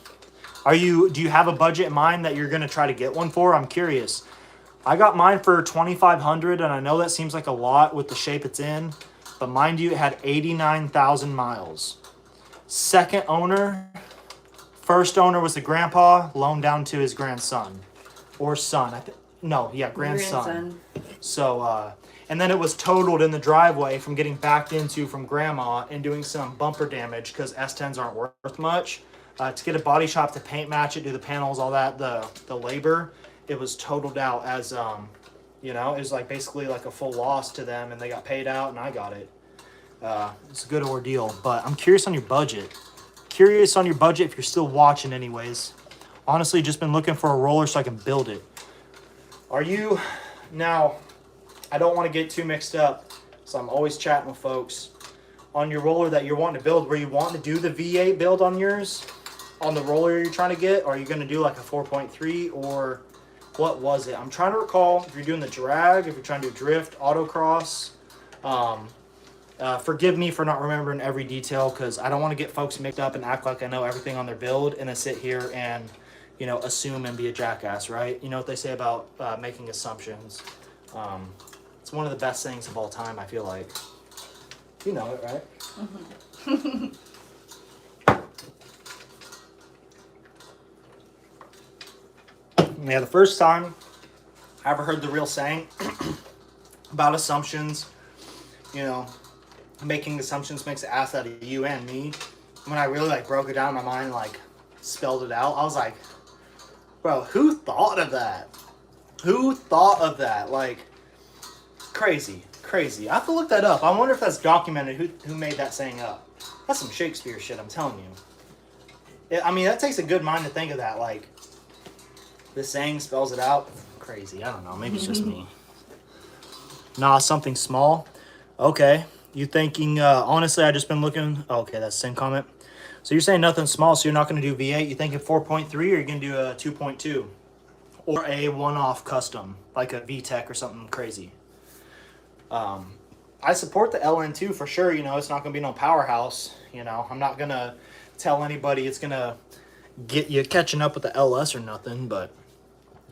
Do you have a budget in mind that you're gonna try to get one for? I'm curious. I got mine for $2,500, and I know that seems like a lot with the shape it's in, but mind you, it had 89,000 miles. Second owner, first owner was the grandpa, loaned down to his grandson or son. Grandson. So, and then it was totaled in the driveway from getting backed into from grandma and doing some bumper damage because S10s aren't worth much. To get a body shop to paint match it, do the panels, all that, the labor, it was totaled out as, it was like basically like a full loss to them, and they got paid out and I got it. It's a good ordeal, but I'm curious on your budget. Curious on your budget if you're still watching anyways. Honestly, just been looking for a roller so I can build it. Now, I don't want to get too mixed up, so I'm always chatting with folks. On your roller that you're wanting to build, were you wanting to do the V8 build on yours? On the roller you're trying to get? Or are you going to do like a 4.3 or what was it? I'm trying to recall if you're doing the drag, if you're trying to do drift, autocross. Forgive me for not remembering every detail because I don't want to get folks mixed up and act like I know everything on their build and then sit here and, assume and be a jackass, right? You know what they say about making assumptions. It's one of the best things of all time, I feel like. You know it, right? Mm-hmm. Yeah, the first time I ever heard the real saying about assumptions, making assumptions makes an ass out of you and me. When I really broke it down in my mind, spelled it out, I was like, bro, who thought of that? Who thought of that? Crazy. I have to look that up. I wonder if that's documented, who made that saying up. That's some Shakespeare shit, I'm telling you. That takes a good mind to think of that. This saying spells it out. Crazy. I don't know. Maybe it's just me. Nah, something small. Okay. You thinking, honestly, I just been looking. Okay, that's the same comment. So you're saying nothing small, so you're not going to do V8. You thinking 4.3 or you're going to do a 2.2? Or a one-off custom, like a VTEC or something crazy. I support the LN2 for sure. It's not going to be no powerhouse. I'm not going to tell anybody it's going to get you catching up with the LS or nothing, but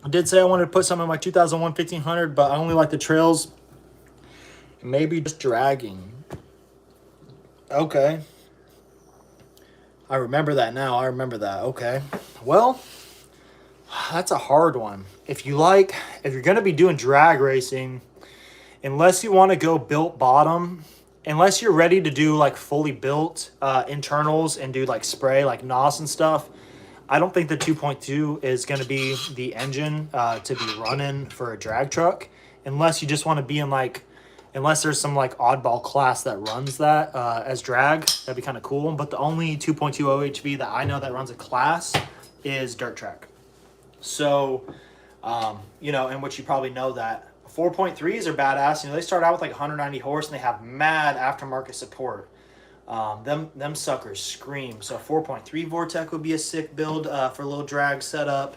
I did say I wanted to put some in my 2001 1500, but I only like the trails. Maybe just dragging. Okay. I remember that now. Okay. Well, that's a hard one. If you're going to be doing drag racing, unless you want to go built bottom, unless you're ready to do fully built internals and do spray NOS and stuff, I don't think the 2.2 is going to be the engine to be running for a drag truck, unless you just want to be in unless there's some oddball class that runs that as drag. That'd be kind of cool. But the only 2.2 OHV that I know that runs a class is dirt track. So, in which you probably know that 4.3s are badass. They start out with 190 horse and they have mad aftermarket support. Them suckers scream. So 4.3 Vortec would be a sick build for a little drag setup.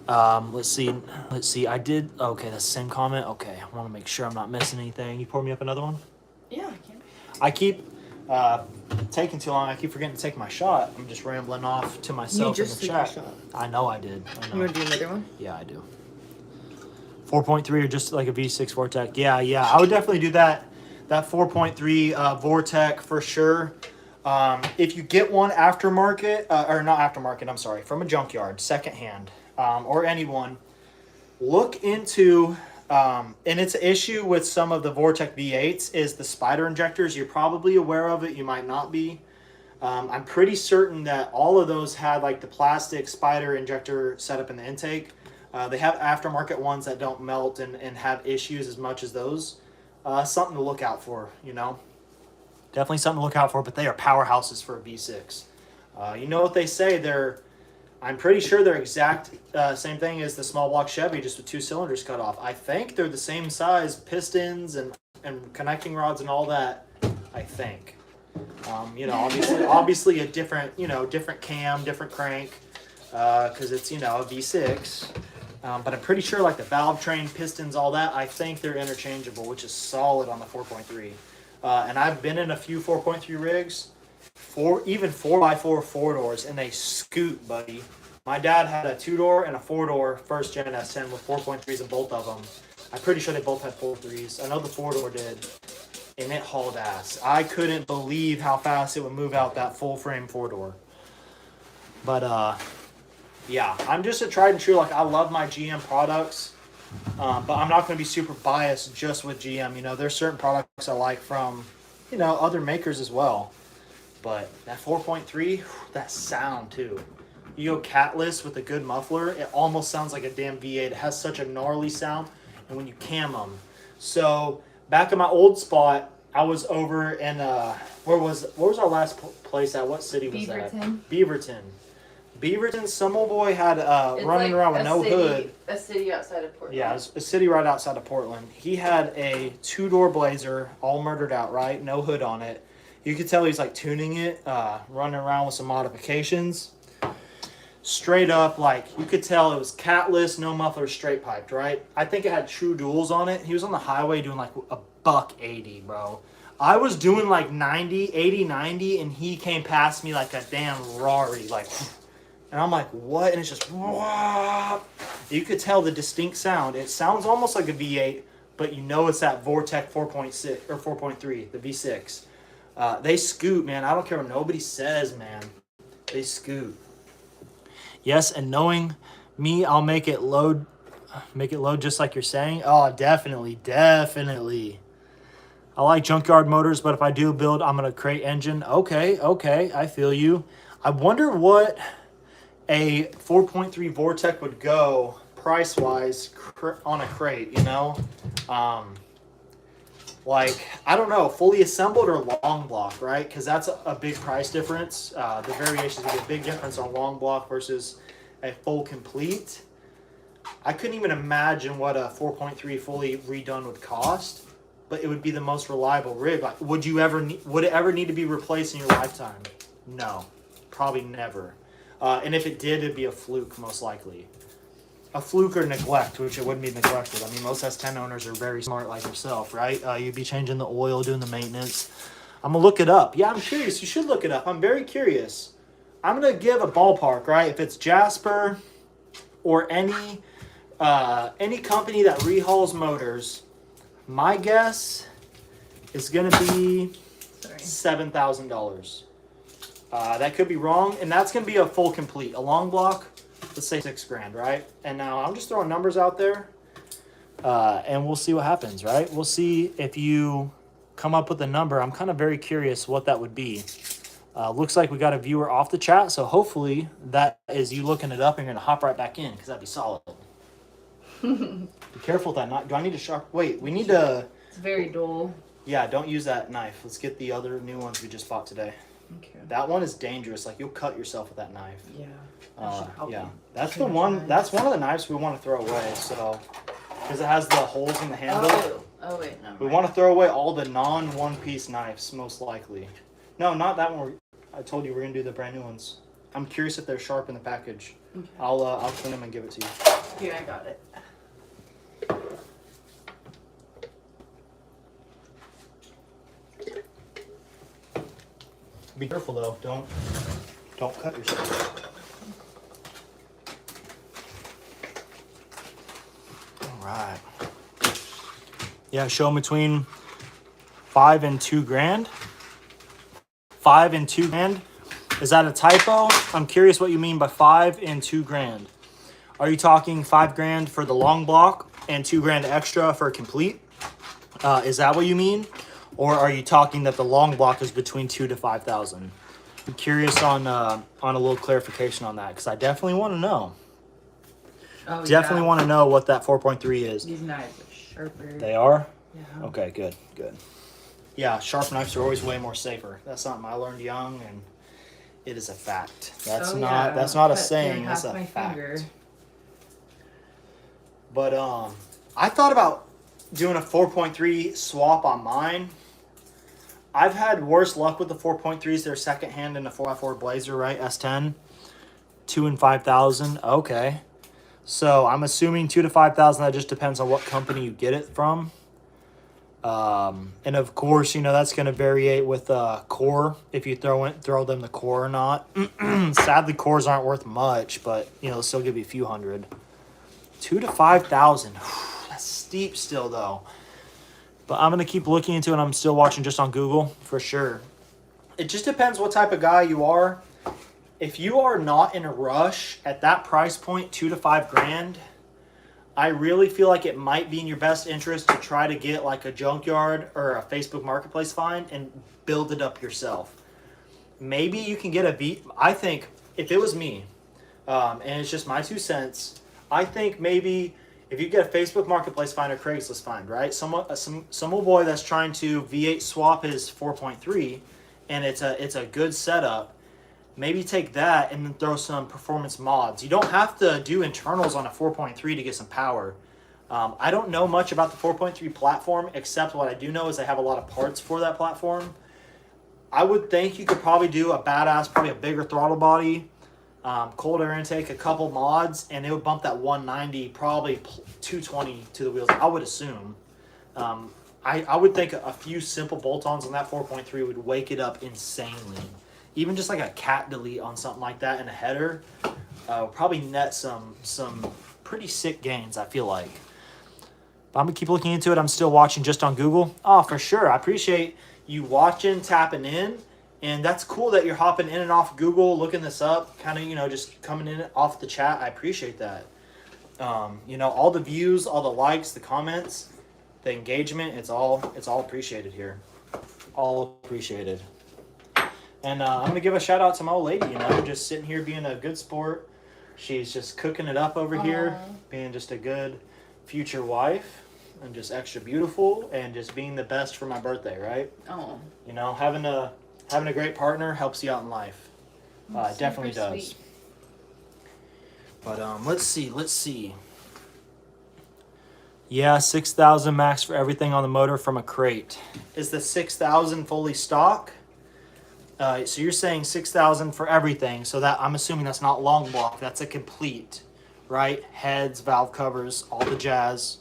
Let's see. Okay, that's the same comment. Okay, I want to make sure I'm not missing anything. You pour me up another one? Yeah, I can. I keep taking too long. I keep forgetting to take my shot. I'm just rambling off to myself in the chat. Your shot. I know I did. You want to do another one? Yeah, I do. 4.3 or just like a V6 Vortec. Yeah. I would definitely do that. That 4.3 Vortec for sure. If you get one aftermarket, or not aftermarket, I'm sorry, from a junkyard, secondhand, or anyone, look into, and it's an issue with some of the Vortec V8s, is the spider injectors. You're probably aware of it. You might not be. I'm pretty certain that all of those had the plastic spider injector setup in the intake. They have aftermarket ones that don't melt and have issues as much as those. Something to look out for, Definitely something to look out for, but they are powerhouses for a V6. You know what they say? I'm pretty sure they're exact same thing as the small block Chevy, just with 2 cylinders cut off. I think they're the same size, pistons and connecting rods and all that, I think. You know, obviously a different, you know, different cam, different crank, because it's, you know, a V6. But I'm pretty sure like the valve train, pistons, all that, I think they're interchangeable, which is solid on the 4.3. And I've been in a few 4.3 rigs, even 4x4 four doors, and they scoot, buddy. My dad had a 2-door and a 4-door first gen S10 with 4.3s in both of them. I'm pretty sure they both had 4.3s. I know the 4-door did, and it hauled ass. I couldn't believe how fast it would move out that full frame 4-door. But yeah, I'm just a tried and true. Like, I love my GM products, but I'm not going to be super biased just with GM. You know, there's certain products I like from, you know, other makers as well. But that 4.3, that sound too. You go catless with a good muffler, it almost sounds like a damn V8. It has such a gnarly sound, and when you cam them. So back in my old spot, I was over in where was our last place at? What city was that? Beaverton. Beaverton. Some old boy had running like around with no hood. A city outside of Portland. Yeah, it was a city right outside of Portland. He had a 2-door Blazer, all murdered out, right? No hood on it. You could tell he's like tuning it, running around with some modifications. Straight up, like, you could tell it was catless, no muffler, straight piped, right? I think it had true duals on it. He was on the highway doing like a $180, bro. I was doing like 80, 90, and he came past me like a damn Rari, like, and I'm like, what? And it's just, whoop. You could tell the distinct sound. It sounds almost like a V8, but you know it's that Vortec 4.6 or 4.3, the V6. They scoot, man. I don't care what nobody says, man. They scoot. Yes, and knowing me, I'll make it load just like you're saying. Oh, definitely. I like junkyard motors, but if I do build, I'm going to crate engine. Okay, I feel you. I wonder what a 4.3 Vortec would go price-wise on a crate, you know? Like, I don't know, fully assembled or long block, right? Because that's a big price difference. The variations would be a big difference on long block versus a full complete. I couldn't even imagine what a 4.3 fully redone would cost, but it would be the most reliable rig. Like, would it ever need to be replaced in your lifetime? No, probably never. And if it did, it'd be a fluke, most likely. A fluke or neglect, which it wouldn't be neglected. I mean, most S10 owners are very smart like yourself, right? You'd be changing the oil, doing the maintenance. I'm going to look it up. Yeah, I'm curious. You should look it up. I'm very curious. I'm going to give a ballpark, right? If it's Jasper or any company that rehauls motors, my guess is going to be $7,000. That could be wrong, and that's going to be a full complete. A long block, let's say $6,000, right? And now I'm just throwing numbers out there, and we'll see what happens, right? We'll see if you come up with a number. I'm kind of very curious what that would be. Looks like we got a viewer off the chat, so hopefully that is you looking it up and you're going to hop right back in, because that'd be solid. Be careful with that knife. Do I need to sharp? Wait, we need to... It's very dull. Yeah, don't use that knife. Let's get the other new ones we just bought today. Okay. That one is dangerous. Like, you'll cut yourself with that knife. Yeah. Yeah. That's the one. That's one of the knives we want to throw away. So, because it has the holes in the handle. Oh wait, no. We want to throw away all the non-one-piece knives, most likely. No, not that one. I told you we're gonna do the brand new ones. I'm curious if they're sharp in the package. Okay. I'll clean them and give it to you. Here, I got it. Be careful though. Don't cut yourself. All right. Yeah, show them between $5,000 and $2,000. $5,000 and $2,000. Is that a typo? I'm curious what you mean by $5,000 and $2,000. Are you talking $5,000 for the long block and $2,000 extra for complete? Is that what you mean? Or are you talking that the long block is between $2,000 to $5,000? I'm curious on a little clarification on that, because I definitely want to know. Oh, definitely want to know what that 4.3 is. These knives are sharper. They are? Yeah. Okay, good. Yeah, sharp knives are always way more safer. That's something I learned young, and it is a fact. That's not a saying. That's a fact. Finger. But I thought about doing a 4.3 swap on mine. I've had worse luck with the 4.3s. They're secondhand in a 4x4 Blazer, right? S10, 2 and 5,000. Okay, so I'm assuming 2 to 5,000. That just depends on what company you get it from. And of course, that's going to variate with core, if you throw them the core or not. Sadly, cores aren't worth much, but they'll still give you a few hundred. 2 to 5,000. That's steep still though. But I'm going to keep looking into it. I'm still watching just on Google for sure. It just depends what type of guy you are. If you are not in a rush at that price point, 2 to 5 grand, I really feel like it might be in your best interest to try to get like a junkyard or a Facebook Marketplace find and build it up yourself. Maybe you can get I think if it was me, and it's just my 2 cents, I think maybe if you get a Facebook Marketplace find or Craigslist find, right? Some old boy that's trying to V8 swap his 4.3, and it's a good setup. Maybe take that and then throw some performance mods. You don't have to do internals on a 4.3 to get some power. I don't know much about the 4.3 platform, except what I do know is they have a lot of parts for that platform. I would think you could probably do probably a bigger throttle body, cold air intake, a couple mods, and it would bump that 190, probably 220 to the wheels, I would assume. I would think a few simple bolt-ons on that 4.3 would wake it up insanely. Even just like a cat delete on something like that and a header, probably net some pretty sick gains, I feel like. But I'm going to keep looking into it. I'm still watching just on Google. Oh, for sure. I appreciate you watching, tapping in. And that's cool that you're hopping in and off Google, looking this up, kind of, just coming in off the chat. I appreciate that. All the views, all the likes, the comments, the engagement, it's all appreciated here. All appreciated. And I'm going to give a shout out to my old lady, just sitting here being a good sport. She's just cooking it up over here, being just a good future wife and just extra beautiful and just being the best for my birthday, right? Oh. Having a great partner helps you out in life. It definitely does. Sweet. But let's see. Yeah, 6,000 max for everything on the motor from a crate. Is the 6,000 fully stock? So you're saying 6,000 for everything. So that I'm assuming that's not long block. That's a complete, right? Heads, valve covers, all the jazz.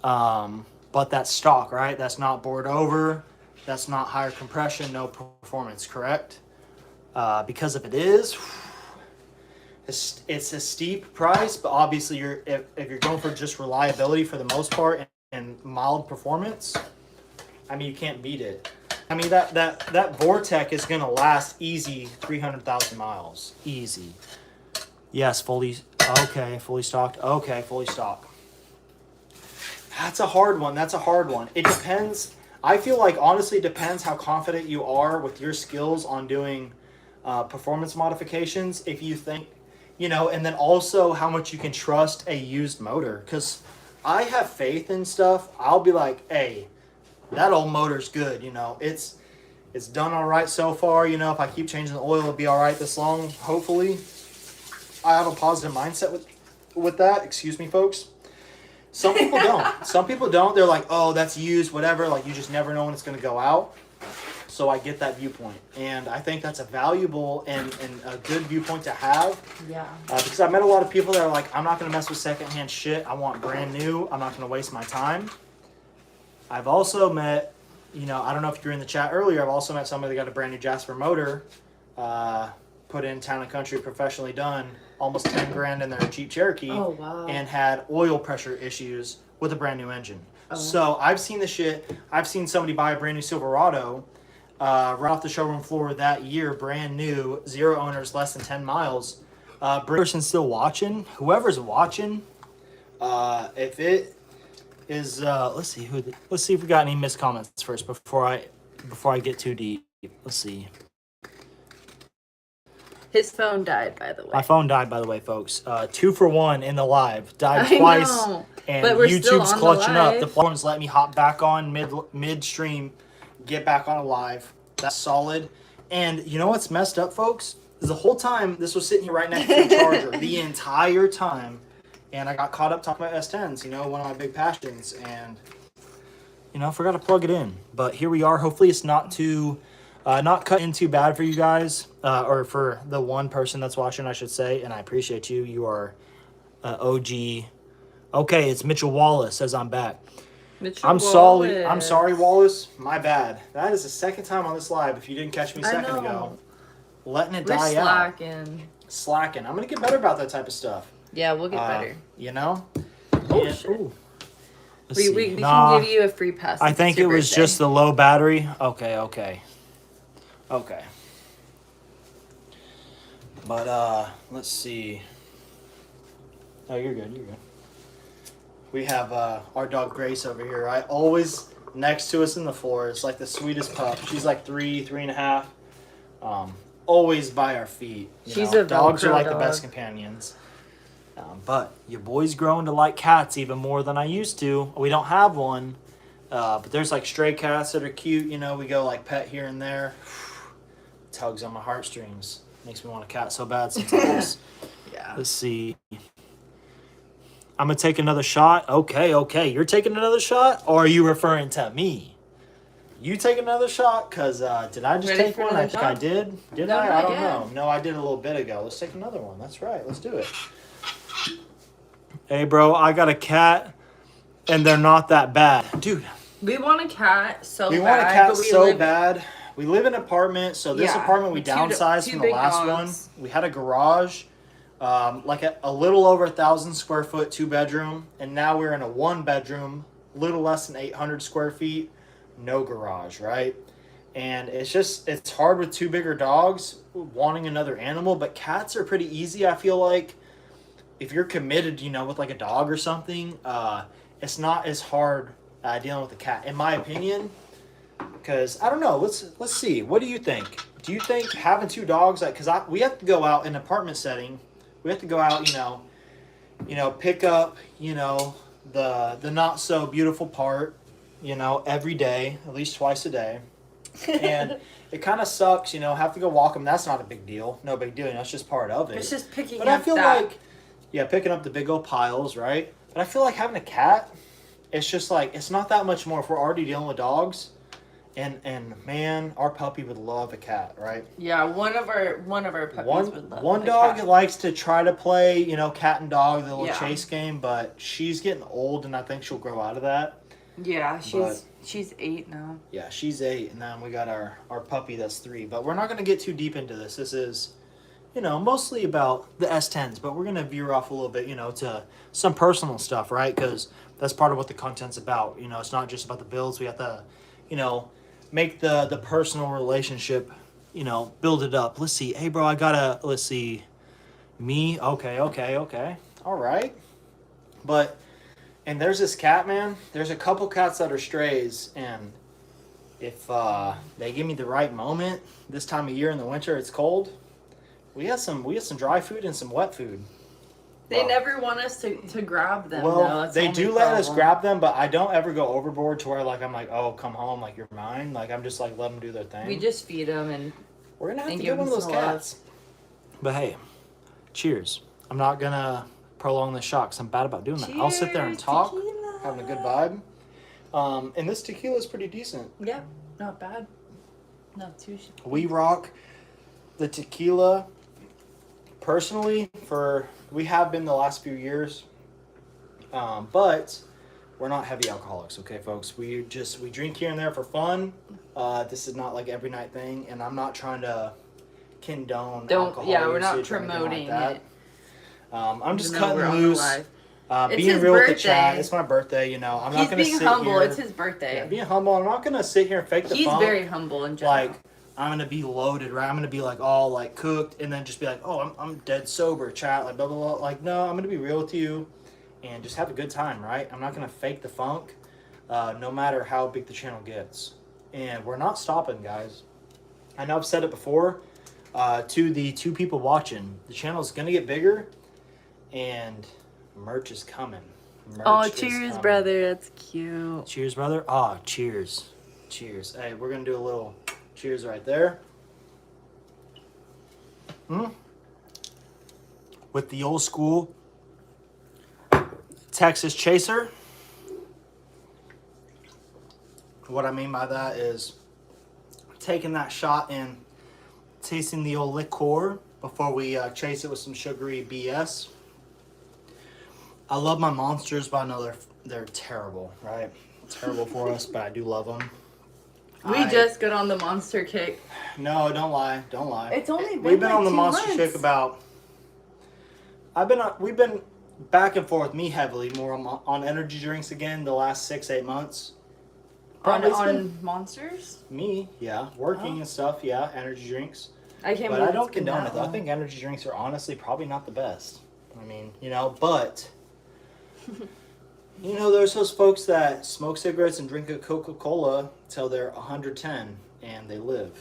But that's stock, right? That's not bored over. That's not higher compression, no performance, correct? Because if it is, it's a steep price. But obviously, if you're going for just reliability for the most part and mild performance, you can't beat it. That Vortec is going to last easy 300,000 miles. Easy. Yes, fully stocked. Okay, fully stocked. That's a hard one. It depends. I feel like, honestly, it depends how confident you are with your skills on doing performance modifications. If you think, and then also how much you can trust a used motor. Because I have faith in stuff. I'll be like, hey, that old motor's good, it's done all right so far. If I keep changing the oil, it'll be all right this long, hopefully. I have a positive mindset with that. Excuse me, folks. Some people don't. They're like, oh, that's used, whatever. Like, you just never know when it's going to go out. So I get that viewpoint. And I think that's a valuable and a good viewpoint to have. Yeah. Because I've met a lot of people that are like, I'm not going to mess with secondhand shit. I want brand new. I'm not going to waste my time. I've also met, I don't know if you were in the chat earlier, I've also met somebody that got a brand new Jasper motor, put in Town and Country, professionally done, almost 10 grand in their Jeep Cherokee. Oh, wow. And had oil pressure issues with a brand new engine. Oh. So I've seen this shit. I've seen somebody buy a brand new Silverado right off the showroom floor that year, brand new, 0 owners, less than 10 miles. Person still watching, whoever's watching, if it is let's see if we got any missed comments first before I get too deep. Let's see. His phone died, by the way. My phone died, by the way, folks. 2 for 1 in the live. Died twice. And but we're YouTube's clutching up. The live. platform's let me hop back on midstream, get back on a live. That's solid. And you know what's messed up, folks? Is the whole time this was sitting here right next to the charger, the entire time. And I got caught up talking about S10s, one of my big passions. And You know, forgot to plug it in. But here we are. Hopefully it's not too, not cut in too bad for you guys, or for the one person that's watching, I should say. And I appreciate you. You are OG. Okay, it's Mitchell Wallace says I'm back. I'm sorry, Wallace. My bad. That is the second time on this live. If you didn't catch me a second ago, letting it die out. Slacking. I'm gonna get better about that type of stuff. Yeah, we'll get better. You know. Oh And, shit. ooh. We can give you a free pass. I think it was just the low battery. Okay. But let's see. Oh, you're good. We have our dog Grace over here, right? Always next to us in the floor. It's like the sweetest pup. She's like 3.5. Always by our feet. She's a dogs are like dog. the best companions. But your boy's growing to like cats even more than I used to. We don't have one. But there's like stray cats that are cute. You know, we go like pet here and there. Tugs on my heartstrings. Makes me want a cat so bad sometimes. Yeah. Let's see. I'm going to take another shot. Okay. You're taking another shot? Or are you referring to me? You take another shot? Because did I just take one? I think I did. Did No, I? I don't yeah. know. No, I did a little bit ago. Let's take another one. That's right. Let's do it. Hey, bro, I got a cat, and they're not that bad. Dude. We want a cat so bad. We want a cat so bad. We live in an apartment, so this Yeah, apartment we downsized two from the big last dogs. one. We had a garage, like a little over 1,000 square foot, 2-bedroom, and now we're in a 1-bedroom, little less than 800 square feet, no garage, right? And it's hard with 2 bigger dogs wanting another animal, but cats are pretty easy. I feel like if you're committed, with like a dog or something, it's not as hard dealing with a cat, in my opinion. Because I don't know. Let's see. What do you think? Do you think having 2 dogs, like, because we have to go out in an apartment setting, we have to go out, pick up, the not so beautiful part, every day, at least twice a day, and it kind of sucks, have to go walk them. That's not a big deal. No big deal. It's just part of it. It's just picking up. But I feel like, picking up the big old piles, right? But I feel like having a cat, it's just like, it's not that much more if we're already dealing with dogs. And man, our puppy would love a cat, right? Yeah, one of our puppies would love one a dog cat. likes to try to play, cat and dog, the little Yeah. chase game, but she's getting old, and I think she'll grow out of that. Yeah, she's 8 now. Yeah, she's 8, and then we got our puppy that's 3. But we're not going to get too deep into this. This is, mostly about the S10s, but we're going to veer off a little bit, to some personal stuff, right? Because that's part of what the content's about. It's not just about the builds. We have to, make the personal relationship, build it up. Let's see. Hey, bro, let's see. Me? Okay. All right. But, and there's this cat, man. There's a couple cats that are strays, and if they give me the right moment, this time of year in the winter, it's cold. We have some dry food and some wet food. They never want us to grab them. Well, though. they do let us grab them, but I don't ever go overboard to where like I'm like, oh, come home, like you're mine. Like I'm just like let them do their thing. We just feed them and we're gonna have to give get one of them those some cats. But hey, cheers. I'm not gonna prolong the shock 'cause I'm bad about doing that. I'll sit there and talk, tequila. having a good vibe. And this tequila is pretty decent. Yeah, not bad. Not too shit. We rock the tequila. Personally, we have been the last few years, but we're not heavy alcoholics, okay, folks? We drink here and there for fun. This is not like every night thing, and I'm not trying to condone alcohol. Yeah, we're not usage or anything promoting like that. it. I'm just Even though we're cutting on the loose, live. It's being his real with the birthday. chat. It's my birthday, I'm not He's gonna being sit humble. here. It's his birthday. Yeah, being humble. I'm not gonna sit here and fake the He's funk. very humble in general. Like, I'm gonna be loaded, right? I'm gonna be like all like cooked, and then just be like, oh, I'm dead sober, chat, like blah blah blah. Like, no, I'm gonna be real with you, and just have a good time, right? I'm not gonna fake the funk, no matter how big the channel gets, and we're not stopping, guys. I know I've said it before, to the 2 people watching, the channel is gonna get bigger, and merch is coming. Merch is cheers, coming. brother. That's cute. Cheers, brother. Cheers. Cheers. Hey, we're going to do a little cheers right there. With the old school Texas Chaser. What I mean by that is taking that shot and tasting the old liqueur before we chase it with some sugary BS. I love my Monsters, but I know they're terrible, right? Terrible for us, but I do love them. We just got on the Monster kick. No, don't lie. Don't lie. It's only been We've been like on the 2 Monster months. kick about... We've been back and forth, me heavily, more on energy drinks again the last 6-8 months. On Monsters? Me, yeah. Working and stuff, yeah. Energy drinks. I can't But believe I don't it's been condone that it, though. I long. think energy drinks are honestly probably not the best. I mean, but... there's those folks that smoke cigarettes and drink a Coca-Cola till they're 110 and they live,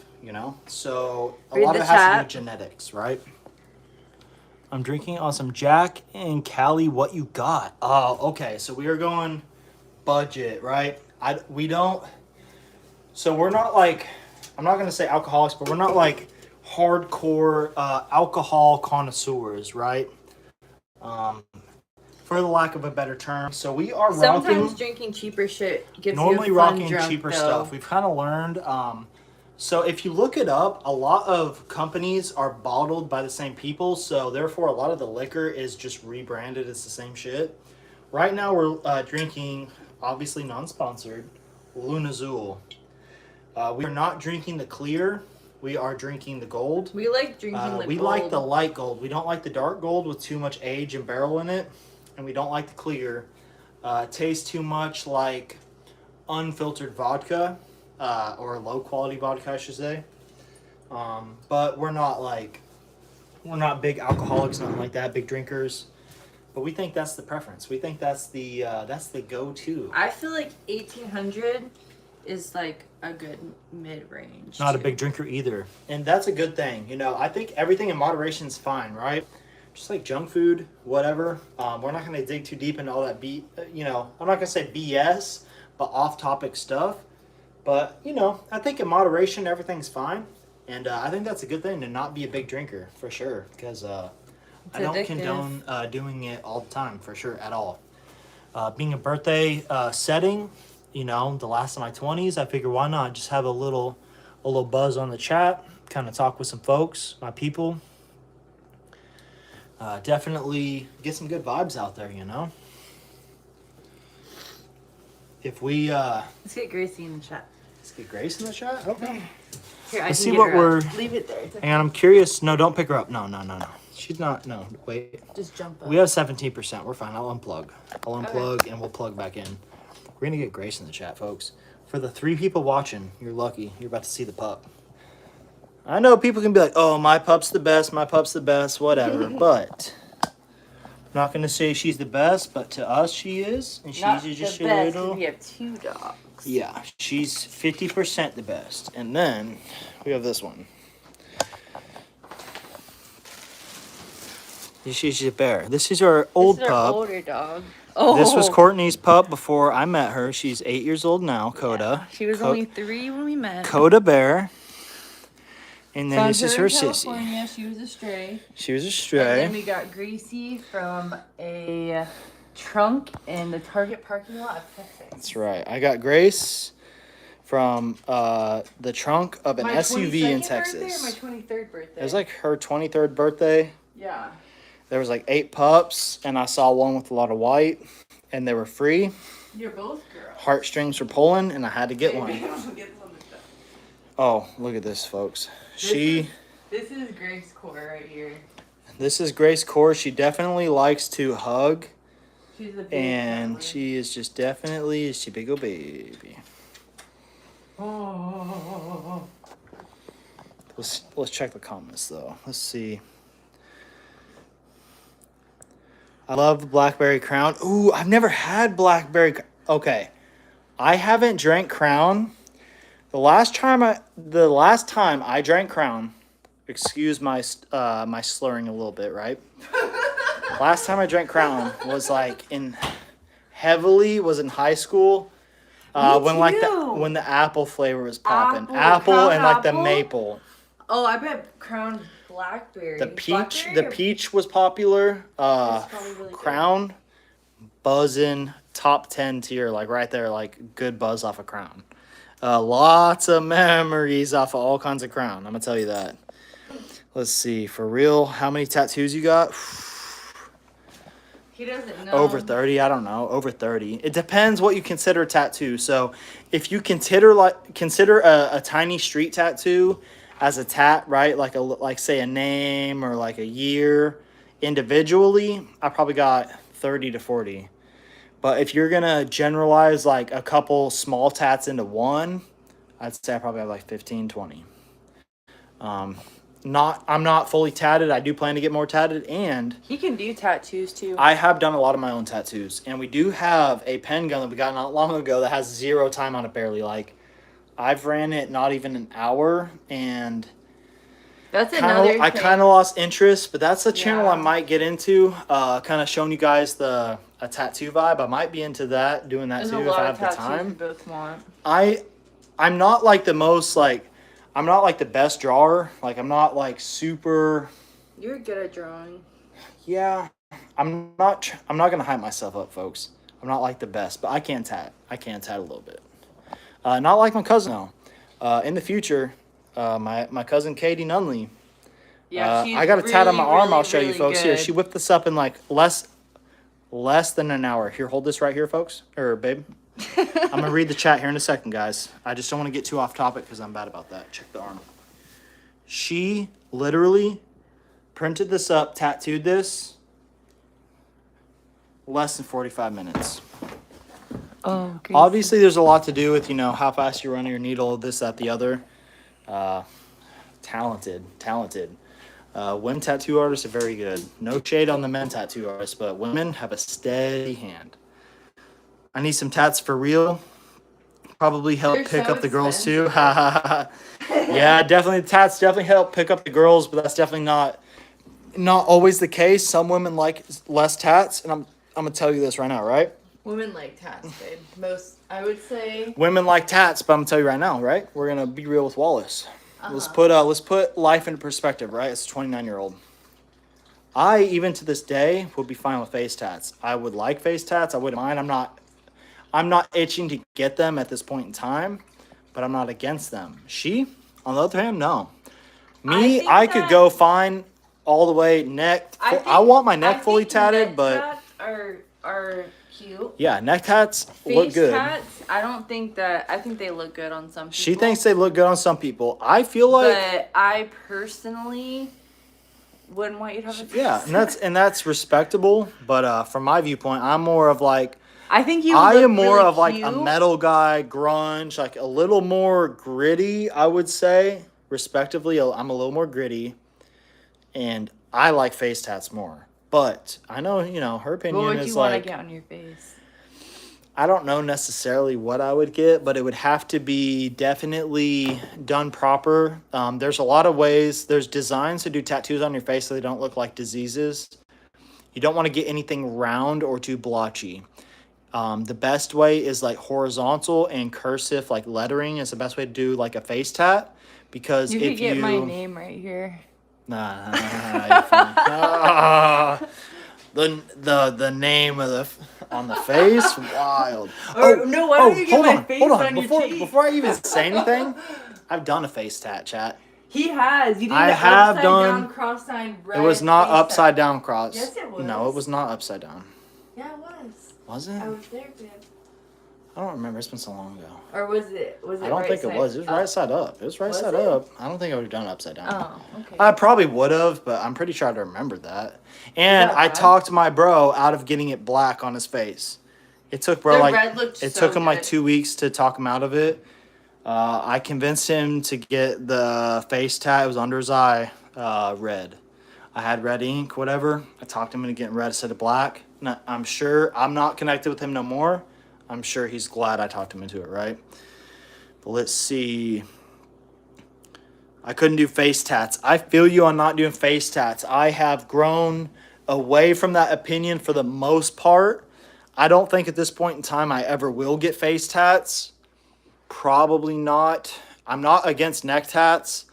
So a Read lot the of it has to do chat. with genetics, right? I'm drinking on some Jack and Cali. What you got? Oh, okay. So we are going budget, right? We don't. So we're not like, I'm not gonna say alcoholics, but we're not like hardcore alcohol connoisseurs, right? For the lack of a better term. So we are Sometimes drinking cheaper shit gives normally you a fun rocking drunk, cheaper though. stuff. We've kind of learned. So if you look it up, a lot of companies are bottled by the same people. So therefore, a lot of the liquor is just rebranded as the same shit. Right now, we're drinking, obviously non-sponsored, Lunazul. We are not drinking the clear. We are drinking the gold. We like drinking the We gold. like the light gold. We don't like the dark gold with too much age and barrel in it. And we don't like the clear. It tastes too much like unfiltered vodka, or low quality vodka, I should say. But we're not big alcoholics, nothing like that, big drinkers. But we think that's the preference. We think that's the go-to. I feel like 1800 is like a good mid-range. Not a big drinker either, and that's a good thing. I think everything in moderation is fine, right? Just like junk food, whatever. We're not going to dig too deep into all that I'm not going to say BS, but off-topic stuff. But, I think in moderation, everything's fine. And I think that's a good thing to not be a big drinker, for sure. Because I don't addictive. condone doing it all the time, for sure, at all. Being a birthday setting, the last of my 20s, I figure why not just have a little buzz on the chat, kind of talk with some folks, my people. Definitely get some good vibes out there, If we... Let's get Gracie in the chat. Let's get Grace in the chat? Okay. Here, Let's I see can what get her up. we're... Leave it there. It's okay. And I'm curious... No, don't pick her up. No. She's not... No, wait. Just jump up. We have 17%. We're fine. I'll unplug. And we'll plug back in. We're going to get Grace in the chat, folks. For the 3 people watching, you're lucky. You're about to see the pup. I know people can be like, oh, my pup's the best, whatever. But I'm not going to say she's the best, but to us she is. And she's Not just the a best, little... 'cause we have 2 dogs. Yeah, she's 50% the best. And then we have this one. She's a bear. This is our old This is our pup. older dog. Oh. This was Courtney's pup before I met her. She's 8 years old now, Coda. Yeah, she was only 3 when we met. Coda Bear. And then Found this is her her in sissy. California. She was a stray. She was a And then stray. we got Gracie from a trunk in the Target parking lot of Texas. That's right. I got Grace from the trunk of an My SUV in 22nd Texas. birthday or my 23rd birthday? It was like her 23rd birthday. Yeah. There was like 8 pups, and I saw one with a lot of white, and they were free. You're both girls. Heartstrings were pulling, and I had to get one. Get some of that. Oh, look at this, folks. This is Grace Core right here. This is Grace Core. She definitely likes to hug, She's a big and cuddler. she is just definitely a big old baby. Oh. Let's check the comments though. Let's see. I love Blackberry Crown. Ooh, I've never had Blackberry. Okay, I haven't drank Crown. The last time I drank Crown, excuse my my slurring a little bit, right? Last time I drank Crown was like in high school. When the apple flavor was popping. Apple Crown and like the apple? maple. Oh, I bet Crown Blackberry. The peach, Blackberry the or- peach was popular. probably really good. Crown, buzzing, top 10 tier, like right there, like good buzz off of Crown. Lots of memories off of all kinds of crown. I'm gonna tell you that. Let's see, for real, how many tattoos you got? He doesn't know. Over 30, I don't know. Over 30. It depends what you consider a tattoo. So if you consider a tiny street tattoo as a tat, right? Like say a name or like a year individually, I probably got 30 to 40. But if you're gonna generalize like a couple small tats into one, I'd say I probably have like 15, 20. I'm not fully tatted. I do plan to get more tatted, and He can do tattoos too. I have done a lot of my own tattoos, and we do have a pen gun that we got not long ago that has 0 time on it barely. Like, I've ran it not even an hour, and That's another thing. I kind of lost interest, but that's a channel Yeah. I might get into. Kind of showing you guys a tattoo vibe. I might be into that, doing that There's too a if lot I of have the tattoos we time. both want. I'm not like the most like. I'm not like the best drawer. Like, I'm not like super. You're good at drawing. Yeah, I'm not gonna hype myself up, folks. I'm not like the best, but I can tat. I can tat a little bit. Not like my cousin though. In the future, my cousin Katie Nunley. Yeah, she's I got a tat on my arm. really, I'll show you, really folks. Here, good. she whipped this up in like less than an hour. Here, hold this right here, folks, or babe. I'm gonna read the chat here in a second, guys. I just don't want to get too off topic because I'm bad about that. Check the arm. She literally printed this up, tattooed this. Less than 45 minutes. Oh, okay. Obviously, there's a lot to do with, how fast you run your needle, this, that, the other. Talented. Women tattoo artists are very good. No shade on the men tattoo artists, but women have a steady hand. I need some tats for real. Probably help They're pick so up the girls too. expensive. Yeah, definitely. Tats definitely help pick up the girls, but that's definitely not always the case. Some women like less tats, and I'm gonna tell you this right now, right? Women like tats, babe. Most, I would say. Women like tats, but I'm gonna tell you right now, right? We're gonna be real with Wallace. Let's put life into perspective, right? It's a 29-year-old. I, even to this day, would be fine with face tats. I would like face tats. I wouldn't mind. I'm not itching to get them at this point in time, but I'm not against them. She, on the other hand, no. Me, I could go fine all the way neck. I want my neck fully tatted, but tats are cute. yeah, neck tats look Face good. tats, I think they look good on some people. She thinks they look good on some people. I feel like, but I personally wouldn't want you to have a face. yeah, and that's respectable. But from my viewpoint, I'm more of like, I think you. I look am more really of like a cute. metal guy, grunge, like a little more gritty, I would say. Respectively, I'm a little more gritty, and I like face tats more. But I know, her opinion What would is you want like, to get on your face? I don't know necessarily what I would get, but it would have to be definitely done proper. There's a lot of ways. There's designs to do tattoos on your face so they don't look like diseases. You don't want to get anything round or too blotchy. The best way is like horizontal and cursive, like lettering is the best way to do like a face tat. Because You if could get my name right here. Nah, you're fine. The name of on the face, wild. No, why don't you get hold my on, face hold on. on your Before cheek? before I even say anything, I've done a face tat, chat. He has. You did I the have upside done- down cross-sign red. It was not face upside tat. down cross. Yes, it was. No, it was not upside down. Yeah, it was. Was it? I was there, babe. I don't remember. It's been so long ago. Or was it? I don't think it was. It was right side up. It was right Was side it? up. I don't think I would have done it upside down. Oh, okay. I probably would have, but I'm pretty sure I'd remember that. And that I bad? talked my bro out of getting it black on his face. It took bro The red looked it so took him like good. 2 weeks to talk him out of it. I convinced him to get the face tat. It was under his eye, red. I had red ink, whatever. I talked him into getting red instead of black. I'm sure I'm not connected with him no more. I'm sure he's glad I talked him into it, right? But let's see. I couldn't do face tats. I feel you on not doing face tats. I have grown away from that opinion for the most part. I don't think at this point in time I ever will get face tats. Probably not. I'm not against neck tats,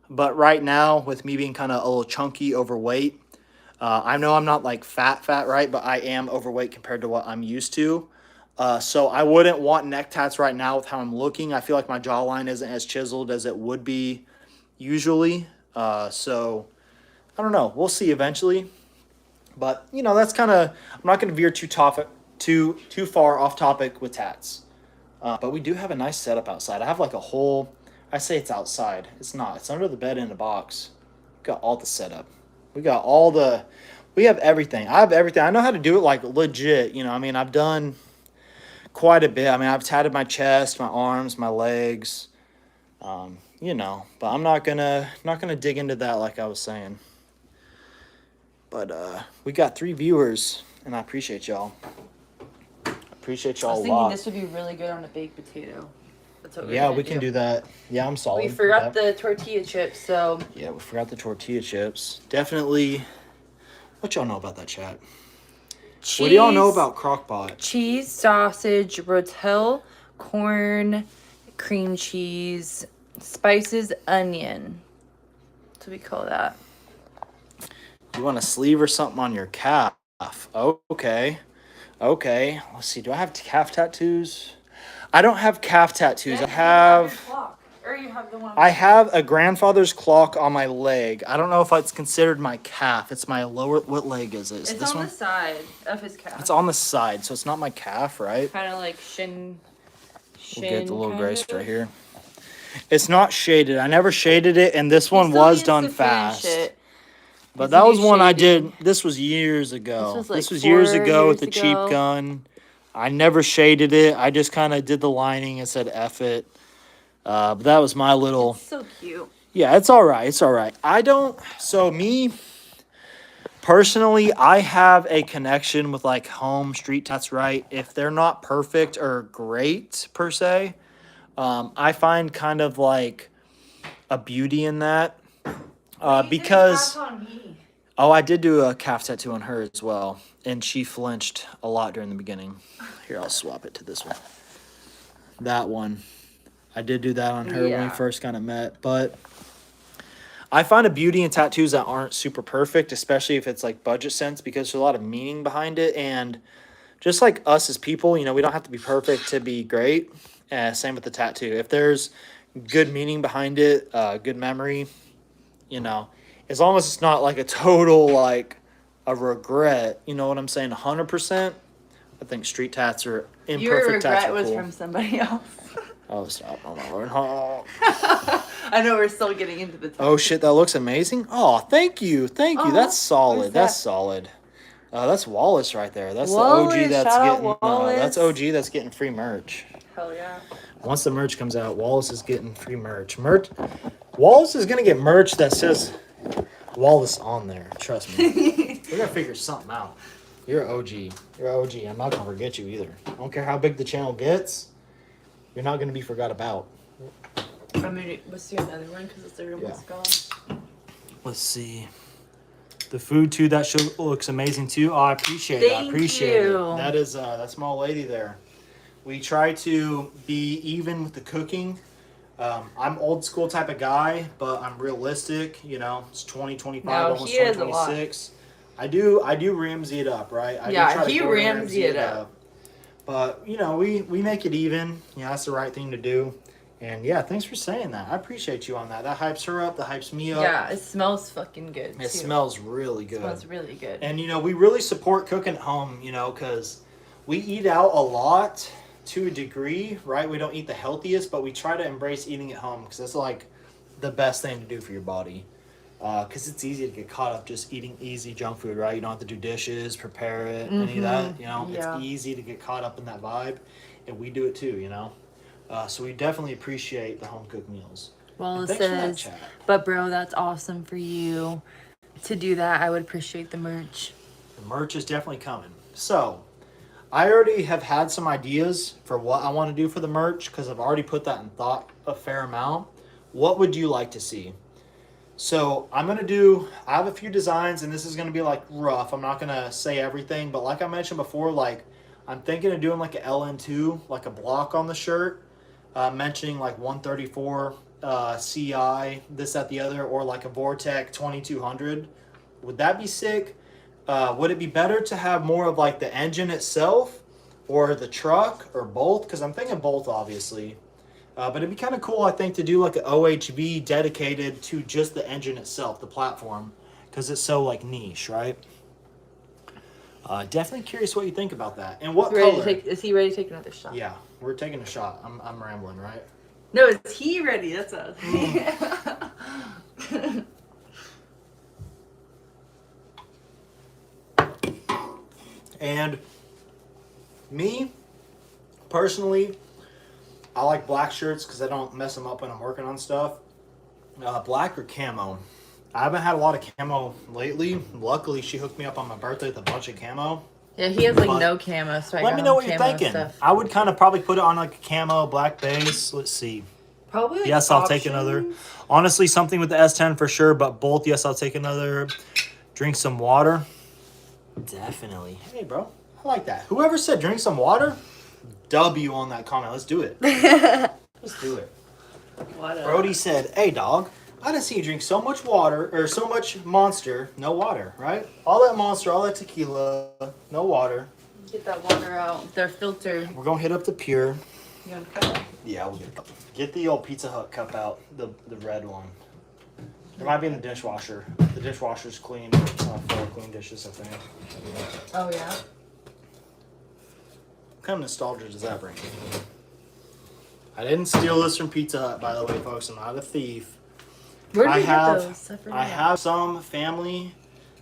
but right now, with me being kind of a little chunky, overweight, I know I'm not like fat, right? But I am overweight compared to what I'm used to. So I wouldn't want neck tats right now with how I'm looking. I feel like my jawline isn't as chiseled as it would be usually. So I don't know. We'll see eventually. But you know, that's kind of. I'm not going to veer too far off topic with tats. But we do have a nice setup outside. I have like a whole. I say it's outside. It's not. It's under the bed in a box. We got all the setup. We got all the. We have everything. I have everything. I know how to do it like legit. You know, I mean, I've done quite a bit. I mean, I've tatted my chest, my arms, my legs. You know, but I'm not gonna dig into that like I was saying. But we got 3 viewers, and I appreciate y'all. Appreciate I y'all was a thinking lot. this would be really good on a baked potato. That's what Yeah, we can do that. Yeah, I'm solid. We forgot the tortilla chips, so. Yeah, we forgot the tortilla chips. Definitely. What y'all know about that, chat? Cheese, What do y'all know about Crock-Pot? cheese, sausage, rotel, corn, cream cheese, spices, onion. That's what we call that. You want a sleeve or something on your calf? Oh, okay. Okay. Let's see. Do I have calf tattoos? I don't have calf tattoos. I have a grandfather's clock on my leg. I don't know if it's considered my calf. It's my lower. What leg is it? Is it It's this on one? the side of his calf. It's on the side, so it's not my calf, right? Kind of like shin. We'll get the little kind grace of. right here. It's not shaded. I never shaded it, and this one still was needs done to finish fast. it. But Needs that to was do one I shading. did. This was years ago. This was like years 4 ago with years the cheap ago. gun. I never shaded it. I just kind of did the lining and said F it. But that was my little. It's so cute. Yeah, it's all right. It's all right. I don't. So, me personally, I have a connection with like home street tats, right? If they're not perfect or great per se, I find kind of like a beauty in that. Because. Oh, I did do a calf tattoo on her as well, and she flinched a lot during the beginning. Here, I'll swap it to this one. That one. I did do that on her when we first kind of met, but I find a beauty in tattoos that aren't super perfect, especially if it's like budget sense, because there's a lot of meaning behind it, and just like us as people, you know, we don't have to be perfect to be great. Same with the tattoo. If there's good meaning behind it, good memory, you know, as long as it's not like a total like a regret, you know what I'm saying, 100%. I think street tats are imperfect. Your regret tats are was cool. from somebody else. Oh, stop. Oh, my Lord. Oh. I know we're still getting into the Oh, shit, that looks amazing. Oh, thank you. Thank you. That's solid. That's solid. That's Wallace right there. That's Wallace, the OG that's shout out getting Wallace. that's OG that's getting free merch. Hell yeah. Once the merch comes out, Wallace is getting free merch. Wallace is gonna get merch that says Wallace on there. Trust me. We're gonna figure something out. You're OG. You're OG. I'm not gonna forget you either. I don't care how big the channel gets. You're not gonna be forgot about. I'm gonna let's do another one because the third one's gone. Let's see. The food too, that show looks amazing too. Oh, I appreciate it. I appreciate it. That is that small lady there. We try to be even with the cooking. I'm old school type of guy, but I'm realistic. You know, it's 2025, almost 2026. I do Ramsey it up, right? I do try to Ramsey it up. But you know, we make it even. Yeah, that's the right thing to do. And yeah, thanks for saying that. I appreciate you on that. That hypes her up. That hypes me up. Yeah, it smells fucking good. It smells really good. It smells really good. And you know, we really support cooking at home. You know, because we eat out a lot to a degree, right? We don't eat the healthiest, but we try to embrace eating at home because that's like the best thing to do for your body. Because it's easy to get caught up just eating easy junk food, right? You don't have to do dishes, prepare it, any of that. You know, it's easy to get caught up in that vibe, and we do it too. You know. So we definitely appreciate the home cooked meals. Well, it says, but bro, that's awesome for you to do that. I would appreciate the merch. The merch is definitely coming. So I already have had some ideas for what I want to do for the merch because I've already put that in thought a fair amount. What would you like to see? So I have a few designs, and this is going to be like rough. I'm not going to say everything, but like I mentioned before, like I'm thinking of doing like a LN2, like a block on the shirt. Mentioning like 134 CI, this, that, the other, or like a Vortec 2200. Would that be sick? Would it be better to have more of like the engine itself, or the truck, or both, because I'm thinking both, obviously. But it'd be kind of cool, I think, to do like an OHV dedicated to just the engine itself, the platform, because it's so like niche, right? Definitely curious what you think about that. And what color? Is he ready to take another shot? Yeah, we're taking a shot. I'm rambling, right? No, is he ready? That's us. And me, personally, I like black shirts because I don't mess them up when I'm working on stuff. Black or camo. I haven't had a lot of camo lately. Luckily, she hooked me up on my birthday with a bunch of camo. Yeah, he has like no camo, so I let me know what you're thinking. Stuff. I would kind of probably put it on like a camo black base. Let's see. Probably. Like yes, I'll take another. Honestly, something with the S10 for sure, but both. Yes, I'll take another. Drink some water. Definitely. Hey, bro. I like that. Whoever said drink some water, W on that comment. Let's do it. Let's do it. Brody said, hey, dog, I didn't see you drink so much water, or so much Monster, no water, right? All that Monster, all that tequila, no water. Get that water out. They're filtered. We're going to hit up the Pure. You want a cup? Yeah, we'll get a cup. Get the old Pizza Hut cup out, the red one. It might be in the dishwasher. The dishwasher's clean, full of clean dishes, I think. Oh, yeah? What kind of nostalgia does that bring? I didn't steal this from Pizza Hut, by the way, folks. I'm not a thief. Where do you get those? I have some family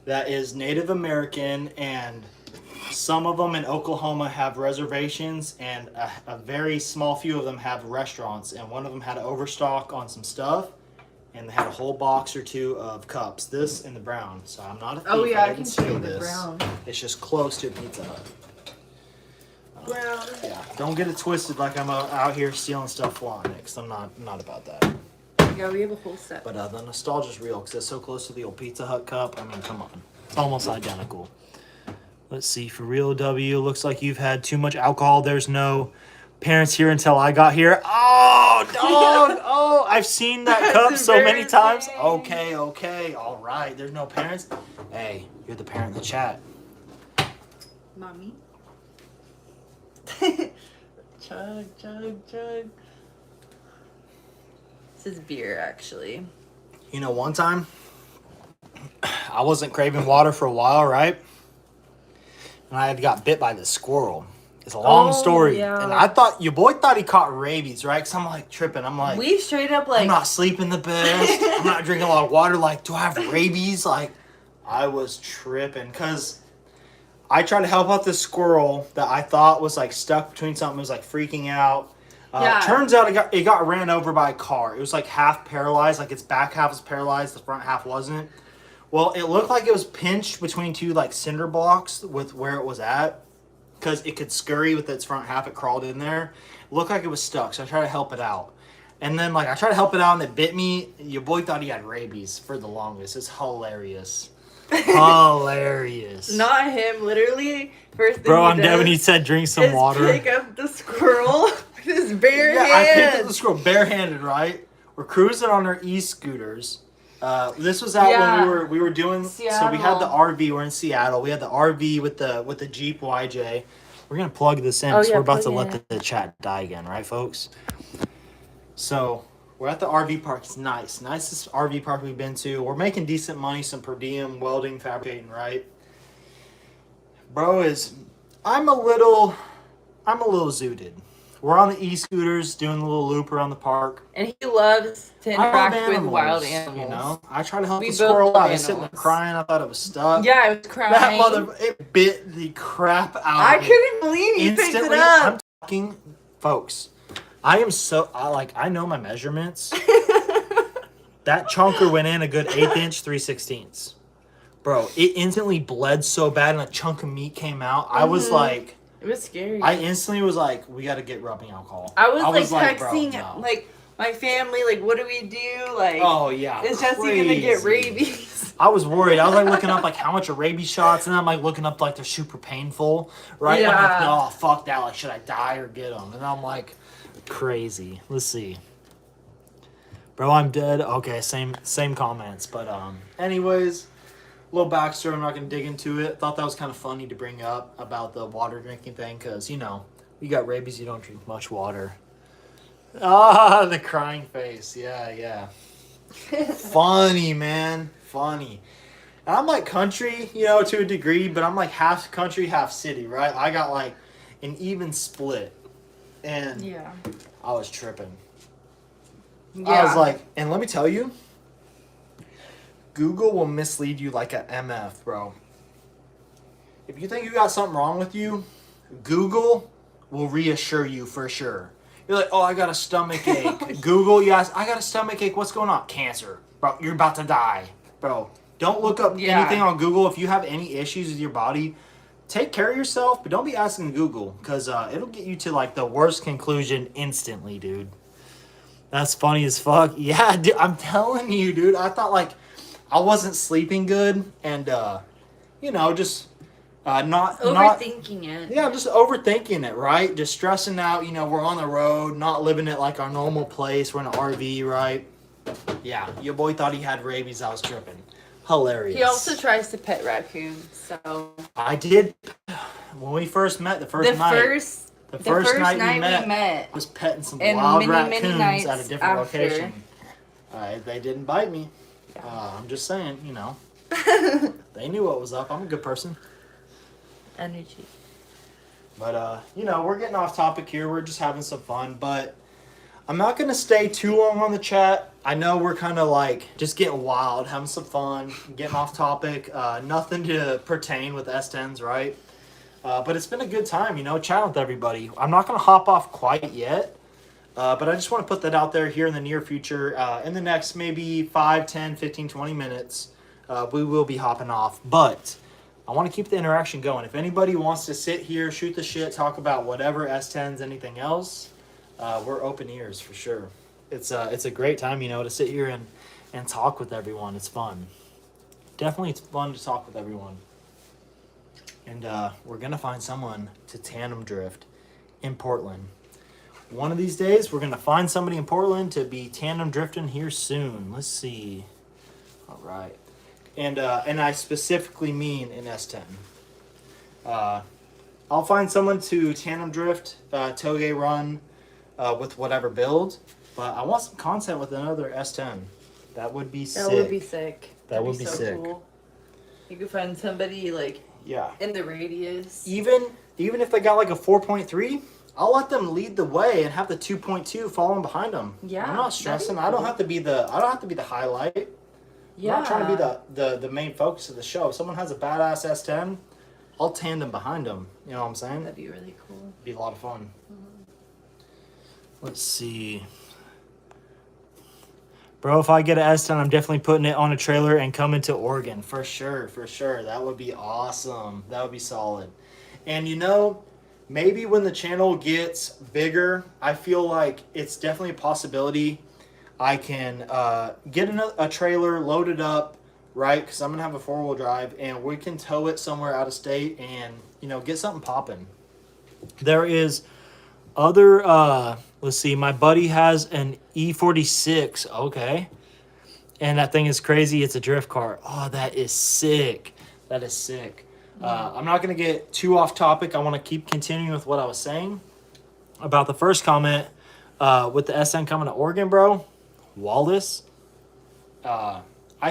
that is Native American, and some of them in Oklahoma have reservations, and a very small few of them have restaurants, and one of them had an overstock on some stuff, and they had a whole box or two of cups. This and the brown. So I'm not a thief. Oh yeah, I can see the brown. It's just close to a Pizza Hut. Brown. Yeah, don't get it twisted like I'm out here stealing stuff flying, because I'm not about that. Yeah, we have a whole set. But the nostalgia's real because it's so close to the old Pizza Hut cup. I mean, come on. It's almost identical. Let's see. For real, W, looks like you've had too much alcohol. There's no parents here until I got here. Oh, dog. Oh, I've seen that cup so many times. Okay. All right. There's no parents. Hey, you're the parent in the chat. Mommy. Chug. This is beer, actually. You know, one time, I wasn't craving water for a while, right? And I had got bit by this squirrel. It's a long story. Yeah. And I thought, your boy thought he caught rabies, right? Because I'm like tripping. I'm like, we straight up like, I'm not sleeping the best. I'm not drinking a lot of water. Like, do I have rabies? Like, I was tripping. Because I tried to help out this squirrel that I thought was like stuck between something. It was like freaking out. Turns out it got ran over by a car. It was like half paralyzed, like its back half was paralyzed, the front half wasn't. Well, it looked like it was pinched between two like cinder blocks with where it was at, because it could scurry with its front half. It crawled in there. It looked like it was stuck, so I tried to help it out. And then like I tried to help it out and it bit me. Your boy thought he had rabies for the longest. It's hilarious. Hilarious. Not him, literally. First thing Bro, I'm Devin. He said drink some water. Pick up the squirrel with his bare hands. I picked up the squirrel barehanded, right? We're cruising on our e-scooters. This was out when we were doing. Seattle. So we had the RV. We're in Seattle. We had the RV with the Jeep YJ. We're gonna plug this in because we're about to let the chat die again, right, folks? So we're at the RV park. It's nice, nicest RV park we've been to. We're making decent money, some per diem, welding, fabricating, right? Bro, I'm a little zooted. We're on the e-scooters doing a little loop around the park. And he loves to interact with wild animals. You know, I try to help the squirrel out. I was sitting there crying. I thought it was stuck. Yeah, I was crying. It bit the crap out of me. I couldn't believe you picked it up. I'm talking, folks. I know my measurements. That chunker went in a good 1/8 inch, 3/16. Bro, it instantly bled so bad and a chunk of meat came out. I was like... It was scary. I instantly was like, we got to get rubbing alcohol. I was like texting, bro, no. like, my family, like, what do we do? Like, oh, yeah. Is Jesse going to get rabies? I was worried. I was like looking up like how much are rabies shots, and I'm like looking up like they're super painful, right? Yeah. I'm like, no, fuck that. Like, should I die or get them? And I'm like, crazy. Let's see. Bro, I'm dead. Okay, same comments. But anyways, little backstory. I'm not going to dig into it. Thought that was kind of funny to bring up about the water drinking thing because, you know, you got rabies, you don't drink much water. Ah, the crying face. Yeah, yeah. Funny, man. Funny. And I'm like country, you know, to a degree, but I'm like half country, half city, right? I got like an even split. And Yeah. I was tripping. Yeah. I was like, and let me tell you, Google will mislead you like a MF, bro. If you think you got something wrong with you, Google will reassure you for sure. You're like, oh, I got a stomach ache. Google, yes, I got a stomach ache. What's going on? Cancer. Bro, you're about to die. Bro, don't look up anything on Google. If you have any issues with your body, take care of yourself, but don't be asking Google because it'll get you to like the worst conclusion instantly, dude. That's funny as fuck. Yeah, dude, I'm telling you, dude. I thought like I wasn't sleeping good and, you know, just not overthinking it. Yeah, just overthinking it, right? Just stressing out. You know, we're on the road, not living it like our normal place. We're in an RV, right? Yeah, your boy thought he had rabies. I was tripping. Hilarious. He also tries to pet raccoons, so. I did when we first met. The first night we met, I was petting some wild raccoons at a different location. They didn't bite me. I'm just saying, you know. They knew what was up. I'm a good person. Energy. But, you know, we're getting off topic here. We're just having some fun. But I'm not going to stay too long on the chat. I know we're kind of like just getting wild, having some fun, getting off topic. Nothing to pertain with S10s, right? But it's been a good time, you know, chatting with everybody. I'm not going to hop off quite yet. But I just want to put that out there here in the near future. In the next maybe 5, 10, 15, 20 minutes, we will be hopping off. But I want to keep the interaction going. If anybody wants to sit here, shoot the shit, talk about whatever, S10s, anything else, we're open ears for sure. It's a great time, you know, to sit here and talk with everyone. It's fun. Definitely it's fun to talk with everyone. And we're going to find someone to tandem drift in Portland. One of these days, we're going to find somebody in Portland to be tandem drifting here soon. Let's see. All right. And I specifically mean an S10. I'll find someone to tandem drift, toge run with whatever build. But I want some content with another S10. That would be sick. That would be sick. That would be so sick. Cool. You could find somebody like in the radius. Even if they got like a 4.3, I'll let them lead the way and have the 2.2 following behind them. Yeah, I'm not stressing. Cool. I don't have to be the highlight. Yeah. I'm not trying to be the main focus of the show. If someone has a badass S10, I'll tandem behind them. You know what I'm saying? That'd be really cool. Be a lot of fun. Mm-hmm. Let's see. Bro, if I get an S10, I'm definitely putting it on a trailer and coming to Oregon. For sure. That would be awesome. That would be solid. And you know, maybe when the channel gets bigger, I feel like it's definitely a possibility I can get a trailer loaded up, right? Because I'm going to have a 4-wheel drive, and we can tow it somewhere out of state and, you know, get something popping. There is other, let's see, my buddy has an E46, okay. And that thing is crazy. It's a drift car. Oh, that is sick. That is sick. I'm not going to get too off topic. I want to keep continuing with what I was saying about the first comment with the SN coming to Oregon, bro. Wallace. I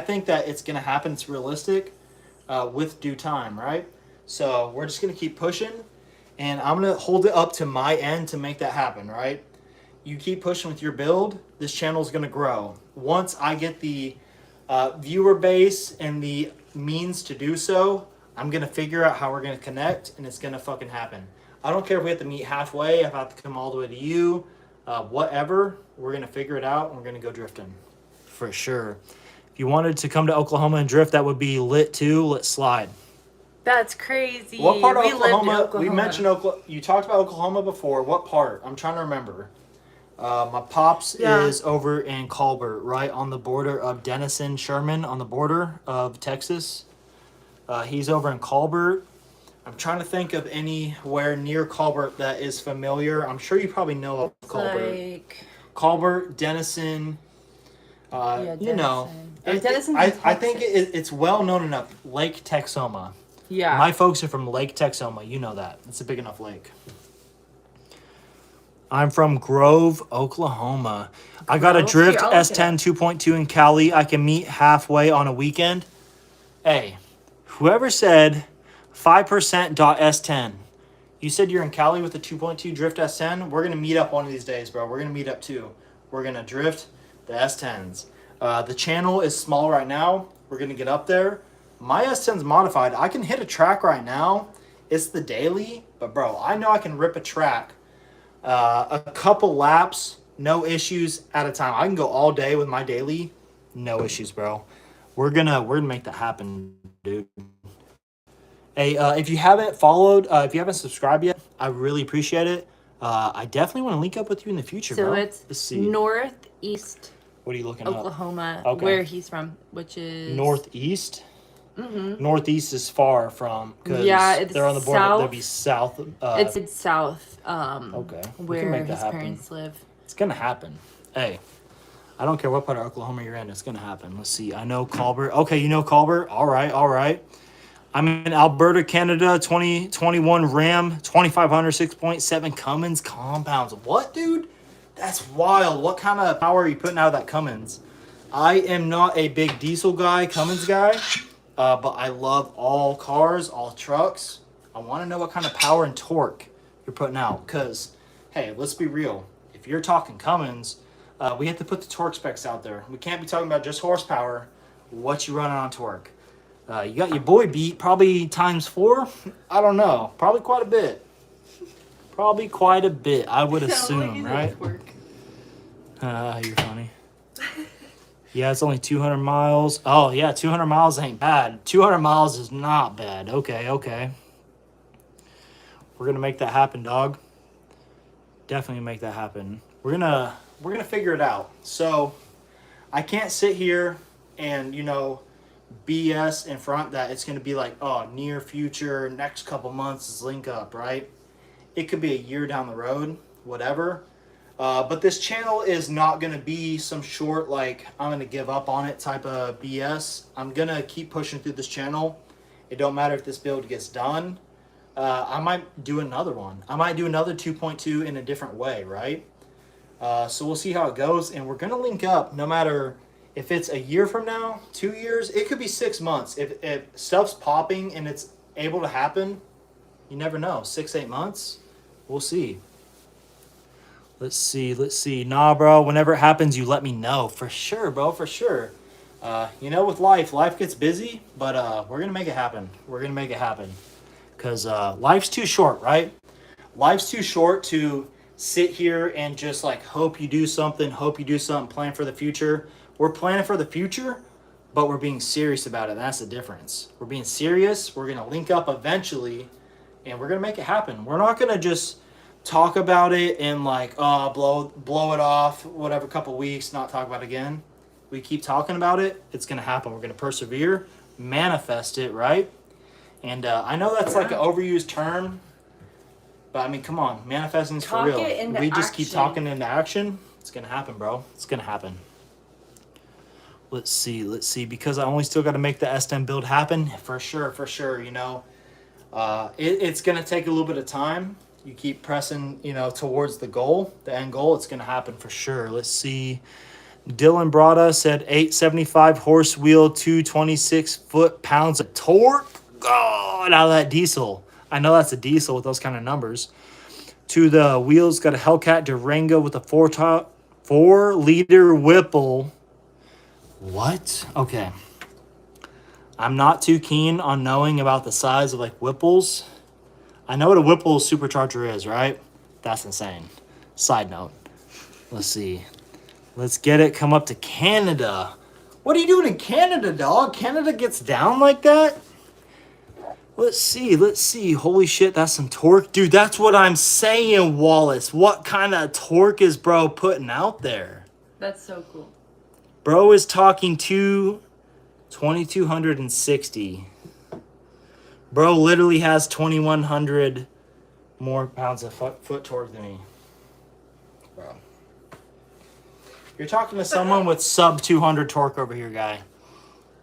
think that it's going to happen. It's realistic with due time, right? So we're just going to keep pushing, and I'm going to hold it up to my end to make that happen, right? You keep pushing with your build, this channel is going to grow. Once I get the viewer base and the means to do so, I'm going to figure out how we're going to connect, and it's going to fucking happen. I don't care if we have to meet halfway, if I have to come all the way to you, whatever. We're going to figure it out, and we're going to go drifting. For sure. If you wanted to come to Oklahoma and drift, that would be lit too. Let's slide. That's crazy. What part of Oklahoma? We mentioned Oklahoma. You talked about Oklahoma before. What part? I'm trying to remember. My pops is over in Colbert, right on the border of Denison, Sherman, on the border of Texas. He's over in Colbert. I'm trying to think of anywhere near Colbert that is familiar. I'm sure you probably know of Colbert. Colbert, Denison. You know, I think it's well known enough. Lake Texoma. Yeah. My folks are from Lake Texoma. You know that. It's a big enough lake. I'm from Grove, Oklahoma. I got a Drift S10 2.2 in Cali. I can meet halfway on a weekend. Hey, whoever said 5%.S10. You said you're in Cali with the 2.2 Drift S10. We're going to meet up one of these days, bro. We're going to meet up too. We're going to drift the S10s. The channel is small right now. We're going to get up there. My S10's modified. I can hit a track right now. It's the daily. But, bro, I know I can rip a track. A couple laps, no issues at a time. I can go all day with my daily. No issues, bro. We're gonna make that happen, dude. Hey, if you haven't followed, if you haven't subscribed yet, I really appreciate it. I definitely want to link up with you in the future, bro. So it's northeast. What are you looking Oklahoma, up? Okay. where he's from, which is northeast. Mm-hmm. Northeast is far from because they're on the border. South. They'll be south. It's south. Okay. Where his parents live. It's gonna happen. Hey, I don't care what part of Oklahoma you're in. It's gonna happen. Let's see. I know Colbert. Okay, you know Colbert. All right. I'm in Alberta, Canada. 2021 Ram 2500 6.7 Cummins compounds. What, dude? That's wild. What kind of power are you putting out of that Cummins? I am not a big diesel guy, Cummins guy, but I love all cars, all trucks. I want to know what kind of power and torque you're putting out. Because, hey, let's be real. If you're talking Cummins, we have to put the torque specs out there. We can't be talking about just horsepower. What you running on torque? You got your boy beat probably ×4. I don't know. Probably quite a bit. I would assume, right? You're funny. Yeah, it's only 200 miles. Oh, yeah, 200 miles ain't bad. 200 miles is not bad. Okay. We're going to make that happen, dog. Definitely make that happen. We're gonna figure it out. So, I can't sit here and, BS in front that it's going to be like, oh, near future, next couple months is link up, right? It could be a year down the road, whatever. But this channel is not going to be some short, like, I'm going to give up on it type of BS. I'm going to keep pushing through this channel. It don't matter if this build gets done. I might do another one. I might do another 2.2 in a different way, right? So we'll see how it goes. And we're going to link up no matter if it's a year from now, 2 years. It could be 6 months. If stuff's popping and it's able to happen, you never know. 6-8 months, we'll see. Let's see. Nah, bro, whenever it happens, you let me know. For sure, bro, for sure. With life gets busy, but we're going to make it happen. Because life's too short, right? Life's too short to sit here and just, like, hope you do something, plan for the future. We're planning for the future, but we're being serious about it. That's the difference. We're being serious. We're going to link up eventually, and we're going to make it happen. We're not going to just talk about it and, like, blow it off, whatever, couple weeks, not talk about it again. We keep talking about it. It's going to happen. We're going to persevere, manifest it, right? And I know that's like an overused term, but I mean, come on, manifesting is for real. We just keep talking into action. It's going to happen, bro. It's going to happen. Let's see. Because I only still got to make the S10 build happen. For sure. It's going to take a little bit of time. You keep pressing, towards the end goal. It's going to happen for sure. Let's see. Dylan Brada said 875 horse wheel, 226 foot-pounds of torque. God, out of that diesel. I know that's a diesel with those kind of numbers. To the wheels, got a Hellcat Durango with a 4-liter Whipple. What? Okay. I'm not too keen on knowing about the size of, like, Whipples. I know what a Whipple supercharger is, right? That's insane. Side note. Let's see. Let's get it. Come up to Canada. What are you doing in Canada, dog? Canada gets down like that? Let's see. Holy shit, that's some torque. Dude, that's what I'm saying, Wallace. What kind of torque is bro putting out there? That's so cool. Bro is talking 2260. Bro literally has 2100 more pounds of foot torque than me. Bro. You're talking to someone with sub 200 torque over here, guy.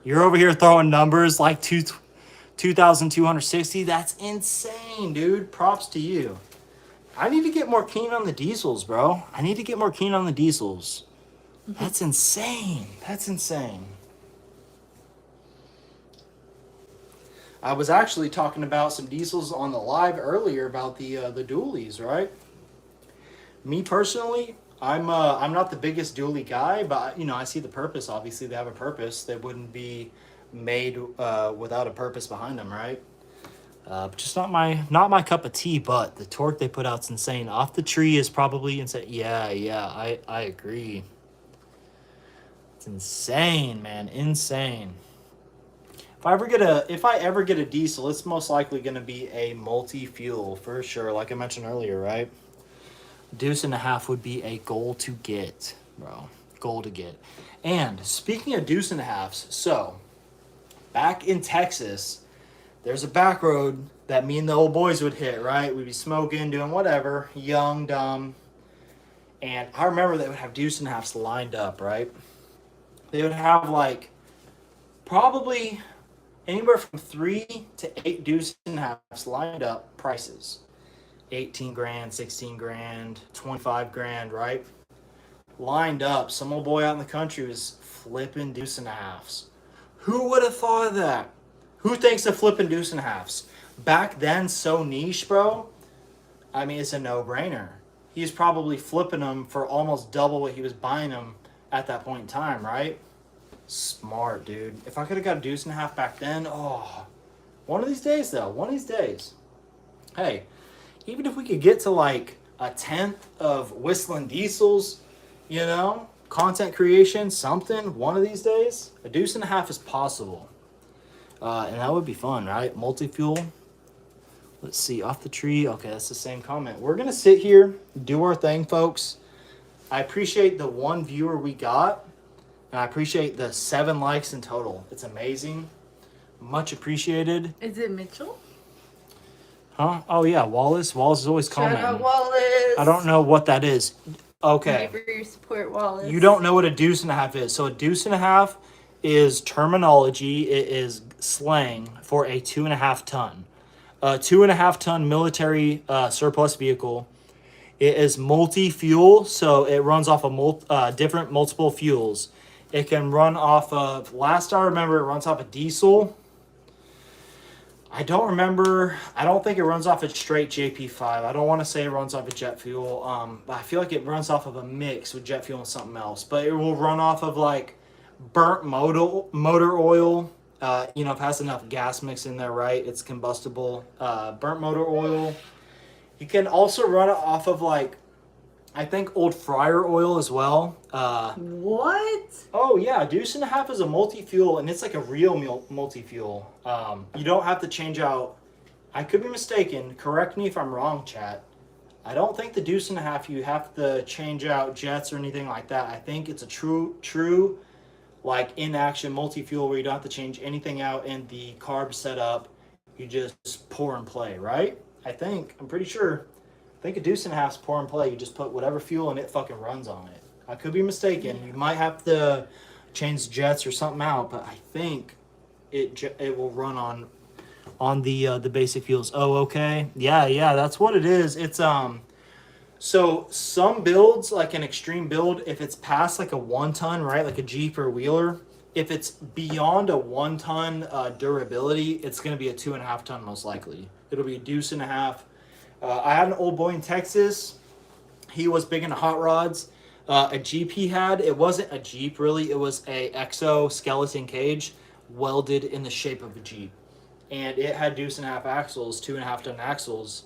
You're over here throwing numbers like 2,260. That's insane, dude. Props to you. I need to get more keen on the diesels, bro. I need to get more keen on the diesels. That's insane. That's insane. I was actually talking about some diesels on the live earlier about the dualies, right? Me personally, I'm not the biggest dually guy, but I see the purpose. Obviously, they have a purpose. They wouldn't be made without a purpose behind them, right? Just not my cup of tea. But the torque they put out's insane. Off the tree is probably insane. Yeah, I agree. It's insane, man, insane. If I ever get a diesel, it's most likely going to be a multi-fuel for sure. Like I mentioned earlier, right? Deuce and a half would be a goal to get, bro. Goal to get. And speaking of deuce and a halves, so back in Texas, there's a back road that me and the old boys would hit, right? We'd be smoking, doing whatever, young, dumb. And I remember they would have deuce and a halves lined up, right? They would have like probably anywhere from 3 to 8 deuce and a halves lined up prices. 18 grand, 16 grand, 25 grand, right? Lined up. Some old boy out in the country was flipping deuce and a halves. Who would have thought of that? Who thinks of flipping deuce and a halves? Back then, so niche, bro. I mean, it's a no-brainer. He's probably flipping them for almost double what he was buying them at that point in time, right? Smart, dude. If I could have got a deuce and a half back then, one of these days, though. One of these days. Hey, even if we could get to like a 1/10 of whistling diesels, content creation, something, one of these days, a deuce and a half is possible. And that would be fun, right? Multi-fuel. Let's see, off the tree. Okay, that's the same comment. We're going to sit here, do our thing, folks. I appreciate the 1 viewer we got. And I appreciate the 7 likes in total. It's amazing. Much appreciated. Is it Mitchell? Huh? Oh, yeah, Wallace. Wallace is always commenting. Shout out Wallace. I don't know what that is. Okay. Thank you for your support, Wallace. You don't know what a deuce and a half is. So a deuce and a half is terminology. It is slang for a 2.5 ton. A 2.5 ton military surplus vehicle. It is multi-fuel, so it runs off of different multiple fuels. It can run off of, last I remember, it runs off of diesel. I don't remember. I don't think it runs off a straight JP5. I don't want to say it runs off of jet fuel. But I feel like it runs off of a mix with jet fuel and something else. But it will run off of like burnt motor oil. If it has enough gas mix in there, right? It's combustible. Burnt motor oil. You can also run it off of like, I think old fryer oil as well. What? Oh yeah, deuce and a half is a multi-fuel, and it's like a real multi-fuel. You don't have to change out. I could be mistaken. Correct me if I'm wrong, chat. I don't think the deuce and a half you have to change out jets or anything like that. I think it's a true, like in action multi-fuel where you don't have to change anything out in the carb setup. You just pour and play, right? I'm pretty sure. I think a deuce and a half's pour and play. You just put whatever fuel and it fucking runs on it. I could be mistaken. You might have to change jets or something out, but I think it will run on the basic fuels. Oh, okay. Yeah, that's what it is. It's so some builds, like an extreme build, if it's past like a 1 ton, right, like a Jeep or Wheeler, if it's beyond a 1 ton durability, it's going to be a 2.5 ton most likely. It'll be a deuce and a half. I had an old boy in Texas. He was big into hot rods. A Jeep he had, it wasn't a Jeep really, it was a exoskeleton cage welded in the shape of a Jeep. And it had deuce and a half axles, 2.5 ton axles.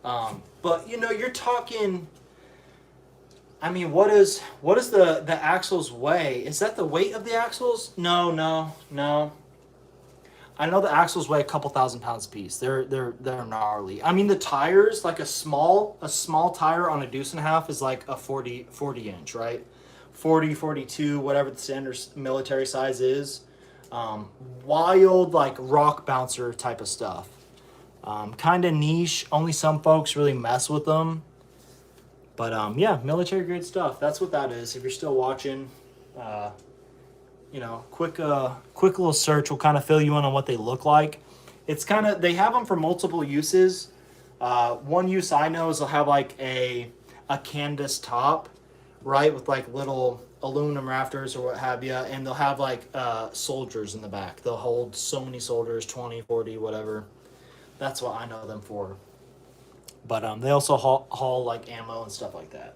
But you're talking, I mean, what is the axles weigh? Is that the weight of the axles? No. I know the axles weigh a couple thousand pounds a piece. They're gnarly. I mean, the tires, like a small tire on a deuce and a half is like a 40 inch, right? 40, 42, whatever the standard military size is. Wild, like rock bouncer type of stuff. Kind of niche. Only some folks really mess with them. But yeah, military grade stuff. That's what that is. If you're still watching, you know, quick little search will kind of fill you in on what they look like. It's kind of, they have them for multiple uses. One use I know is they'll have like a canvas top, right, with like little aluminum rafters or what have you, and they'll have like soldiers in the back. They'll hold so many soldiers, 20, 40, whatever. That's what I know them for. But they also haul like ammo and stuff like that.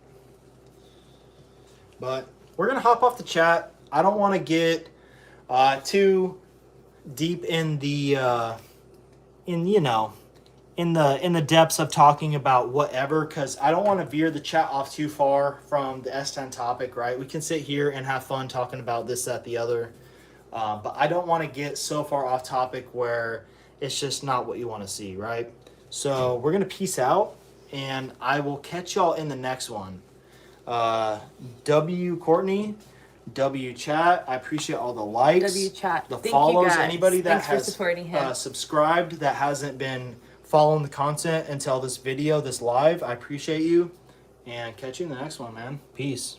But we're gonna hop off the chat. I don't want to get too deep in the in the depths of talking about whatever, because I don't want to veer the chat off too far from the S10 topic, right? We can sit here and have fun talking about this, that, the other, but I don't want to get so far off topic where it's just not what you want to see, right? So we're gonna peace out, and I will catch y'all in the next one. W Courtney, W chat. I appreciate all the likes, W chat. the Thank follows. you guys. Anybody that Thanks for has supporting him. subscribed that hasn't been following the content until this video, this live, I appreciate you. And catch you in the next one, man. Peace.